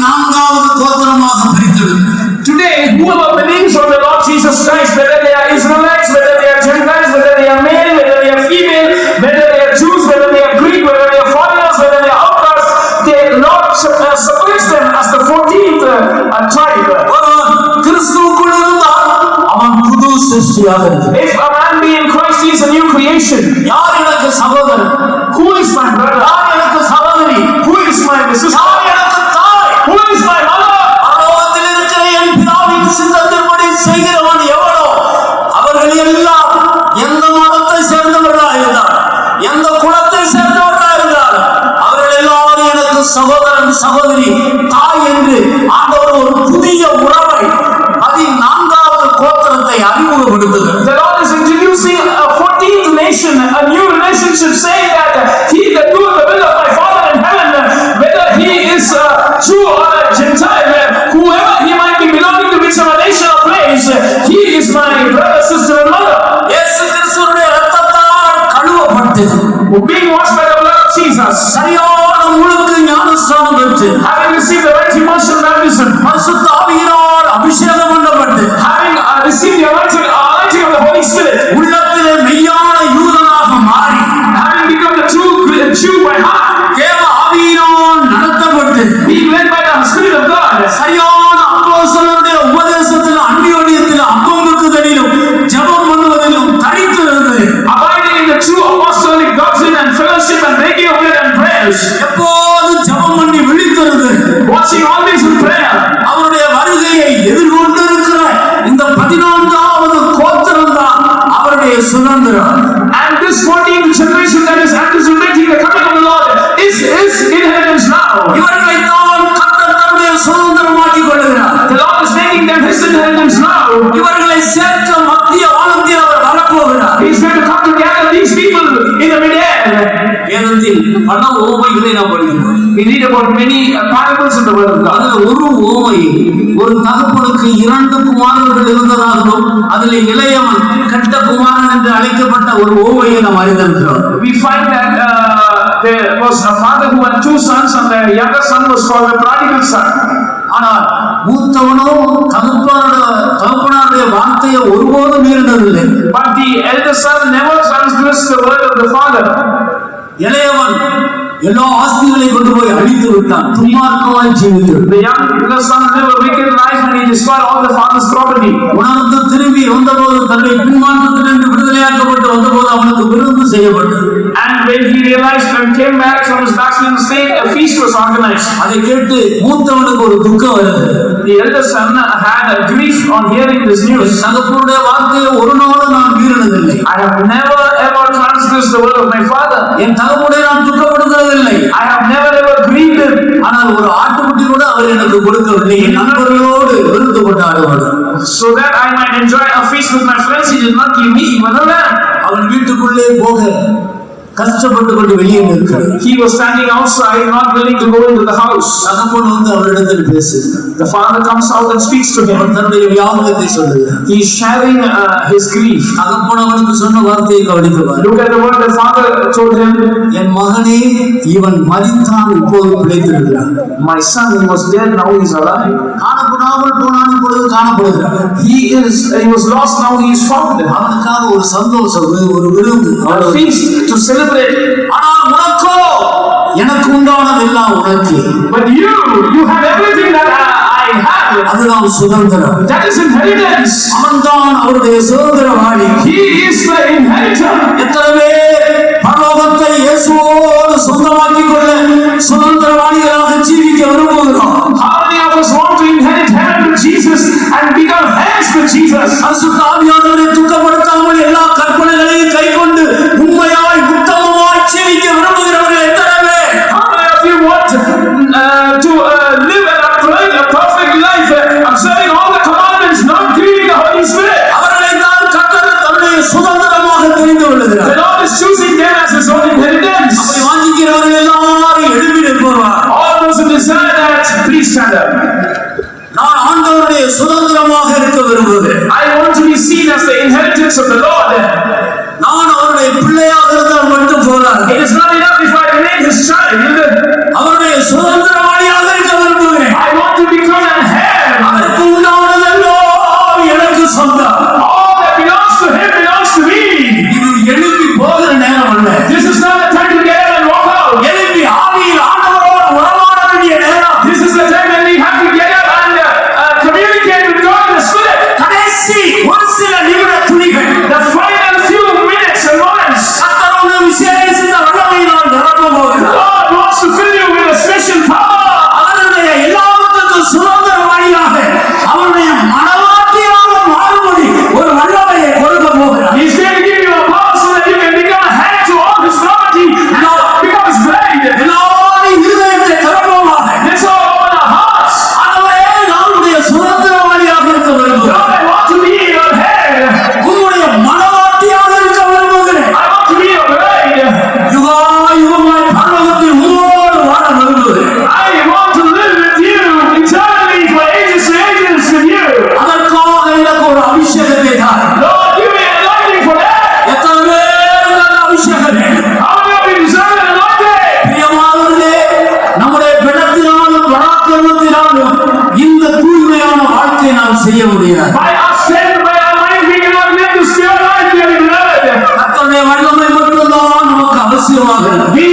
14வது கோத்திரமாக பிரித்தெடுத்தார். Today, whoever believes on the Lord Jesus Christ, whether they are Israelites, whether they are Gentiles, whether they are male, whether they are female, whether they are Jews, whether they are Greek, whether they are foreigners, whether they are outcasts, the Lord separates them as the 14th tribe. கிறிஸ்துவுக்குள் இருந்தால் அவன் புது சிருஷ்டியாக இருக்கிறான். If a man be in Christ, he is a new creation. யார் எனக்கு சகோதரன்? Who is my brother? யார் எனக்கு சகோதரி? Who is my sister? யார் எனக்கு தாய்? Who is my mother? பரலோகத்தில் இருக்கிற என் பிதாவின் சித்தத்தின்படி செய்கிறவன் எவனோ அவர்கள் எல்லாம் எந்த மதத்தை சேர்ந்தவர்களாக இருந்தார், எந்த குலத்தை சேர்ந்தவர்களாக இருந்தார், அவர்கள் எல்லாரும் எனக்கு சகோதரன் சகோதரி தாய் என்று ஆண்டவர் ஒரு புதிய உறவை 14வது கோத்திரத்தை அறிமுகப்படுத்துகிறார். The Lord is introducing a 14th nation, a new relationship, saying that he that doeth the will of my Father in heaven, whether he is a Jew or a Gentile, whoever he might be belonging to whichever nation or place, he is my brother, sister and mother. இயேசு கிறிஸ்துவினுடைய இரத்தத்தால் கழுவப்பட்டு Being washed by the blood of Jesus, சரியான முழுக்கு ஞானஸ்நானம் பெற்று having received the right immersion baptism, பரிசுத்த ஆவியினால் அபிஷேகம் அவருடைய சுதந்திரம். And this 14th generation that is anticipating the coming of the Lord is his inheritance now. இவர்களை தான் கர்த்தர் தன்னுடைய சுதந்திரமாக்கிக் கொள்கிறார். The Lord is making them his inheritance now. இவர்களை சேர்க்க மத்திய வானத்தில் அவர் வரப்போகிறார். He is going to come to gather these people in the mid-air. வேதத்தில் பல உவமைகளை நாம் படிக்கிறோம். We read about many parables in the word of God. அதுல ஒரு உவமை, ஒரு தகப்பனுக்கு 2 குமாரர்கள் இருந்ததாகவும் அதில் இளையவன் கெட்ட குமாரன் என்று அழைக்கப்பட்ட ஒரு உவமையை நாம் அறிந்திருக்கிறோம். We find that there was a father who had 2 sons and the younger son was called the prodigal son. ஆனால் மூத்தவனோ தகப்பனாருடைய வார்த்தையை ஒருபோதும் மீறினதில்லை. But the elder son never transgressed the word of the father. இளையவன் எல்லா ஆஸ்திகளையும் கொண்டு போய் அழித்து விட்டான், துன்மார்க்கமாய் ஜீவித்தான். The younger son lived a wicked life and he destroyed all the father's property. உணர்ந்து திரும்பி வந்தபோது தன்னுடைய பின்மாற்றத்திலிருந்து விடுதலையாக்கப்பட்டு வந்தபோது அவனுக்கு விருந்து செய்யப்பட்டது. And when he realized and came back from his backslidden state, a feast was organized. அதை கேட்டு மூத்தவனுக்கு ஒரு துக்கம் வருது. The elder son had a grief on hearing this news. தகப்பனுடைய வார்த்தையை ஒரு நாளும் நான் மீறினதில்லை. I have never ever transgressed the word of my father. என் தகப்பனை நான் துக்கப்படுத்துவதில்லை. I have never ever grieved him. ஆனால் ஒரு ஆட்டுக்குட்டி கூட அவர் எனக்கு கொடுக்கவில்லை. என் நண்பர்களோடு விருந்து கொண்டாடுவார். So that I might enjoy a feast with my friends, he did not give me even a lamb. அவன் வீட்டுக்குள்ளே போக கஷ்டப்பட்டு கொண்டு வெளியே நிற்கிறார். He was standing outside, not willing to go into the house. தகப்பன் வந்து அவரிடத்தில் பேசுகிறார். The father comes out and speaks to him. தன்னுடைய வியாகுலத்தை சொல்லுகிறார். He is sharing his grief. தகப்பன் அவனுக்கு சொன்ன வார்த்தையை கவனித்துவார். Look at the word the father told him. என் மகனே, இவன் மரித்தான், இப்போது பிழைத்திருக்கிறான். My son, he was dead, now he is alive. காணப்படாமல் போனான், இப்பொழுது காணப்படுகிறான். He was lost, now he is found. அவனுக்காக ஒரு சந்தோஷம், ஒரு விருந்து, A feast to celebrate. ஆனால் உனக்கோ எனக்கு உண்டானதெல்லாம் உனக்கு. But you have everything that I have. அதுதான் சுதந்திரம். That is inheritance. அவன்தான் அவருடைய சுதந்திரவாளி. He is the inheritor. எத்தனை பேர் பரலோகத்தை இயேசுவோடு சொந்தமாக்கிக் கொள்ள சுதந்திரவாளிகளாக ஜீவிக்க விரும்புகிறோம்? How many of us want to inherit heaven with Jesus and become heirs with Jesus? பரிசுத்த ஆவியானவரை துக்கப்படுத்தாமல் எல்லா கற்பனைகளையும் கைக்கொண்டு உண்மையாய் உத்தமமாய் ஜீவிக்க விரும்புகிறவர்கள் எத்தனை பேர்? How many of you want to live a perfect life, observing all the commandments, not grieving the Holy Spirit? அவர்களை தான் கர்த்தர் தன்னுடைய சுதந்திரமாக தெரிந்து கொள்ளுகிறார். The Lord is choosing them as His own inheritance. அப்படி வாஞ்சிக்கிறவர்கள் எல்லாரும் எழுப்பி நிற்போம். All those who desire that, please stand up. நான் ஆண்டவருடைய சுதந்திரமாக இருக்க விரும்புகிறேன். I want to be seen as the inheritance of the Lord. நான் அவருடைய பிள்ளையாக இருந்தால் மட்டும் போதாது. It is not enough if I remain His child. அவருடைய சுதந்திரவாளியாக இருக்க விரும்புகிறேன். I want to become an heir. அதற்கு உண்டானதெல்லாம் எனக்கு சொந்தம். All that belongs to Him belongs to me. இது எழுப்பி போகிற நேரம் அல்ல. This is not the time to get up and walk out. எழுப்பி ஆவியில் ஆண்டவரோடு உறவாட வேண்டிய நேரம். This is the time when we have to get up and communicate with God in the Spirit. கடைசி ஒரு சில நிமிட துளிகள். The final few minutes and moments. கர்த்தரோடு விசேஷித்த வல்லமையினால் நிரப்ப போகிறார். God wants to fill you with a special power. அவருடைய எல்லாவற்றுக்கும் சுதந்திரவாளியாக அவருடைய மனவாட்டியாக மாறும்படி ஒரு வல்லமையை கொடுக்க போகிறார். He's going to give you a power so that you can become a heir to all His property and become His bride. எல்லாரும் இருதயத்தை திறப்போமாக. Let's all open our hearts. ஆண்டவரே, நம்முடைய சுதந்திரவாளியாக இருக்க விரும்புகிறேன். Lord, I want to be your heir. உம்முடைய மனவாட்டியாக இருக்க விரும்புகிறேன். I want to be your bride. யுகமாய் பரலோகத்தில் உம்மோடு வாழ விரும்புகிறேன். I want to live with you eternally for ages and ages with you. அதற்காக எனக்கு ஒரு அபிஷேகத்தை தார். Lord, give me an anointing for that. எத்தனை பேருக்கு அந்த அபிஷேகம் வேண்டும்? How many of you deserve an anointing? பிரியமானவர்களே, நம்முடைய பிணத்தினாலும் பராக்கிரமத்தினாலும் இந்த தூய்மையான வாழ்க்கையை நாம் செய்ய முடியாது. By our strength, by our mind, we cannot live this pure life, dear beloved. கர்த்தருடைய வல்லமை மட்டும்தான் நமக்கு அவசியமாகிறது. We